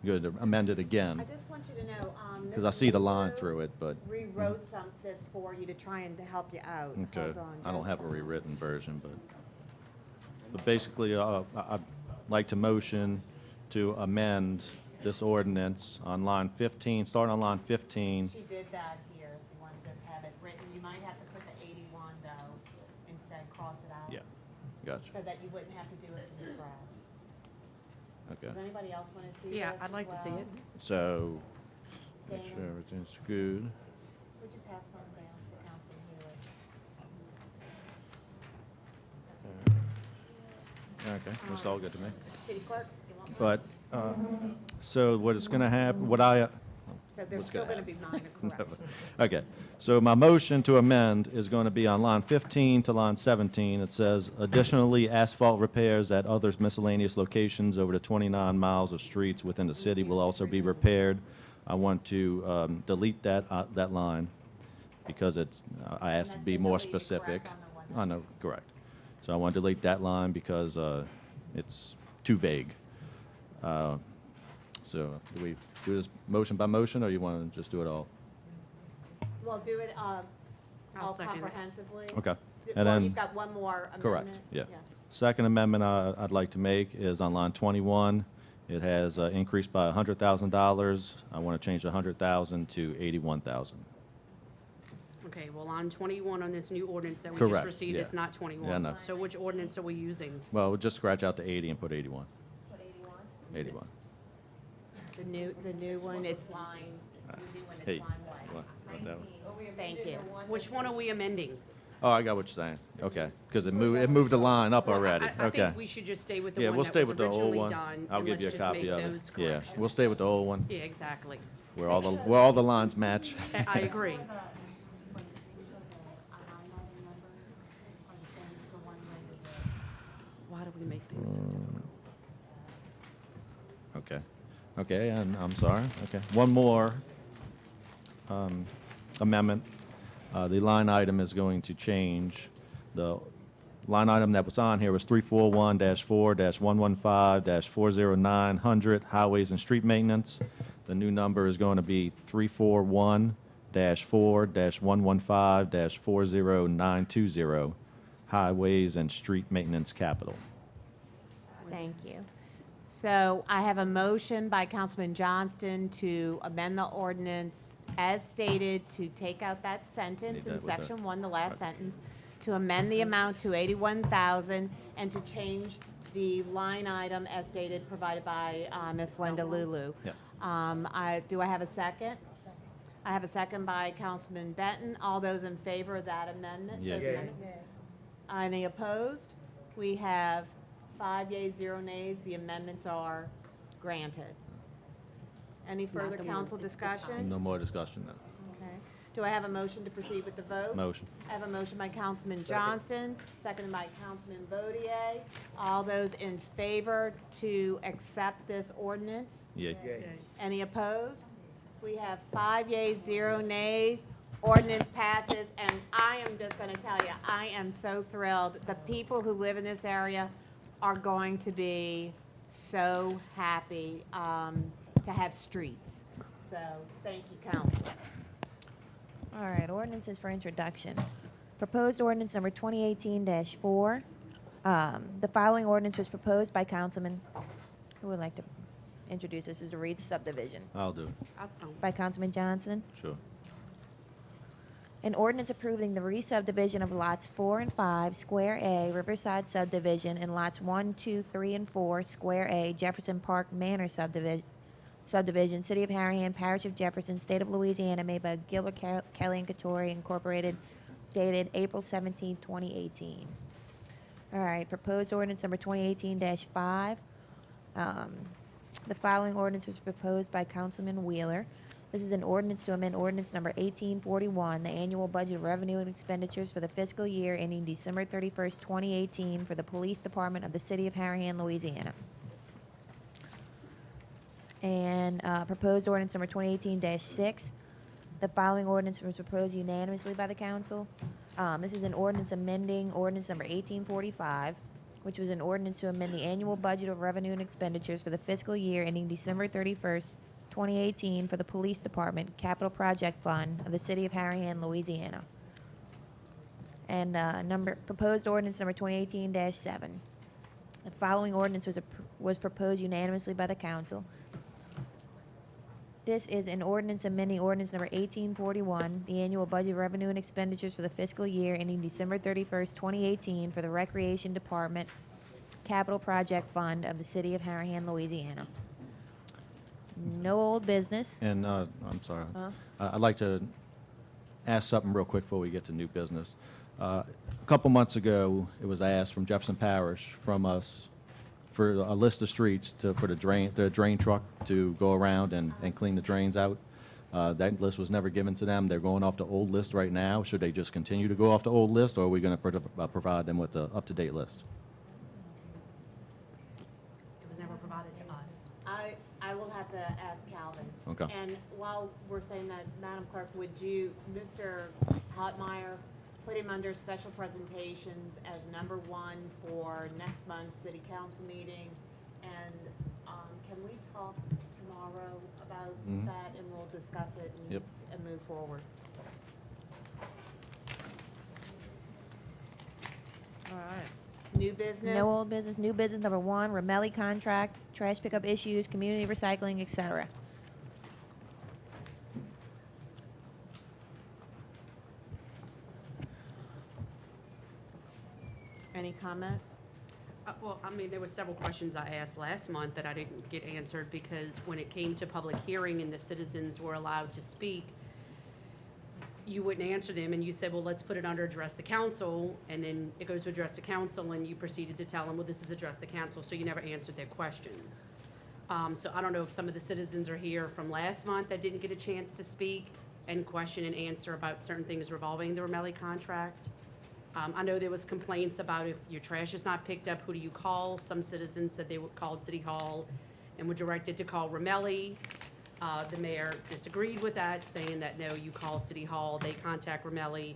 going to amend it I again. just want you to know, Because I see the line through it, but, rewrote this for you to try and to help you out. okay. Hold on I don't just have a moment. rewritten version, but basically, I'd like to motion to amend this ordinance on line 15, starting on line 15. She did that here, if you want to just have it written. You might have to put the 81 though, instead, cross it out. Yeah, gotcha. So that you wouldn't have to do it from scratch. Okay. Does anybody else want to see Yeah, this I'd like as to see well? it. So, make Dana? sure everything's good. Would you pass one down to Councilman Hewitt? Okay, that's all good to me. City clerk, you want one? But, so what is going to happen, what I... So there's what's still gonna going to be minor corrections. Okay, so my motion to amend is going to be on line 15 to line 17. It says, additionally, asphalt repairs at other miscellaneous locations over the 29 miles of streets within the city will also be repaired. I want to delete that line because I asked to be more specific. I know, correct. So I want to delete that line because it's too vague. So do we do this motion by motion, or you want to just do it all? Well, do it I'll all second it. comprehensively. Okay. Well, And then- you've got one more amendment. Correct, yeah. Second amendment I'd like to make is on line 21. It has increased by $100,000. I want to change the 100,000 to 81,000. Okay, well, on 21 on this new ordinance that we Correct, just received, yeah. it's not 21. Yeah, I know. So which ordinance are we using? Well, we'll just scratch out the 80 and put 81. Put 81? 81. The new one, it's line, the new one, Hey, it's line what? what that one? Thank you. Which one are we amending? Oh, I got what you're saying. Okay, because it moved the line up Well, already. I Okay. think we should just stay with the Yeah, one we'll that stay was with the old originally one. done. I'll and give you a let's just copy make of it. those Yeah, corrections. we'll stay with the old one, Yeah, exactly. where all the lines match. I agree. Why do we make things so difficult? Okay. Okay, and I'm sorry. Okay. One more amendment. The line item is going to change. The line item that was on here was 341-4-115-40900, highways and street maintenance. The new number is going to be 341-4-115-40920, highways and street maintenance capital. Thank you. So I have a motion by Councilman Johnston to amend the ordinance as stated to take out that sentence Need that in with the- section 1, the last sentence, to amend the amount to 81,000 and to change the line item as stated provided by Ms. Linda Lulu. Yeah. Do I have a second? I have a second by Councilman Benton. All those in favor of that amendment? Yay. those Yay. amendments? Any opposed? We have 5 yeas, 0 nays. The amendments are granted. Any further council discussion? No more discussion now. Okay. Do I have a motion to proceed with the vote? Motion. I have a motion by Councilman Johnston, seconded by Councilman Bodier. All those in favor to accept this ordinance? Yay. Any opposed? We have 5 yeas, 0 nays. Ordinance passes, and I am just going to tell you, I am so thrilled. The people who live in this area are going to be so happy to have streets. So, thank you, council. All right, ordinances for introduction. Proposed ordinance number 2018-4. The following ordinance was proposed by Councilman, who would like to introduce this, is to read subdivision. I'll do it. By Councilman Johnson. Sure. An ordinance approving the re-subdivision of lots 4 and 5, Square A, Riverside subdivision, and lots 1, 2, 3, and 4, Square A, Jefferson Park Manor subdivision, City of Harahan, Parish of Jefferson, State of Louisiana, made by Gilbert Kelly and Katori Incorporated, dated April 17, 2018. All right, proposed ordinance number 2018-5. The following ordinance was proposed by Councilman Wheeler. This is an ordinance to amend ordinance number 1841, the annual budget of revenue and expenditures for the fiscal year ending December 31st, 2018 for the Police Department of the City of Harahan, Louisiana. And proposed ordinance number 2018-6. The following ordinance was proposed unanimously by the council. This is an ordinance amending ordinance number 1845, which was an ordinance to amend the annual budget of revenue and expenditures for the fiscal year ending December 31st, 2018 for the Police Department Capital Project Fund of the City of Harahan, Louisiana. And proposed ordinance number 2018-7. The following ordinance was proposed unanimously by the council. This is an ordinance amending ordinance number 1841, the annual budget revenue and expenditures for the fiscal year ending December 31st, 2018 for the Recreation Department Capital Project Fund of the City of Harahan, Louisiana. No old business. And I'm sorry. Huh? I'd like to ask something real quick before we get to new business. A couple months ago, it was asked from Jefferson Parish, from us, for a list of streets for the drain truck to go around and clean the drains out. That list was never given to them. They're going off the old list right now. Should they just continue to go off the old list, or are we going to provide them with an up-to-date list? It was never provided to us. I will have to ask Calvin. Okay. And while we're saying that, Madam Clerk, would you, Mr. Hotmeyer, put him under special presentations as number 1 for next month's city council meeting? And can we talk tomorrow about Mhm. that, and we'll discuss it and, Yep. and move forward? All right. New business? No old business. New business number 1, Ramelli contract, trash pickup issues, community recycling, etc. Any comment? Well, I mean, there were several questions I asked last month that I didn't get answered because when it came to public hearing and the citizens were allowed to speak, you wouldn't answer them, and you said, well, let's put it under address the council, and then it goes to address the council, and you proceeded to tell them, well, this is address the council, so you never answered their questions. So I don't know if some of the citizens are here from last month that didn't get a chance to speak and question and answer about certain things revolving the Ramelli contract. I know there was complaints about if your trash is not picked up, who do you call? Some citizens said they called City Hall and were directed to call Ramelli. The mayor disagreed with that, saying that, no, you call City Hall, they contact Ramelli.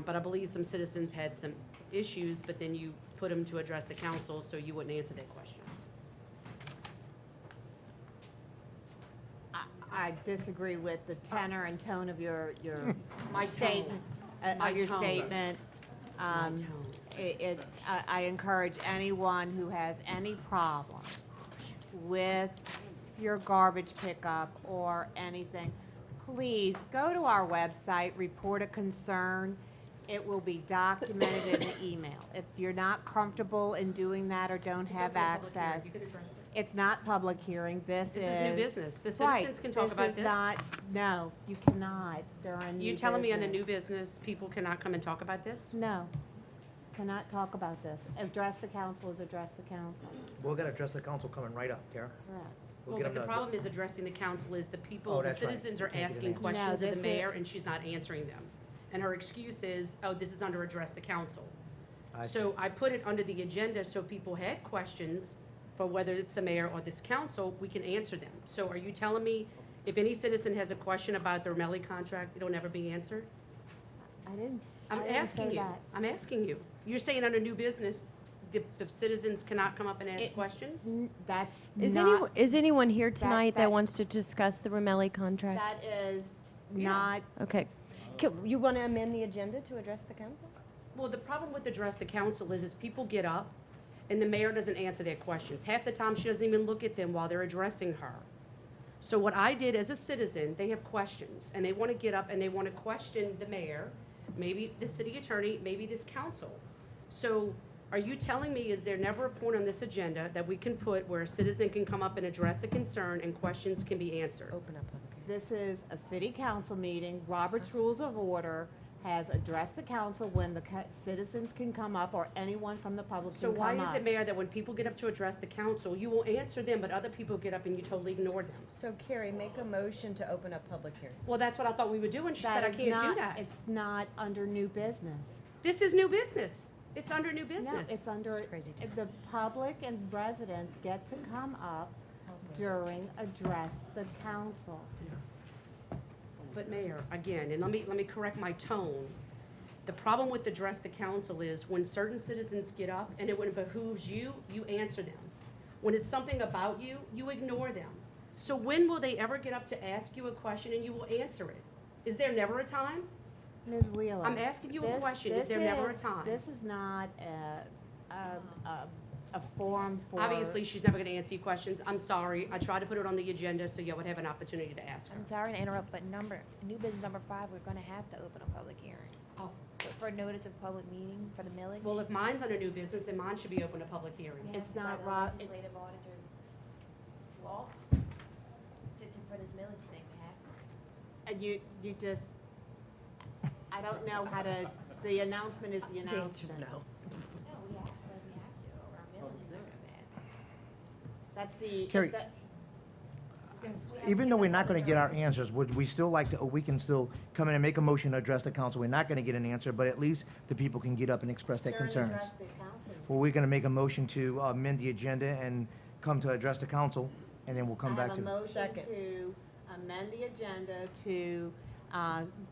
But I believe some citizens had some issues, but then you put them to address the council, so you wouldn't answer their questions. I disagree with the tenor and tone of your My statement. tone. My Of your tone. statement. tone. I encourage anyone who has any problems with your garbage pickup or anything, please go to our website, report a concern. It will be documented in an email. If you're not comfortable in doing that or don't have access, You could address it. it's not public hearing. This is. This is new business. The Right. citizens can talk about This this. is not, no, you cannot. They're on new You telling me under business. new business, people cannot come and talk about this? No, cannot talk about this. Address the council is address the council. We're gonna address the council coming right up, Kara. Correct. We'll Well, get but the 'em to- problem is addressing the council is the people, Oh, the that's right. citizens You are can't get an asking answer. questions No, of the this mayor is- and she's not answering them. And her excuse is, oh, this is under address the council. I So see. I put it under the agenda so people had questions for whether it's the mayor or this council, we can answer them. So are you telling me if any citizen has a question about the Ramelli contract, it'll never be answered? I didn't. I'm I didn't asking say you. that. I'm asking you. You're saying under new business, the citizens cannot come up and ask It- questions? That's Is anyone here tonight that that- wants to discuss the Ramelli contract? That is Yeah. not, Okay. You want to amend the agenda to address the council? Well, the problem with address the council is people get up and the mayor doesn't answer their questions. Half the time, she doesn't even look at them while they're addressing her. So what I did as a citizen, they have questions and they want to get up and they want to question the mayor, maybe the city attorney, maybe this council. So are you telling me, is there never a point on this agenda that we can put where a citizen can come up and address a concern and questions can be answered? Open up public hearing. this is a city council meeting. Robert's Rules of Order has addressed the council when the citizens can come up or anyone from the public So can come up. why is it, Mayor, that when people get up to address the council, you will answer them, but other people get up and you totally ignore them? So Carrie, make a motion to open up public hearing. Well, that's what I thought we would do, and she said I is can't do not- that. It's not under new business. This is new business. It's under new No, business. it's under, It's crazy town. the public and residents get to come up during address the council. But Mayor, again, and let me correct my tone. The problem with address the council is when certain citizens get up and when it behooves you, you answer them. When it's something about you, you ignore them. So when will they ever get up to ask you a question and you will answer it? Is there never a time? Ms. Wheeler. I'm asking you a this- question. Is this there never a is- time? This is not a forum for. Obviously, she's never gonna answer your questions. I'm sorry. I tried to put it on the agenda so y'all would have an opportunity to ask her. I'm sorry to interrupt, but new business number 5, we're gonna have to open a public hearing. Oh. For notice of public meeting for the millage. Well, if mine's under new business, then mine should be open to public hearing. We have It's to not by the Rob- legislative auditors law for this millage thing, we have to. And you just, I don't know how to, the announcement is the announcement. No, we have to, or our millage is not gonna pass. That's the. Carrie, that- Even though we're not gonna get our answers, would we still like to, we can still come in and make a motion to address the council. We're not gonna get an answer, but at least the people can get up and express their during concerns. address the council. Well, we're gonna make a motion to amend the agenda and come to address the council, and then we'll come back I to. have a motion to amend the agenda to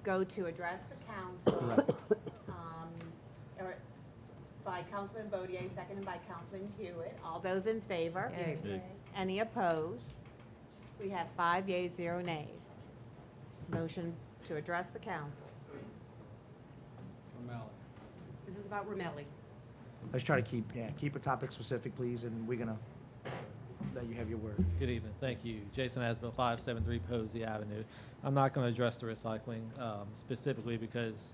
go to address the council. Or by Councilman Bodier, seconded by Councilman Hewitt. All those in favor? Yay. Any opposed? We have 5 yeas, 0 nays. Motion to address the council. This is about Ramelli. Let's try to keep a topic specific, please, and we're gonna let you have your word. Good evening, thank you. Jason Asbill, 573 Posey Avenue. I'm not going to address the recycling specifically because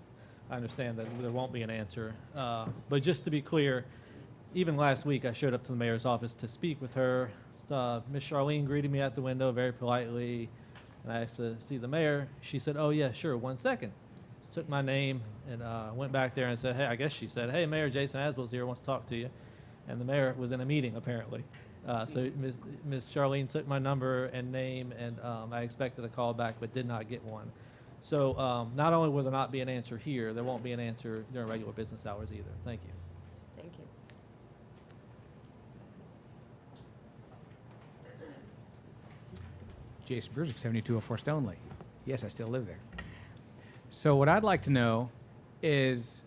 I understand that there won't be an answer. But just to be clear, even last week, I showed up to the mayor's office to speak with her. Miss Charlene greeted me at the window very politely, and I asked to see the mayor. She said, "Oh, yeah, sure, 1 second." Took my name and went back there and said, "Hey," I guess she said, "Hey, Mayor Jason Asbill's here, wants to talk to you." And the mayor was in a meeting, apparently. So Ms. Charlene took my number and name, and I expected a call back, but did not get one. So not only will there not be an answer here, there won't be an answer during regular business hours either. Thank you. Thank you. Jason Brusick, 7204 Stoneleigh. Yes, I still live there. So what I'd like to know is,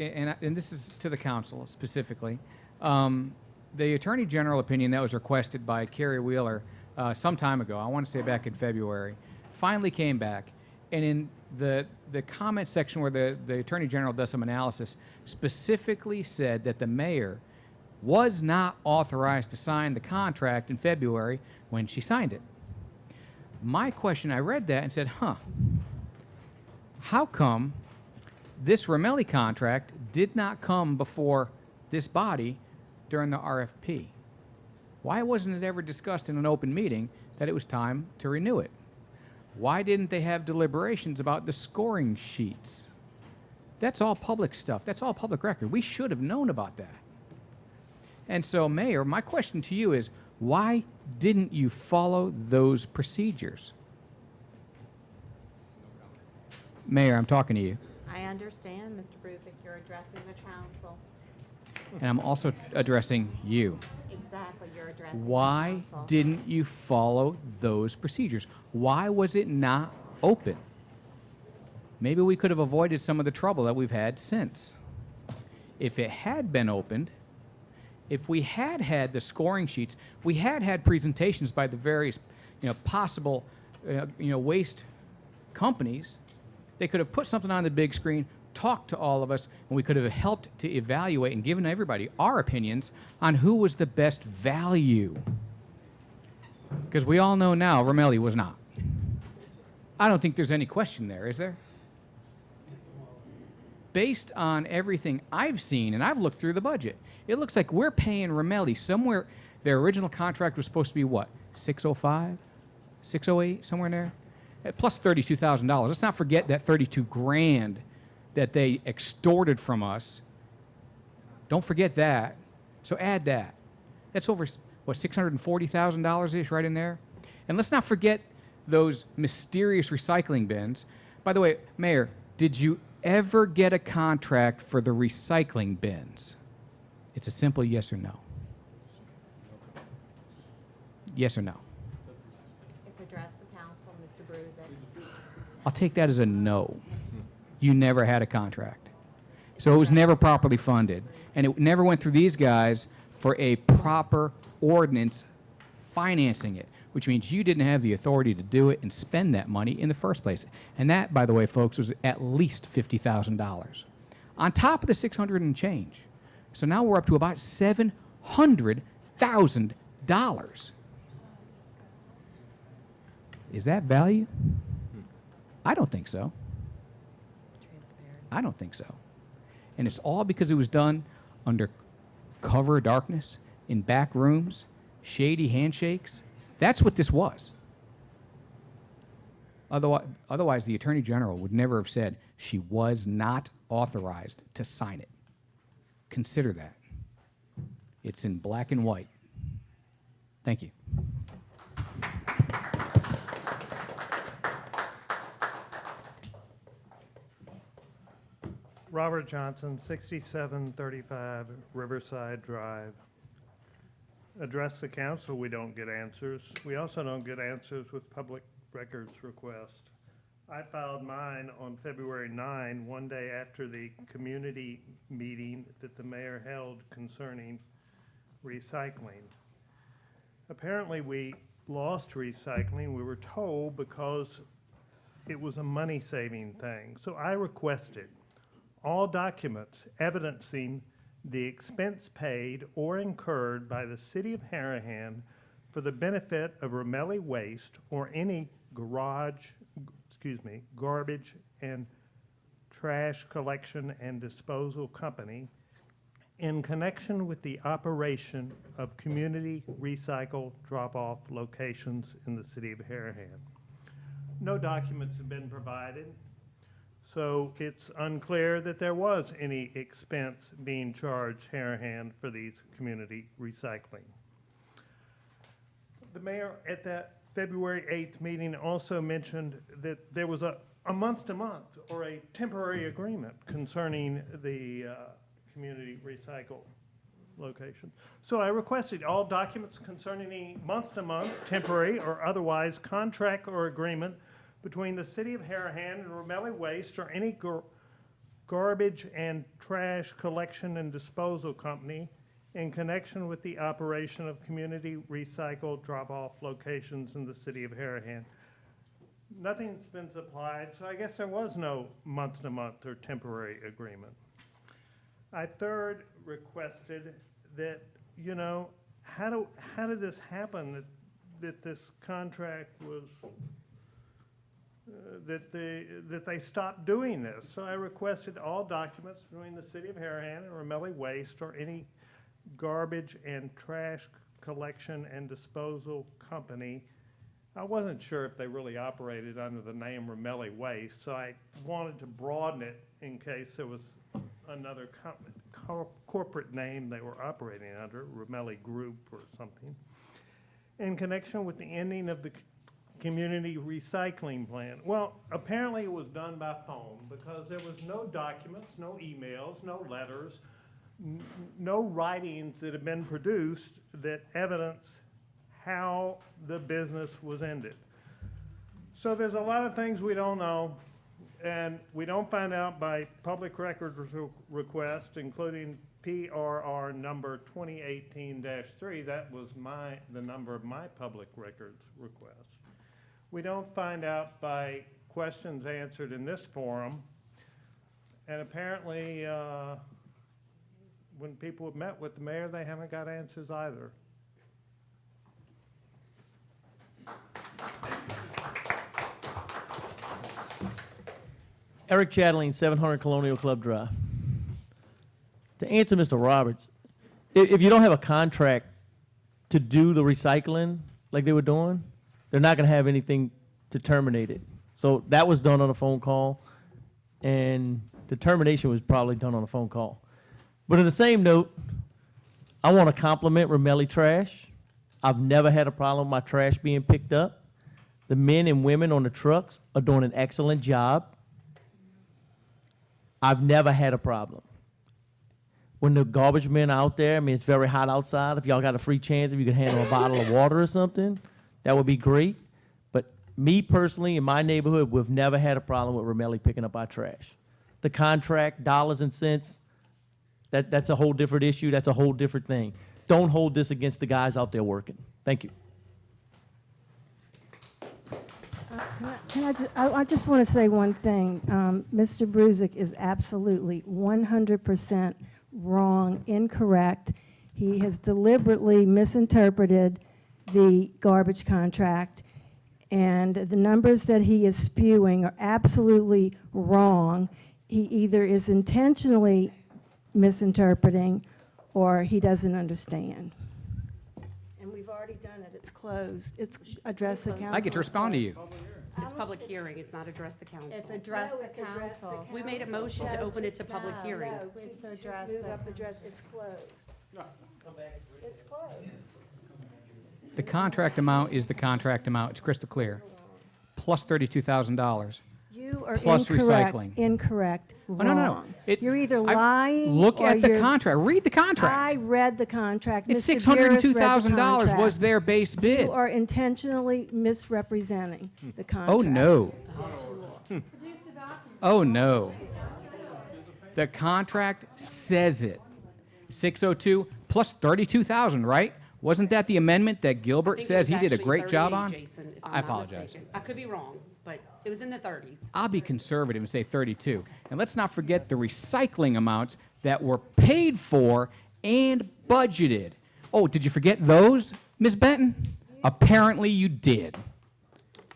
and this is to the council specifically, the Attorney General opinion that was requested by Carrie Wheeler some time ago, I want to say back in February, finally came back. And in the comment section where the Attorney General does some analysis, specifically said that the mayor was not authorized to sign the contract in February when she signed it. My question, I read that and said, how come this Ramelli contract did not come before this body during the RFP? Why wasn't it ever discussed in an open meeting that it was time to renew it? Why didn't they have deliberations about the scoring sheets? That's all public stuff. That's all public record. We should have known about that. And so, Mayor, my question to you is, why didn't you follow those procedures? Mayor, I'm talking to you. I understand, Mr. Brusick, you're addressing the council. And I'm also addressing you. Exactly, you're addressing the Why council. didn't you follow those procedures? Why was it not open? Maybe we could have avoided some of the trouble that we've had since. If it had been opened, if we had had the scoring sheets, we had had presentations by the various, possible, waste companies, they could have put something on the big screen, talked to all of us, and we could have helped to evaluate and given everybody our opinions on who was the best value. Because we all know now Ramelli was not. I don't think there's any question there, is there? Based on everything I've seen, and I've looked through the budget, it looks like we're paying Ramelli somewhere. Their original contract was supposed to be what? 605, 608, somewhere in there, plus $32,000. Let's not forget that 32 grand that they extorted from us. Don't forget that. So add that. That's over what, $640,000 ish right in there. And let's not forget those mysterious recycling bins. By the way, Mayor, did you ever get a contract for the recycling bins? It's a simple yes or no. Yes or no? It's addressed the council, Mr. Brusick. I'll take that as a no. You never had a contract. So it was never properly funded. And it never went through these guys for a proper ordinance financing it, which means you didn't have the authority to do it and spend that money in the first place. And that, by the way, folks, was at least $50,000 on top of the 600 and change. So now we're up to about $700,000. Is that value? I don't think so. I don't think so. And it's all because it was done under cover of darkness, in back rooms, shady handshakes. That's what this was. Otherwise, the Attorney General would never have said she was not authorized to sign it. Consider that. It's in black and white. Thank you. Robert Johnson, 6735 Riverside Drive. Address the council, we don't get answers. We also don't get answers with public records request. I filed mine on February 9, one day after the community meeting that the mayor held concerning recycling. Apparently, we lost recycling, we were told, because it was a money-saving thing. So I requested all documents evidencing the expense paid or incurred by the city of Harahan for the benefit of Ramelli Waste or any garbage and trash collection and disposal company in connection with the operation of community recycle drop-off locations in the city of Harahan. No documents have been provided, so it's unclear that there was any expense being charged Harahan for these community recycling. The mayor at that February 8th meeting also mentioned that there was a month-to-month or a temporary agreement concerning the community recycle location. So I requested all documents concerning any month-to-month, temporary, or otherwise contract or agreement between the City of Harahan and Ramelli Waste or any garbage and trash collection and disposal company in connection with the operation of community recycle drop-off locations in the City of Harahan. Nothing's been supplied, so I guess there was no month-to-month or temporary agreement. I third requested that, you know, how did this happen, that this contract was, that they stopped doing this? So I requested all documents between the City of Harahan and Ramelli Waste or any garbage and trash collection and disposal company. I wasn't sure if they really operated under the name Ramelli Waste, so I wanted to broaden it in case there was another corporate name they were operating under, Ramelli Group or something, in connection with the ending of the community recycling plan. Well, apparently it was done by phone because there was no documents, no emails, no letters, no writings that have been produced that evidence how the business was ended. So there's a lot of things we don't know, and we don't find out by public record request, including PRR number 2018-3. That was the number of my public records request. We don't find out by questions answered in this forum, and apparently when people have met with the mayor, they haven't got answers either. Eric Chatelain, 700 Colonial Club Drive. To answer Mr. Roberts, if you don't have a contract to do the recycling like they were doing, they're not going to have anything to terminate it. So that was done on a phone call, and the termination was probably done on a phone call. But in the same note, I want to compliment Ramelli Trash. I've never had a problem with my trash being picked up. The men and women on the trucks are doing an excellent job. I've never had a problem. When the garbage men are out there, I mean, it's very hot outside. If y'all got a free chance, if you could handle a bottle of water or something, that would be great. But me personally, in my neighborhood, we've never had a problem with Ramelli picking up our trash. The contract, dollars and cents, that's a whole different issue. That's a whole different thing. Don't hold this against the guys out there working. Thank you. I just want to say one thing. Mr. Brusick is absolutely 100% wrong, incorrect. He has deliberately misinterpreted the garbage contract, and the numbers that he is spewing are absolutely wrong. He either is intentionally misinterpreting or he doesn't understand. And we've already done it. It's closed. It's address the council. I get to respond to you. It's public hearing, it's not address the council. It's address the council. We made a motion to open it to public hearing. No, It's to address move the up address, it's closed. It's closed. The contract amount is the contract amount. It's crystal clear. Plus $32,000. You are Plus incorrect, recycling. incorrect, wrong. Oh, no. You're either lying Look or at the you're- contract. Read the contract. I read the contract. It's Mr. Burris read the $602,000 was contract. their base bid. You are intentionally misrepresenting the contract. Oh, no. Yes, you are. Oh, no. The contract says it. 602 plus 32,000, right? Wasn't that the amendment that I Gilbert think it says was he did a actually great job 38, on? Jason, if I'm I not apologize. mistaken. I could be wrong, but it was in the 30s. I'll be conservative and say 32. And let's not forget the recycling amounts that were paid for and budgeted. Oh, did you forget those, Ms. Benton? Apparently you did.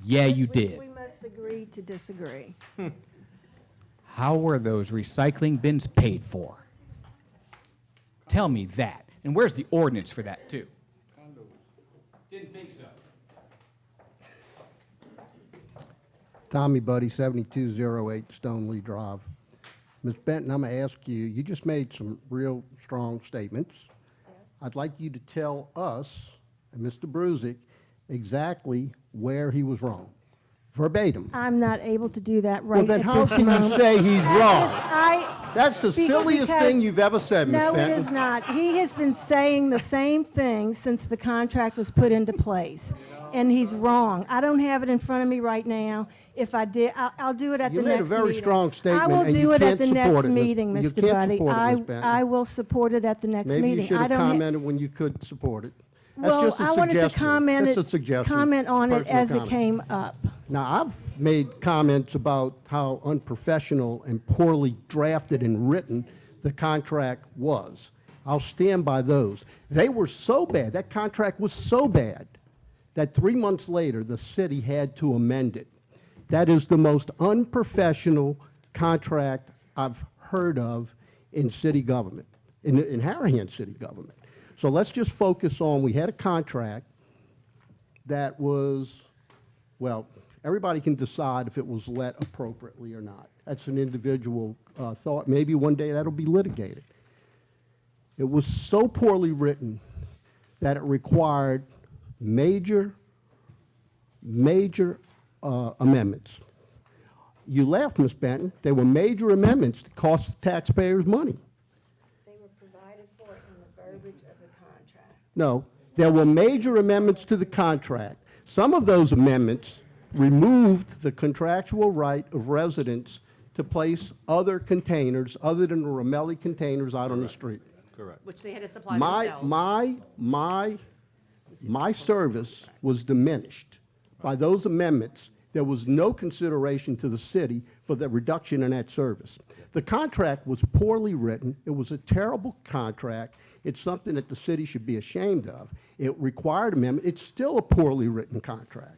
Yeah, you did. We must agree to disagree. How were those recycling bins paid for? Tell me that. And where's the ordinance for that, too? Didn't think so. Tommy Buddy, 7208 Stoneleigh Drive. Ms. Benton, I'm going to ask you, you just made some real strong statements. I'd like you to tell us, and Mr. Brusick, exactly where he was wrong. verbatim. I'm not able to do that right Well, then at how this can you moment. say he's wrong? I, That's the silliest thing you've ever said, Ms. No, it Benton. is not. He has been saying the same thing since the contract was put into place, and he's wrong. I don't have it in front of me right now. If I did, I'll do it at You the made a next very meeting. strong statement, I will and do you it at can't the support next it, Ms. meeting, You Mr. can't Buddy. support it, Ms. Benton. I will support it at the next Maybe meeting. you should I have don't ha- commented when you could support it. That's Well, just a I wanted to suggestion. Just a suggestion. comment on it Personal as it comment. came up. Now, I've made comments about how unprofessional and poorly drafted and written the contract was. I'll stand by those. They were so bad, that contract was so bad, that 3 months later, the city had to amend it. That is the most unprofessional contract I've heard of in city government, in Harahan city government. So let's just focus on, we had a contract that was, well, everybody can decide if it was let appropriately or not. That's an individual thought. Maybe one day that'll be litigated. It was so poorly written that it required major amendments. You laughed, Ms. Benton. They were major amendments that cost the taxpayers money. They were provided for in the verbiage of the contract. No, there were major amendments to the contract. Some of those amendments removed the contractual right of residents to place other containers other than the Ramelli containers out on the street. Correct. Which they had to supply My, themselves. my service was diminished by those amendments. There was no consideration to the city for the reduction in that service. The contract was poorly written. It was a terrible contract. It's something that the city should be ashamed of. It required amendment. It's still a poorly written contract.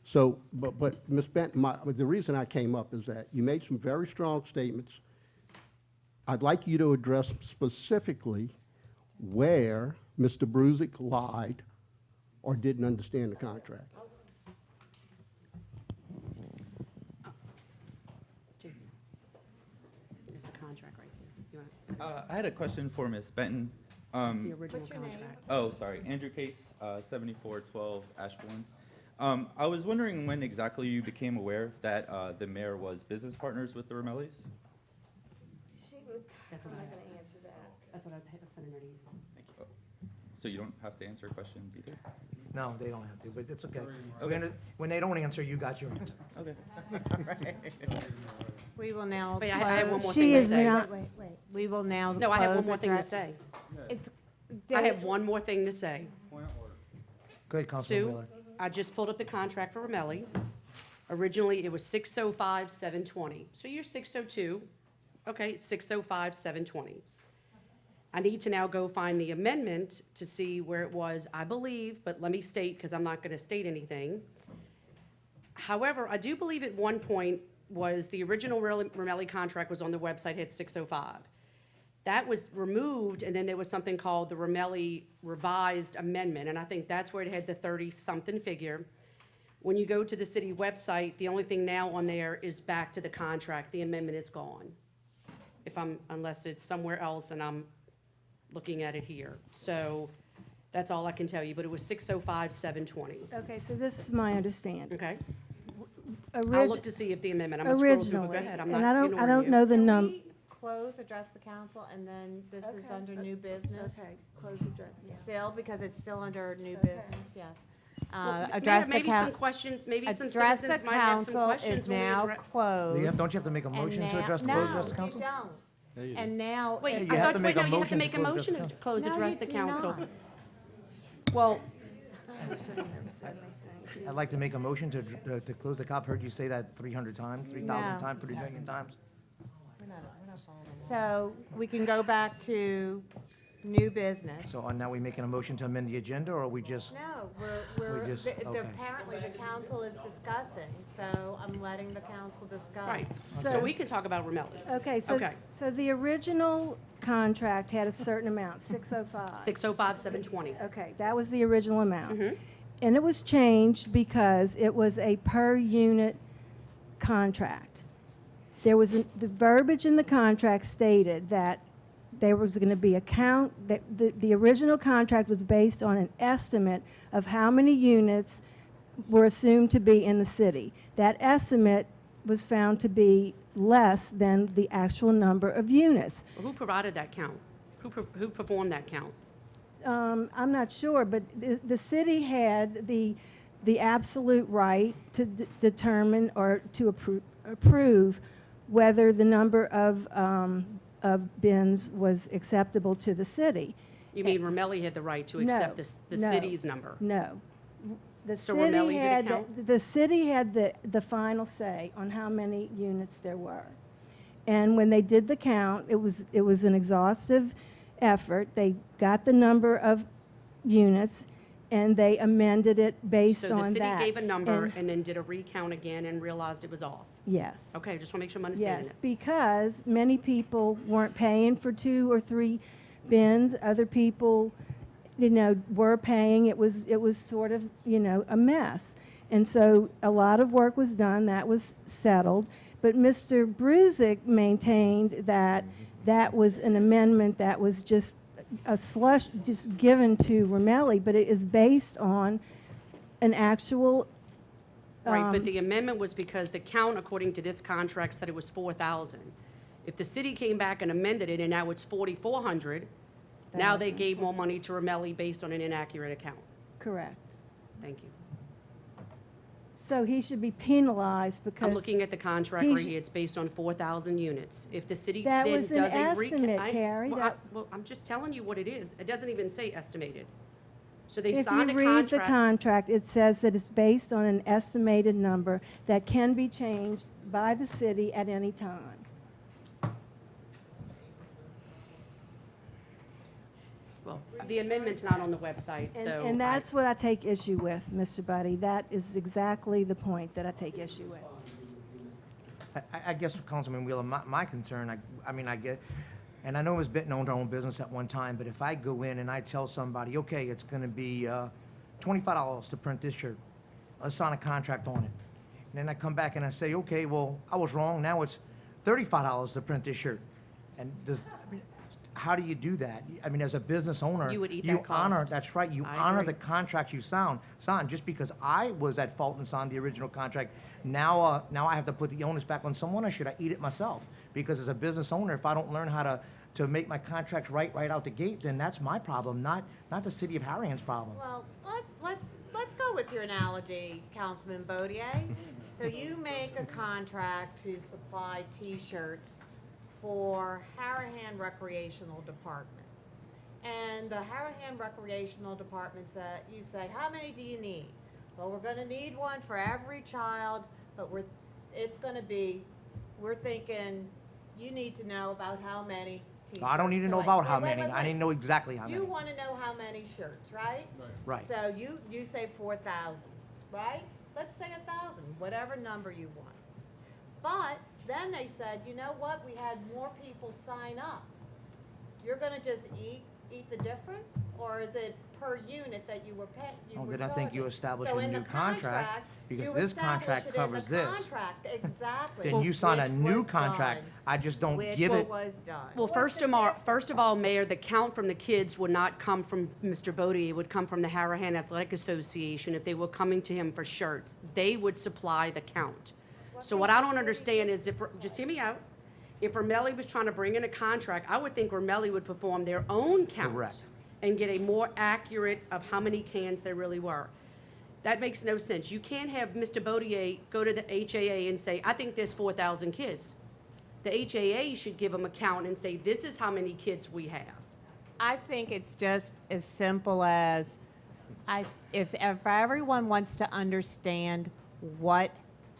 So, but Ms. Benton, the reason I came up is that you made some very strong statements. I'd like you to address specifically where Mr. Brusick lied or didn't understand the contract. Jason, there's the contract right there. You want I had a question for Ms. Benton. It's the original contract. Oh, sorry. Andrew Case, 7412 Ashbourne. I was wondering when exactly you became aware that the mayor was business partners with the Ramellis? That's what I have to answer that. That's what I had to send her to you. So you don't have to answer questions either? No, they don't have to, but it's okay. Okay. When they don't answer, you got your answer. Okay. We will now. Wait, I have one more She thing to is say. not, We will now. No, I have one close more thing to address- say. It's- I have one more thing to say. Go ahead, Councilman Sue, Wheeler. I just pulled up the contract for Ramelli. Originally, it was 605-720. So you're 602. Okay, it's 605-720. I need to now go find the amendment to see where it was, I believe, but let me state, because I'm not going to state anything. However, I do believe at one point was the original Ramelli contract was on the website, had 605. That was removed, and then there was something called the Ramelli Revised Amendment, and I think that's where it had the 30-something figure. When you go to the city website, the only thing now on there is back to the contract. The amendment is gone. Unless it's somewhere else and I'm looking at it here. So that's all I can tell you, but it was 605-720. okay, so this is my understanding. Okay? I'll look to see if the amendment, I'm gonna scroll through, but go Originally, ahead, I'm and not I ignoring don't you. know the Can num. we close, address the council, and then this is Okay. under new business? Okay, close the address, yeah. Still, because it's still under new Okay. business, yes. Well, Address the maybe coun- some questions, maybe some address citizens the might have some council questions is when we now address. closed. Don't you have to make a and motion to now- address the close address the council? No, you don't. And now. Wait, You I have thought, to wait, make no, a you have to motion make a to close motion address to close, No, address you the do council. not. Well, I'd like to make a motion to close the cop. Heard you say that 300 times, 3,000 No. times, 3 million times. So we can go back to new business. So now we making a motion to amend the agenda, or are we just? No, we're, We just- okay. apparently the council is discussing, so I'm letting the council discuss. right, so we can talk about Ramelli. Okay, Okay. so the original contract had a certain amount, 605. 605-720. Okay, that was the original amount. Mhm. And it was changed because it was a per-unit contract. There was, the verbiage in the contract stated that there was going to be a count, that the original contract was based on an estimate of how many units were assumed to be in the city. That estimate was found to be less than the actual number of units. Who provided that count? Who performed that count? I'm not sure, but the city had the absolute right to determine or to approve whether the number of bins was acceptable to the city. You mean Romelli had the right to accept the city's number? No. The So city Romelli did a had count? the city had the final say on how many units there were. And when they did the count, it was an exhaustive effort. They got the number of units and they amended it based on that. So the city gave a number And- and then did a recount again and realized it was off? Yes. Okay, just want to make sure I'm understanding Yes, this. because many people weren't paying for 2 or 3 bins. Other people, were paying. It was sort of, a mess. And so a lot of work was done. That was settled. But Mr. Brusick maintained that that was an amendment that was just a slush, just given to Romelli, but it is based on an actual. Right, but the amendment was because the count, according to this contract, said it was 4,000. If the city came back and amended it and now it's 4,400, now they gave more money to Romelli based on an inaccurate account. Correct. Thank you. So he should be penalized because. I'm looking at the contract he right sh- here, it's based on 4,000 units. If the city That then was does an a estimate, Carrie. Well, I'm just telling you what it is. It doesn't even say estimated. So they If you signed a read the contract. contract, it says that it's based on an estimated number that can be changed by the city at any time. Well, the amendment's not on the website, And, so. and that's what I take issue with, Mr. Buddy. That is exactly the point that I take issue with. I guess, Councilman Wheeler, my concern, I mean, I get, and I know Ms. Benton owned her own business at one time, but if I go in and I tell somebody, okay, it's gonna be $25 to print this shirt, let's sign a contract on it. And then I come back and I say, okay, well, I was wrong, now it's $35 to print this shirt. And how do you do that? I mean, as a business owner. You would eat you that honor. cost. That's right, you I honor agree. the contract you signed. Just because I was at fault and signed the original contract, now I have to put the onus back on someone, or should I eat it myself? Because as a business owner, if I don't learn how to make my contract right out the gate, then that's my problem, not the city of Harahan's problem. Well, let's go with your analogy, Councilman Bodier. So you make a contract to supply T-shirts for Harahan Recreational Department. And the Harahan Recreational Department you say, how many do you need? Well, we're gonna need one for every child, but we're thinking, you need to know about how many T-shirts. I don't need to know about how many, I need to know exactly how many. You wanna know how many shirts, right? Right. So you say 4,000, right? Let's say 1,000, whatever number you want. But then they said, you know what, we had more people sign up. You're gonna just eat the difference? Or is it per unit that you were paying? Oh, then I think you establish So a in new the contract, because you this establish contract it in the covers this. contract, exactly. Then you sign a which new was contract, done. I just don't Which give it. was done. Well, first of all, Mayor, the count from the kids would not come from Mr. Bodie. It would come from the Harahan Athletic Association if they were coming to him for shirts. They would supply the count. So what I don't understand is just hear me out. If Romelli was trying to bring in a contract, I would think Romelli would perform their own count. Correct. And get a more accurate of how many cans there really were. That makes no sense. You can't have Mr. Bodier go to the HAA and say, I think there's 4,000 kids. The HAA should give them a count and say, this is how many kids we have. I think it's just as simple as, if everyone wants to understand what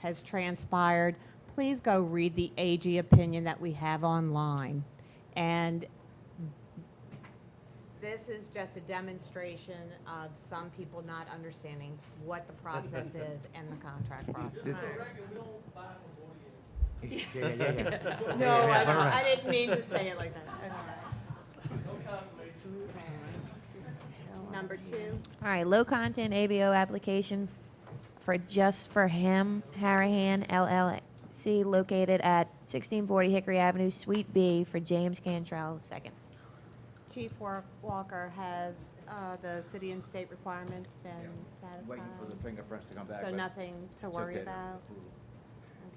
has transpired, please go read the AG opinion that we have online. And this is just a demonstration of some people not understanding what the process is and the contract process. No, I didn't mean to say it like that. Number 2. All right, low content ABO application for Just for Him, Harahan LLC, located at 1640 Hickory Avenue, Suite B, for James Cantrell II. Chief Walker, has the city and state requirements been satisfied? Waiting for the fingerprints to come back. So but nothing to it's worry okay. about?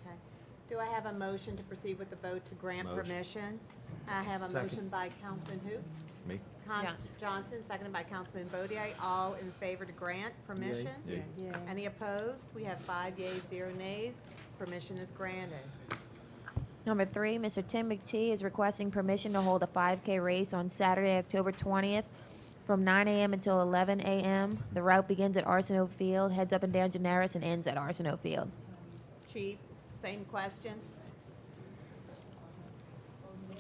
Okay. Do I have a motion to proceed with the vote to grant Motion. permission? I have a Second. motion by Councilman who? Me? Johnson, seconded by Councilman Bodier. All in favor to grant permission? Yay. Yeah. Any opposed? We have 5 yeas, 0 nays. Permission is granted. Number 3, Mr. Tim McTee is requesting permission to hold a 5K race on Saturday, October 20th from 9 a.m. until 11 a.m. The route begins at Arsenault Field, heads up and down Generis, and ends at Arsenault Field. Chief, same question?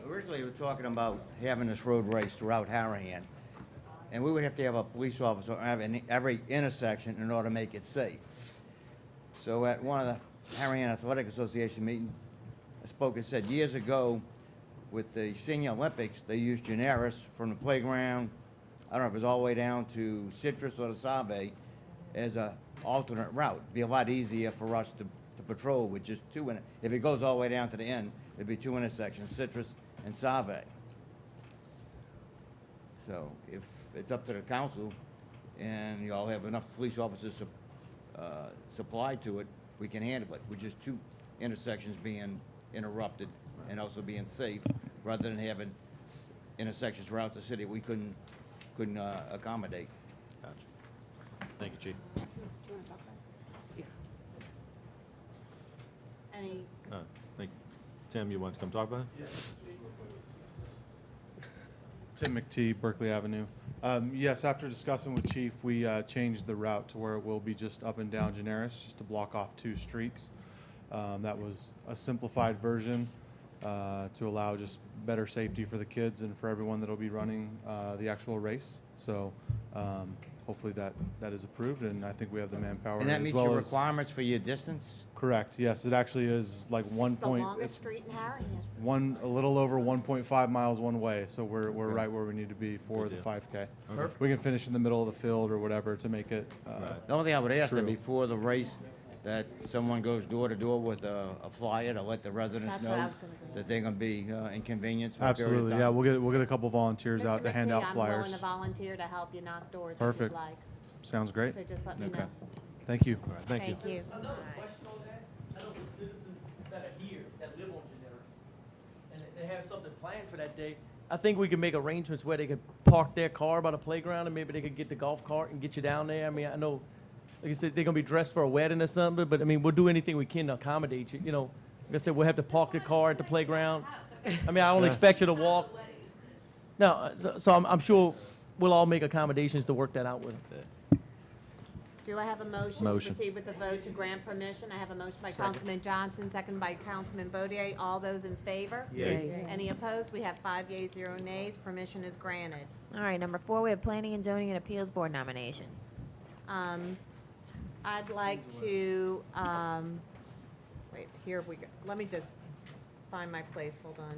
Originally, we were talking about having this road race throughout Harahan, and we would have to have a police officer at every intersection in order to make it safe. So at one of the Harahan Athletic Association meetings, I spoke and said years ago with the Senior Olympics, they used Generis from the playground, I don't know if it was all the way down to Citrus or the Save, as a alternate route. Be a lot easier for us to patrol with just two, if it goes all the way down to the end, it'd be 2 intersections, Citrus and Save. So if it's up to the council and y'all have enough police officers supplied to it, we can handle it with just 2 intersections being interrupted and also being safe, rather than having intersections throughout the city we couldn't accommodate. Gotcha. Thank you, Chief. Any, Thank you. Tim, you want to come talk about it? Tim McTee, Berkeley Avenue. Yes, after discussing with Chief, we changed the route to where it will be just up and down Generis, just to block off 2 streets. That was a simplified version to allow just better safety for the kids and for everyone that will be running the actual race. So hopefully that is approved, and I think we have the manpower And that as meets well your as. requirements for your distance? Correct, yes, it actually is like one the point, longest it's street in Harahan. a little over 1.5 miles one way, so we're right where we need to be for Good the deal. 5K. Perfect. We can finish in the middle of the field or whatever to make it, The only thing I would ask that True. before the race, that someone goes door to door with a flyer to let the residents That's what I know was gonna do. that they're gonna be inconvenienced for a period of absolutely, time. yeah, we'll get a couple volunteers out Mr. to hand McTee, out I'm flyers. willing to volunteer to help you knock doors if Perfect. you'd like. Sounds great. So just let me Okay. know. Thank you. All right, thank you. Thank you. Another question on that, I know some citizens that are here, that live on Generis, and they have something planned for that day. I think we could make arrangements where they could park their car by the playground, and maybe they could get the golf cart and get you down there. I mean, I know, like I said, they're gonna be dressed for a wedding or something, but I mean, we'll do anything we can to accommodate you, you know. Like I said, we'll have to park the car at the playground. I mean, I don't expect you to walk. No, so I'm sure we'll all make accommodations to work that out with them. Do I have a motion to Motion. proceed with the vote to grant permission? I have a motion by Councilman Johnson, second by Councilman Bodier. All those in favor? Yay. Any opposed? We have 5 yeas, 0 nays. Permission is granted. All right, number 4, we have Planning and Zoning and Appeals Board nominations. I'd like to, wait, here we go. Let me just find my place, hold on.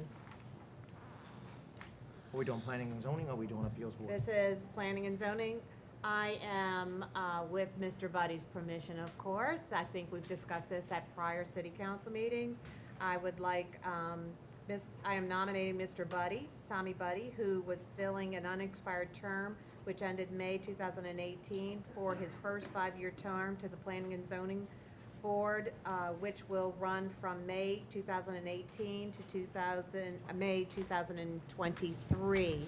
Are we doing planning and zoning, or are we doing appeals board? This is Planning and Zoning. I am, with Mr. Buddy's permission, of course. I think we've discussed this at prior city council meetings. I would like, I am nominating Mr. Buddy, Tommy Buddy, who was filling an unexpired term which ended May 2018 for his first 5-year term to the Planning and Zoning Board, which will run from May 2018 to May 2023.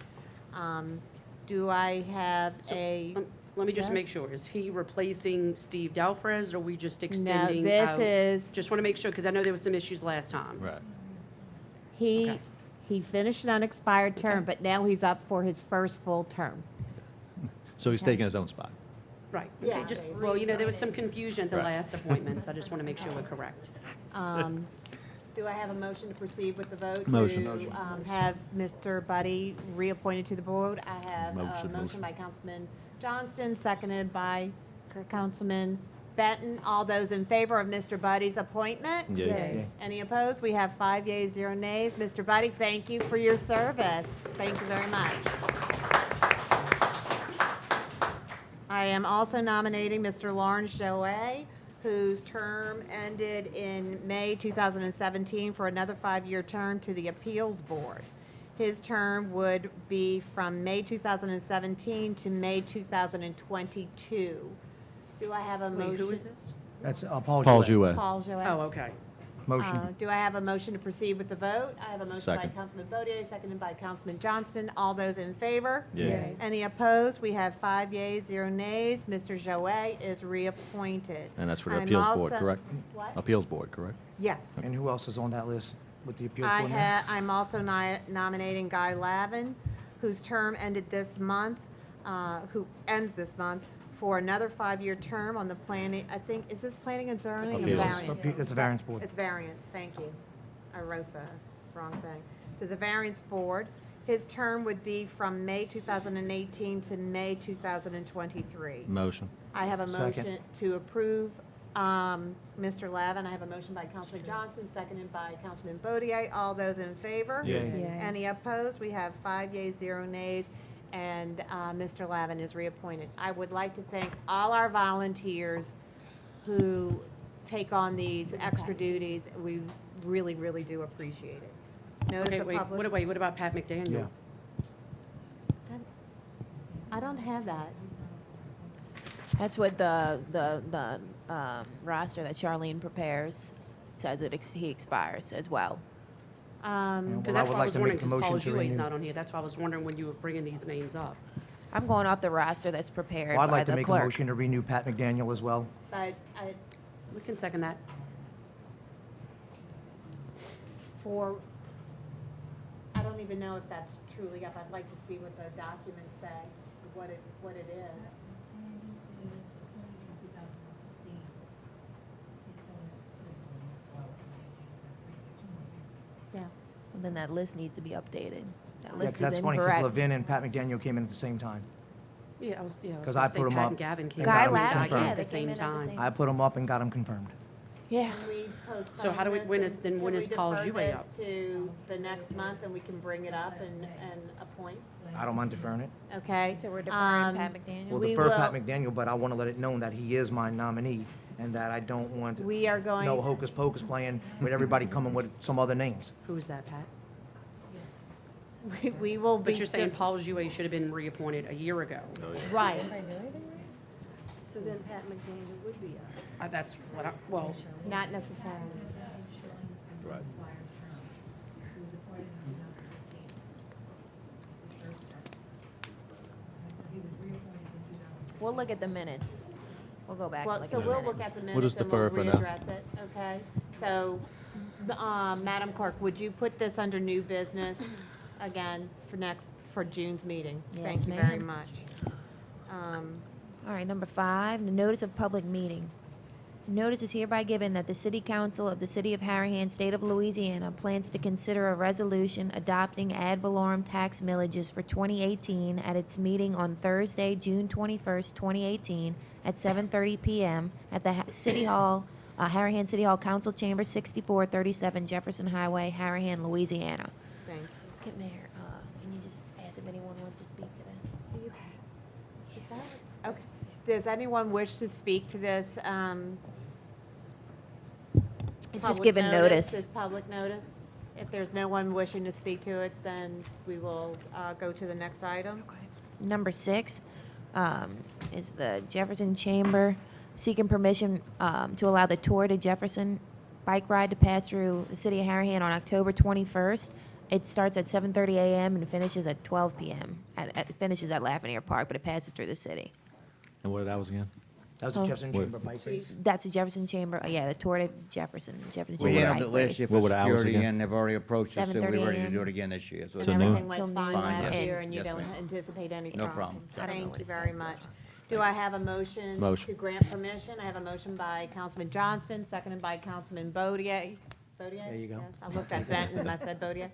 Do I have a? Let me just Yeah. make sure, is he replacing Steve Dalfrez, or are we just No, extending? this out? is, Just want to make sure, because I know there was some issues last time. Right. he finished an unexpired term, but now he's up for his first full term. So he's taking his own spot. Right. Yeah. Okay, just, well, you know, there was some confusion at the Right. last appointments. I just want to make sure we're correct. Do I have a motion to proceed with the vote? Motion. To have Mr. Buddy reappointed to the board? I have a Motion. motion by Councilman Johnston, seconded by Councilman Benton. All those in favor of Mr. Buddy's appointment? Yay. Yay. Any opposed? We have 5 yeas, 0 nays. Mr. Buddy, thank you for your service. Thank you very much. I am also nominating Mr. Lawrence Joey, whose term ended in May 2017 for another 5-year term to the Appeals Board. His term would be from May 2017 to May 2022. Do I have a motion? Wait, who is this? That's Paul Paul Jouet. Jouet. Paul Jouet. Oh, okay. Motion. Do I have a motion to proceed with the vote? I have a motion by Second. Councilman Bodier, seconded by Councilman Johnston. All those in favor? Yay. Any opposed? We have 5 yeas, 0 nays. Mr. Jouet is reappointed. And that's for the I'm appeals board, also- correct? What? Appeals board, correct? Yes. And who else is on that list with the appeals board? now? I'm also nominating Guy Lavin, whose term ended this month, who ends this month, for another 5-year term on the planning, I think, is this planning and zoning or Appeals. variance? It's a variance board. It's variance, thank you. I wrote the wrong thing. To the variance board, his term would be from May 2018 to May 2023. Motion. I have a Second. motion to approve Mr. Lavin. I have a motion by Councilman Johnston, seconded by Councilman Bodier. All those in favor? Yay. Yay. Any opposed? We have 5 yeas, 0 nays, and Mr. Lavin is reappointed. I would like to thank all our volunteers who take on these extra duties. We really, really do appreciate it. Notice Okay, of wait, public- what about Pat McDaniel? Yeah. I don't have that. That's what the roster that Charlene prepares says he expires as well. Well, Because I that's would why I like was to wondering, make the because Paul motion to Jouet's renew. not on here. That's why I was wondering when you were bringing these names up. I'm going off the roster that's prepared Well, I'd by like to the make a clerk. motion to renew Pat McDaniel as well. But We can second that. I don't even know if that's truly up. I'd like to see what the documents say, what it is. Yeah. And then that list needs to be updated. That Yeah, list is that's funny, because incorrect. Levin and Pat McDaniel came in at the same time. Yeah, I was 'Cause gonna I say put 'em Pat up and Gavin came and Guy got 'em Lavin, confirmed. yeah, at they the came same in at the time. same I put them up and got them confirmed. Yeah. Can we postpone So how do we- this when and- is- then when can is we Paul defer Jouet this up? to the next month, and we can bring it up and appoint? I don't mind deferring it. Okay? So we're deferring Pat Um, McDaniel? We'll We defer Pat will- McDaniel, but I want to let it known that he is my nominee and that I don't want We are going. no hocus pocus playing with everybody coming with some other names. Who is that, Pat? We will be. But you're saying Paul Jouet should have been reappointed a year ago. Right. So then Pat McDaniel would be up. That's what well, Not necessarily. Right. We'll look at the minutes. We'll go back and Well, look so at the we'll minutes. look at the We'll minutes just and we'll defer for now. readdress it, okay? So, Madam Clerk, would you put this under new business again for June's meeting? Yes, Thank you very ma'am. much. All right, number 5, the notice of public meeting. Notice is hereby given that the City Council of the City of Harahan, State of Louisiana, plans to consider a resolution adopting ad valorem tax millages for 2018 at its meeting on Thursday, June 21st, 2018, at 7:30 p.m. at the City Hall, Harahan City Hall Council Chamber, 6437 Jefferson Highway, Harahan, Louisiana. Thank you. Okay, Mayor, can you just ask if anyone wants to speak to this? Okay. Does anyone wish to speak to this? It's just public given notice. This public notice? If there's no one wishing to speak to it, then we will go to the next item. Number 6 is the Jefferson Chamber seeking permission to allow the Tour de Jefferson bike ride to pass through the city of Harahan on October 21st. It starts at 7:30 a.m. and finishes at 12 p.m. It finishes at Lafayette Park, but it passes through the city. And what that was again? That was a Jefferson Chamber bike race. That's a Jefferson Chamber, yeah, the Tour de Jefferson We Chamber handled bike it race. last year What for were the hours security, again? and they've already approached us, and we're 7:30 ready to a.m. do it again this year. So And it's everything Till went fine noon. last Fine, year, and you yes, don't ma'am. anticipate any No problems? I don't know Thank what you it's very called. much. Do I have a motion? Motion. To grant permission? I have a motion by Councilman Johnston, seconded by Councilman Bodier. Bodier? There you go. Yes, I looked at Benton and I said Bodier.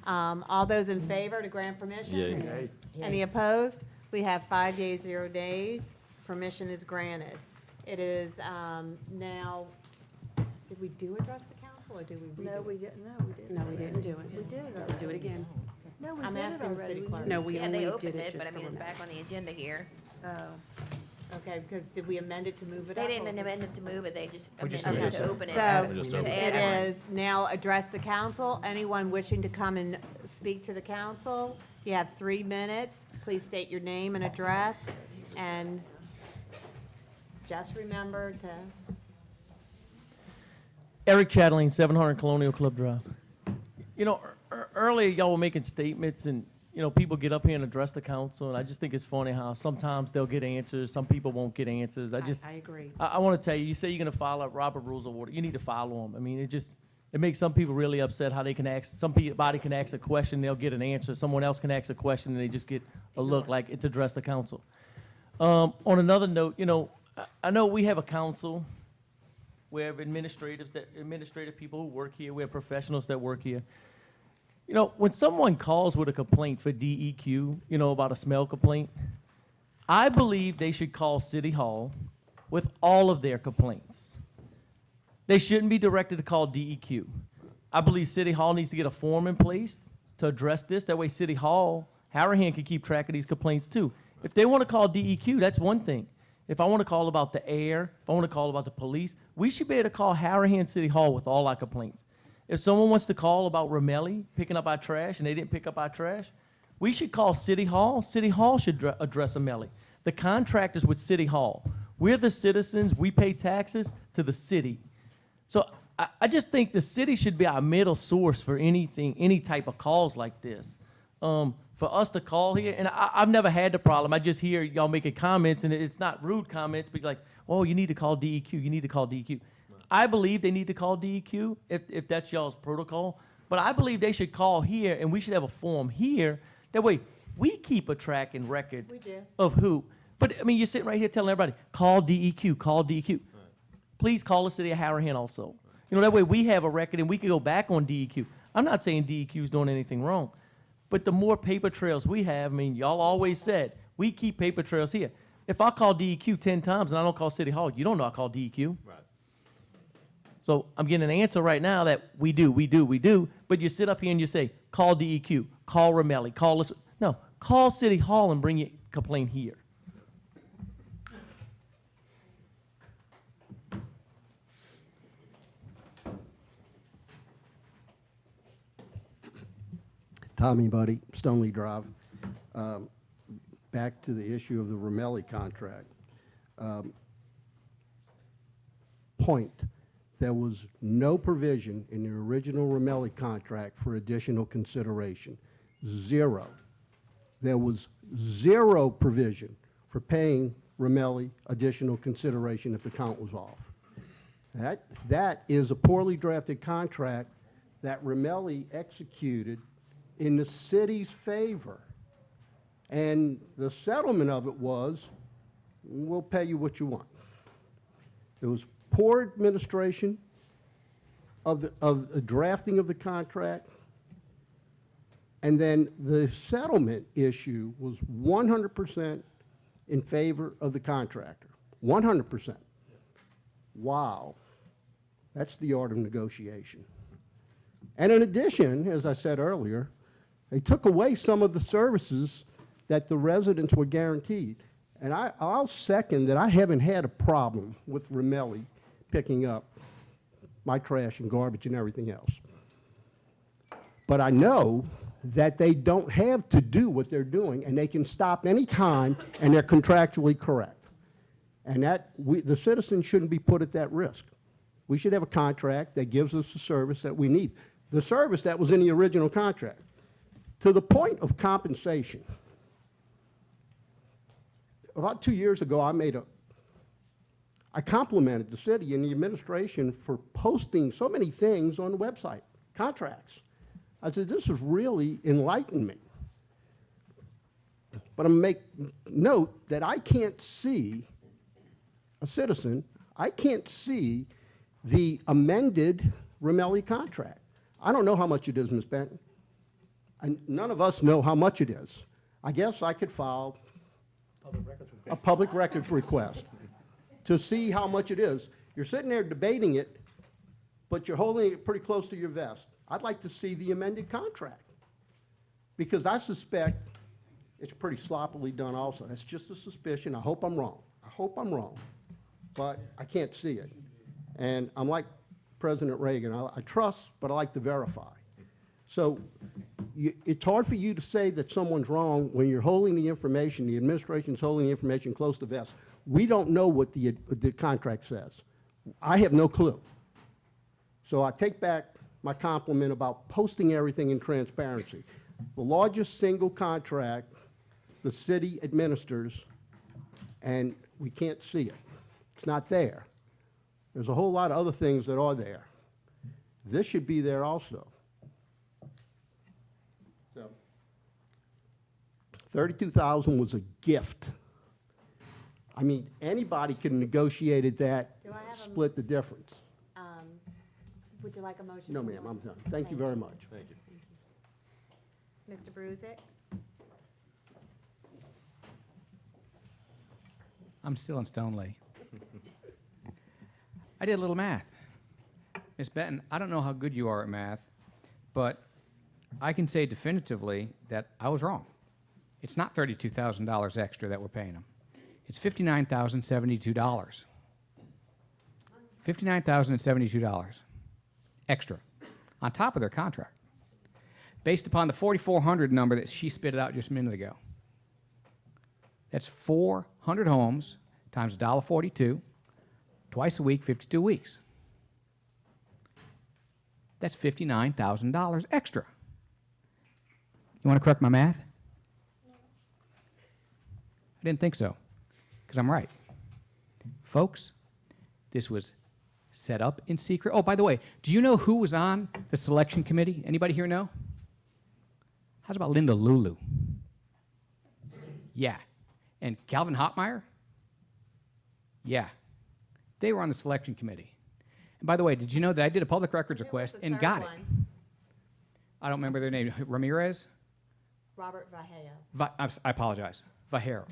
All those in favor to grant permission? Yay. Any opposed? We have 5 yeas, 0 nays. Permission is granted. It is now, did we address the council, or did we redo No, it? we didn't, no, we didn't. no, we didn't do it. We did it We'll already. do it again. No, we I'm did it asking already. city We clerk. did No, we Yeah, only they did opened it it, but I just mean, for it's now. back on the agenda here. Oh. Okay, because did we amend it to move it They up? didn't amend it to move it, they just We just amended it moved to it. open it. So Just it open it. is now address the council. Anyone wishing to come and speak to the council, you have 3 minutes. Please state your name and address, and just remember to, Eric Chatelain, 700 Colonial Club Drive. You know, earlier y'all were making statements and, you know, people get up here and address the council, and I just think it's funny how sometimes they'll get answers, some people won't get answers. I agree. I want to tell you, you say you're going to follow Robert Rules of Order. You need to follow them. I mean, it makes some people really upset how they can ask, somebody can ask a question, they'll get an answer. Someone else can ask a question, and they just get a look like it's addressed the council. On another note, you know, I know we have a council. We have administrative people who work here. We have professionals that work here. You know, when someone calls with a complaint for DEQ, you know, about a smell complaint, I believe they should call City Hall with all of their complaints. They shouldn't be directed to call DEQ. I believe City Hall needs to get a form in place to address this. That way City Hall, Harahan can keep track of these complaints too. If they want to call DEQ, that's one thing. If I want to call about the air, if I want to call about the police, we should be able to call Harahan City Hall with all our complaints. If someone wants to call about Ramelli picking up our trash and they didn't pick up our trash, we should call City Hall. City Hall should address Ramelli. The contract is with City Hall. We're the citizens. We pay taxes to the city. So I just think the city should be our middle source for anything, any type of calls like this. For us to call here, and I've never had the problem. I just hear y'all making comments, and it's not rude comments, but like, oh, you need to call DEQ. You need to call DEQ. I believe they need to call DEQ if that's y'all's protocol. But I believe they should call here, and we should have a form here. That way, we keep a track and record of who. But, I mean, you're sitting right here telling everybody, call DEQ, call DEQ. Please call the city of Harahan also. You know, that way we have a record, and we can go back on DEQ. I'm not saying DEQ is doing anything wrong. But the more paper trails we have, I mean, y'all always said, we keep paper trails here. If I call DEQ 10 times and I don't call City Hall, you don't know I call DEQ. Right. So I'm getting an answer right now that we do, but you sit up here and you say, call DEQ, call Ramelli, call us. No, call City Hall and bring your complaint here. Tommy Buddy, Stoneley Drive. Back to the issue of the Ramelli contract. Point, there was no provision in the original Ramelli contract for additional consideration. Zero. There was zero provision for paying Ramelli additional consideration if the count was off. That is a poorly drafted contract that Ramelli executed in the city's favor. And the settlement of it was, we'll pay you what you want. It was poor administration of the drafting of the contract, and then the settlement issue was 100% in favor of the contractor. 100%. Wow. That's the art of negotiation. And in addition, as I said earlier, they took away some of the services that the residents were guaranteed. And I'll second that I haven't had a problem with Ramelli picking up my trash and garbage and everything else. But I know that they don't have to do what they're doing, and they can stop any time, and they're contractually correct. And the citizens shouldn't be put at that risk. We should have a contract that gives us the service that we need, the service that was in the original contract. To the point of compensation, about 2 years ago, I complimented the city and the administration for posting so many things on the website, contracts. I said, this is really enlightenment. But I'm going to make note that I can't see, a citizen, I can't see the amended Ramelli contract. I don't know how much it is, Ms. Benton. And none of us know how much it is. I guess I could file a public records request to see how much it is. You're sitting there debating it, but you're holding it pretty close to your vest. I'd like to see the amended contract, because I suspect it's pretty sloppily done also. That's just a suspicion. I hope I'm wrong. I hope I'm wrong, but I can't see it. And I'm like President Reagan. I trust, but I like to verify. So it's hard for you to say that someone's wrong when you're holding the information, the administration's holding the information close to vest. We don't know what the contract says. I have no clue. So I take back my compliment about posting everything in transparency. The largest single contract the city administers, and we can't see it. It's not there. There's a whole lot of other things that are there. This should be there also. So, $32,000 was a gift. I mean, anybody could have negotiated that, Do I have a- split the difference. Would you like a motion? No, from ma'am, the I'm board? done. Thank you very much. Thank you. Mr. Brusick? I'm still in Stoneleigh. I did a little math. Miss Benton, I don't know how good you are at math, but I can say definitively that I was wrong. It's not $32,000 extra that we're paying them. It's $59,072. $59,072 extra on top of their contract, based upon the 4,400 number that she spit out just a minute ago. That's 400 homes times $1.42, twice a week, 52 weeks. That's $59,000 extra. You want to correct my math? I didn't think so, because I'm right. Folks, this was set up in secret. Oh, by the way, do you know who was on the selection committee? Anybody here know? How's about Linda Lulu? Yeah. And Calvin Hotmeyer? Yeah. They were on the selection committee. And by the way, did you know that I did a public records request and got it? I don't remember their name. Ramirez? Robert Vallejo. I apologize. Vallejo.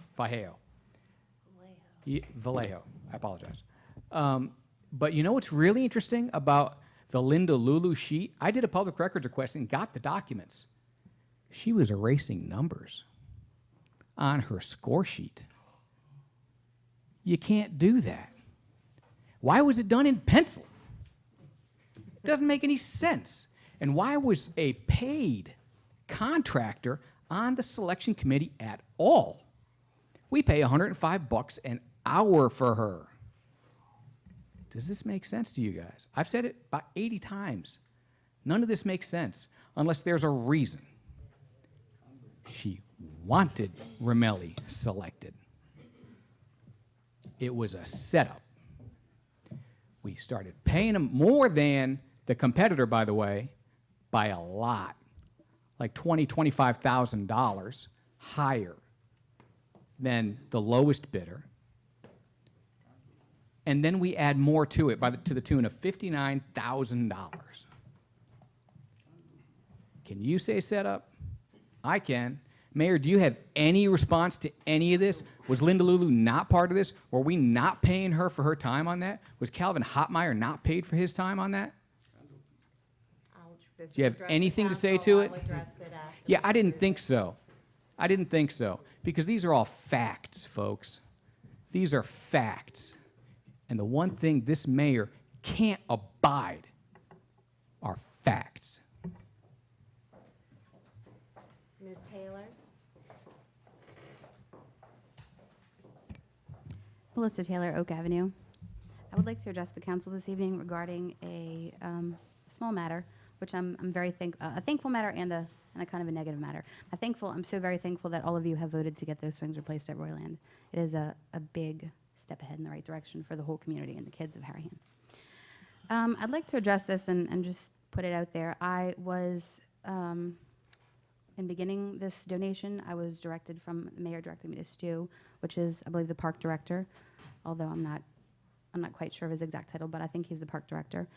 Vallejo. I apologize. But you know what's really interesting about the Linda Lulu sheet? I did a public records request and got the documents. She was erasing numbers on her score sheet. You can't do that. Why was it done in pencil? It doesn't make any sense. And why was a paid contractor on the selection committee at all? We pay $105 an hour for her. Does this make sense to you guys? I've said it about 80 times. None of this makes sense unless there's a reason. She wanted Ramelli selected. It was a setup. We started paying him more than the competitor, by the way, by a lot, like $20,000, $25,000 higher than the lowest bidder. And then we add more to it to the tune of $59,000. Can you say setup? I can. Mayor, do you have any response to any of this? Was Linda Lulu not part of this? Were we not paying her for her time on that? Was Calvin Hotmeyer not paid for his time on that? Do you have anything to say to it? Yeah, I didn't think so. I didn't think so. Because these are all facts, folks. These are facts. And the one thing this mayor can't abide are facts. Ms. Taylor? Melissa Taylor, Oak Avenue. I would like to address the council this evening regarding a small matter, which I'm very a thankful matter and a kind of a negative matter. I'm so very thankful that all of you have voted to get those swings replaced at Royland. It is a big step ahead in the right direction for the whole community and the kids of Harahan. I'd like to address this and just put it out there. I was, in beginning this donation, I was directed the mayor directed me to Stu, which is, I believe, the park director, although I'm not quite sure of his exact title, but I think he's the park director,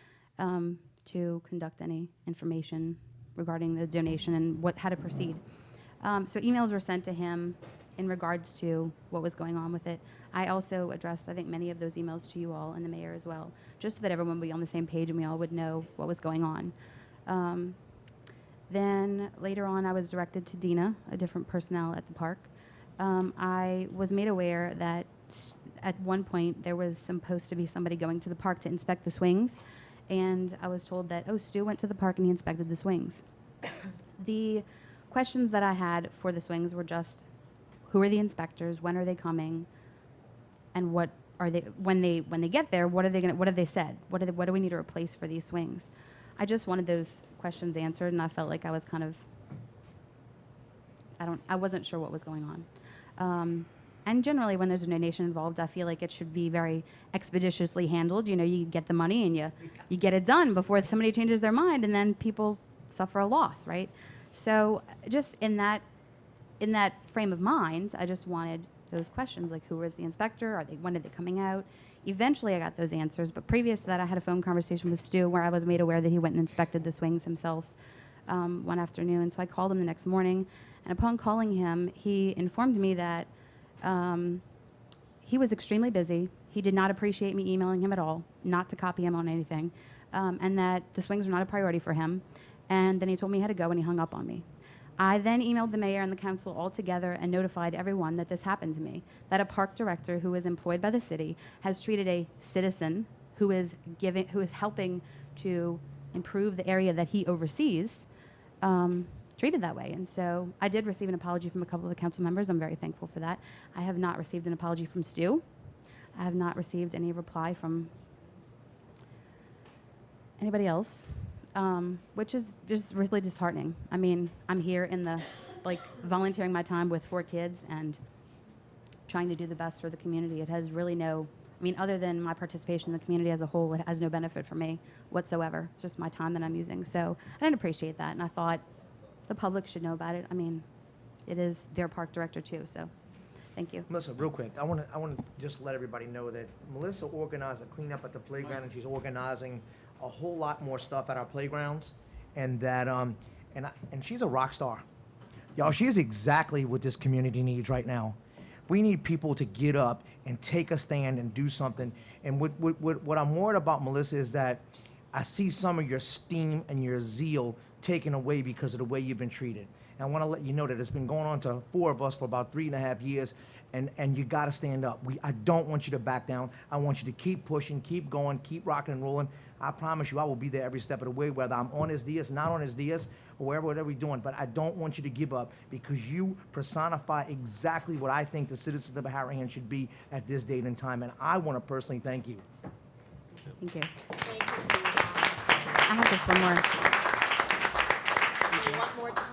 to conduct any information regarding the donation and how to proceed. So emails were sent to him in regards to what was going on with it. I also addressed, I think, many of those emails to you all and the mayor as well, just so that everyone would be on the same page and we all would know what was going on. Then later on, I was directed to Dina, a different personnel at the park. I was made aware that at one point there was supposed to be somebody going to the park to inspect the swings, and I was told that, oh, Stu went to the park and he inspected the swings. The questions that I had for the swings were just, who are the inspectors, when are they coming, and what are they, when they get there, what have they said? What do we need to replace for these swings? I just wanted those questions answered, and I felt like I was kind of, I wasn't sure what was going on. And generally, when there's a donation involved, I feel like it should be very expeditiously handled. You know, you get the money and you get it done before somebody changes their mind, and then people suffer a loss, right? So just in that frame of mind, I just wanted those questions, like who was the inspector? When are they coming out? Eventually, I got those answers, but previous to that, I had a phone conversation with Stu where I was made aware that he went and inspected the swings himself one afternoon. So I called him the next morning, and upon calling him, he informed me that he was extremely busy. He did not appreciate me emailing him at all, not to copy him on anything, and that the swings were not a priority for him. And then he told me he had to go, and he hung up on me. I then emailed the mayor and the council all together and notified everyone that this happened to me, that a park director who is employed by the city has treated a citizen who is helping to improve the area that he oversees, treated that way. And so I did receive an apology from a couple of the council members. I'm very thankful for that. I have not received an apology from Stu. I have not received any reply from anybody else. Which is just really disheartening. I mean, I'm here in the, volunteering my time with 4 kids and trying to do the best for the community. It has really other than my participation in the community as a whole, it has no benefit for me whatsoever. It's just my time that I'm using. So I didn't appreciate that, and I thought the public should know about it. I mean, it is their park director too, so thank you. Melissa, real quick, I want to just let everybody know that Melissa organized a cleanup at the playground, and she's organizing a whole lot more stuff at our playgrounds, and that and she's a rock star. Y'all, she is exactly what this community needs right now. We need people to get up and take a stand and do something. And what I'm worried about, Melissa, is that I see some of your steam and your zeal taken away because of the way you've been treated. And I want to let you know that it's been going on to 4 of us for about 3.5 years, and you got to stand up. I don't want you to back down. I want you to keep pushing, keep going, keep rocking and rolling. I promise you I will be there every step of the way, whether I'm on his dais, not on his dais, or whatever we're doing. But I don't want you to give up, because you personify exactly what I think the citizens of Harahan should be at this date and time. And I want to personally thank you. Thank you. Thank you for your I have just one more. Do you want more time?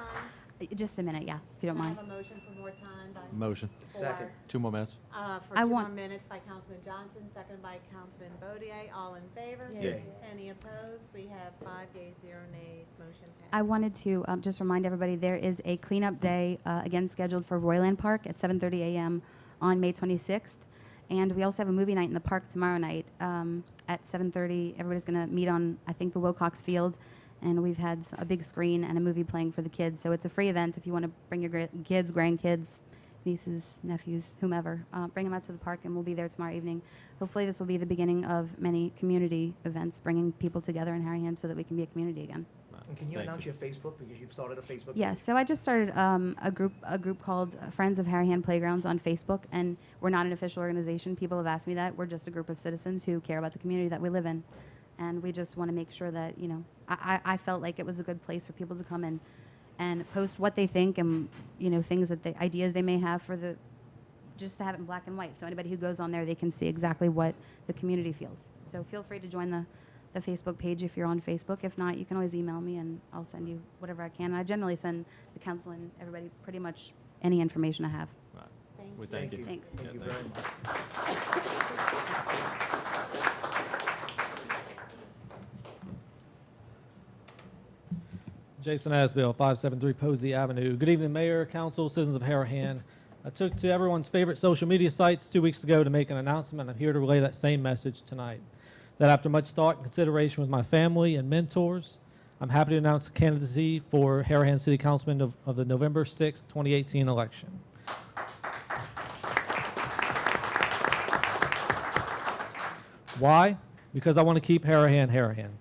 Just a minute, yeah, if you don't Can I mind. have a motion for more time by? Motion. Second. 2 more minutes. For I 2 more want- minutes by Councilman Johnson, seconded by Councilman Bodier. All in favor? Yay. Any opposed? We have 5 yeas, 0 nays. Motion passed. I wanted to just remind everybody there is a cleanup day again scheduled for Royland Park at 7:30 a.m. on May 26th. And we also have a movie night in the park tomorrow night at 7:30. Everybody's going to meet on, I think, the Wilcox Field. And we've had a big screen and a movie playing for the kids. So it's a free event if you want to bring your kids, grandkids, nieces, nephews, whomever. Bring them out to the park, and we'll be there tomorrow evening. Hopefully this will be the beginning of many community events, bringing people together in Harahan so that we can be a community again. And can you announce your Facebook, because you've started a Facebook Yeah, page? so I just started a group called Friends of Harahan Playgrounds on Facebook, and we're not an official organization. People have asked me that. We're just a group of citizens who care about the community that we live in. And we just want to make sure that, I felt like it was a good place for people to come in and post what they think and, things that ideas they may have just to have it in black and white. So anybody who goes on there, they can see exactly what the community feels. So feel free to join the Facebook page if you're on Facebook. If not, you can always email me and I'll send you whatever I can. And I generally send the council and everybody pretty much any information I have. We thank you. Thanks. Thank you Yeah, very much. Jason Asbill, 573 Posey Avenue. Good evening, Mayor, Council, citizens of Harahan. I took to everyone's favorite social media sites 2 weeks ago to make an announcement. I'm here to relay that same message tonight. That after much thought and consideration with my family and mentors, I'm happy to announce a candidacy for Harahan City Councilman of the November 6, 2018 election. Why? Because I want to keep Harahan Harahan.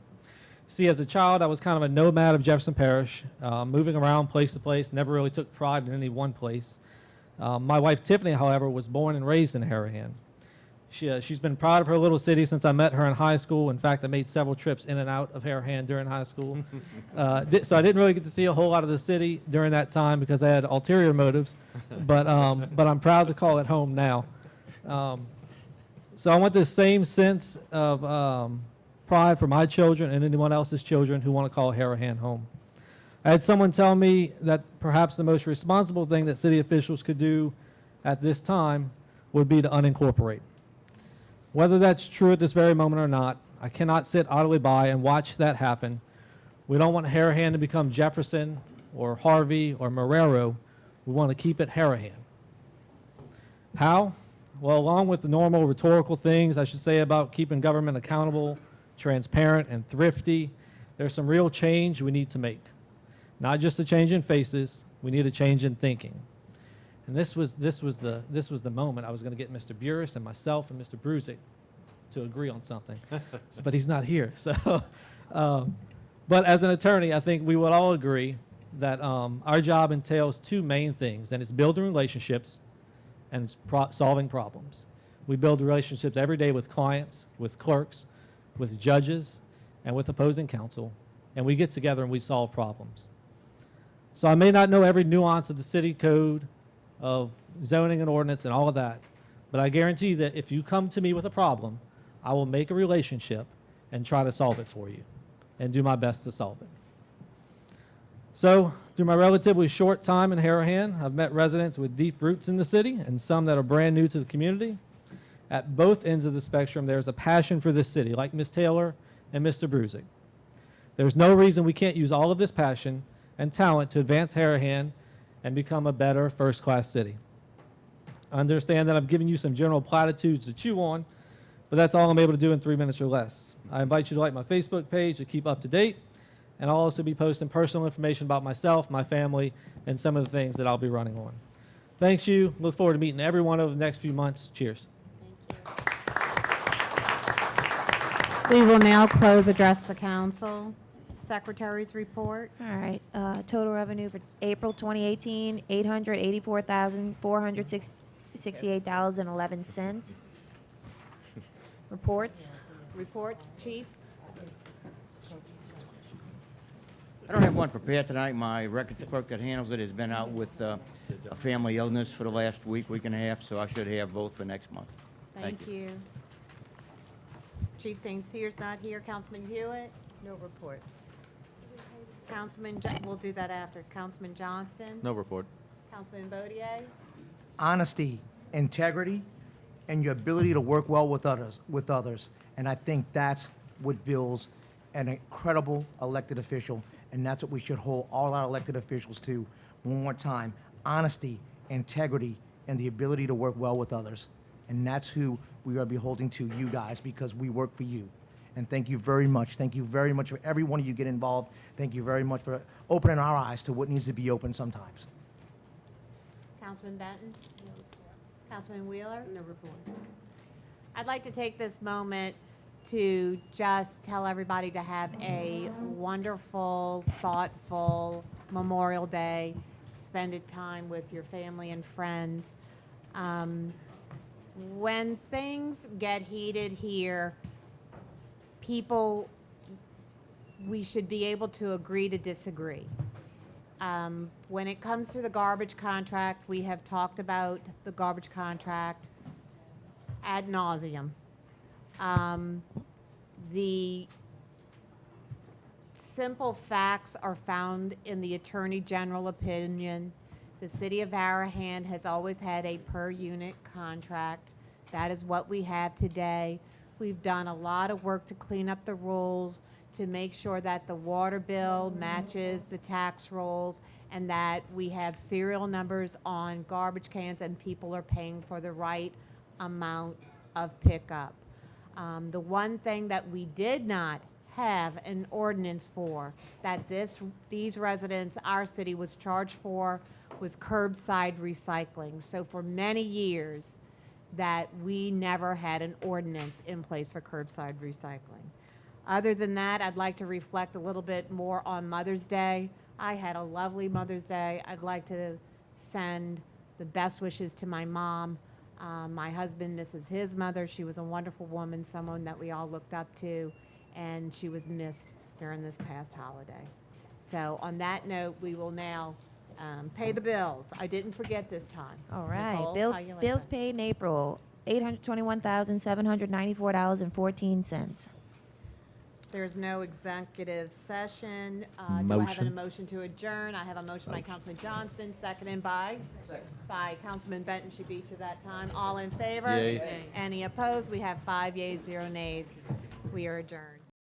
See, as a child, I was kind of a nomad of Jefferson Parish, moving around place to place, never really took pride in any one place. My wife, Tiffany, however, was born and raised in Harahan. She's been proud of her little city since I met her in high school. In fact, I made several trips in and out of Harahan during high school. So I didn't really get to see a whole lot of the city during that time because I had ulterior motives, but I'm proud to call it home now. So I want this same sense of pride for my children and anyone else's children who want to call Harahan home. I had someone tell me that perhaps the most responsible thing that city officials could do at this time would be to unincorporate. Whether that's true at this very moment or not, I cannot sit idly by and watch that happen. We don't want Harahan to become Jefferson or Harvey or Marrero. We want to keep it Harahan. How? Well, along with the normal rhetorical things I should say about keeping government accountable, transparent, and thrifty, there's some real change we need to make. Not just a change in faces, we need a change in thinking. And this was the moment I was going to get Mr. Burris and myself and Mr. Brusick to agree on something, but he's not here. So, but as an attorney, I think we would all agree that our job entails two main things, and it's building relationships and it's solving problems. We build relationships every day with clients, with clerks, with judges, and with opposing counsel, and we get together and we solve problems. So I may not know every nuance of the city code, of zoning and ordinance and all of that, but I guarantee that if you come to me with a problem, I will make a relationship and try to solve it for you and do my best to solve it. So through my relatively short time in Harahan, I've met residents with deep roots in the city and some that are brand new to the community. At both ends of the spectrum, there's a passion for this city, like Ms. Taylor and Mr. Brusick. There's no reason we can't use all of this passion and talent to advance Harahan and become a better first-class city. I understand that I've given you some general platitudes to chew on, but that's all I'm able to do in 3 minutes or less. I invite you to like my Facebook page to keep up to date, and I'll also be posting personal information about myself, my family, and some of the things that I'll be running on. Thanks you. Look forward to meeting everyone over the next few months. Cheers. We will now close address the council. Secretary's report. All right, total revenue for April 2018, $884,468.11. Reports. Reports, Chief. I don't have one prepared tonight. My records clerk that handles it has been out with a family illness for the last week and a half, so I should have both for next month. Thank you. Chief St. Cyr's not here. Councilman Hewitt. No report. We'll do that after. Councilman Johnston. No report. Councilman Bodier. Honesty, integrity, and your ability to work well with others. And I think that's what builds an incredible elected official, and that's what we should hold all our elected officials to. One more time, honesty, integrity, and the ability to work well with others. And that's who we are beholding to, you guys, because we work for you. And thank you very much. Thank you very much for every one of you get involved. Thank you very much for opening our eyes to what needs to be open sometimes. Councilman Benton. Councilman Wheeler. No report. I'd like to take this moment to just tell everybody to have a wonderful, thoughtful Memorial Day. Spend it time with your family and friends. When things get heated here, we should be able to agree to disagree. When it comes to the garbage contract, we have talked about the garbage contract ad nauseum. The simple facts are found in the Attorney General opinion. The City of Harahan has always had a per unit contract. That is what we have today. We've done a lot of work to clean up the rules, to make sure that the water bill matches the tax rolls, and that we have serial numbers on garbage cans and people are paying for the right amount of pickup. The one thing that we did not have an ordinance for, that these residents, our city was charged for, was curbside recycling. So for many years, that we never had an ordinance in place for curbside recycling. Other than that, I'd like to reflect a little bit more on Mother's Day. I had a lovely Mother's Day. I'd like to send the best wishes to my mom. My husband misses his mother. She was a wonderful woman, someone that we all looked up to, and she was missed during this past holiday. So on that note, we will now pay the bills. I didn't forget this time. All right, Nicole, bills, how you like bills that? paid in April, $821,794.14. There's no executive session. Do I have a Motion. motion to adjourn? I have a motion by Councilman Johnston, seconded by? By Councilman Benton, she beat you that time. All in favor? Yay. Yay. Any opposed? We have 5 yeas, 0 nays. We are adjourned.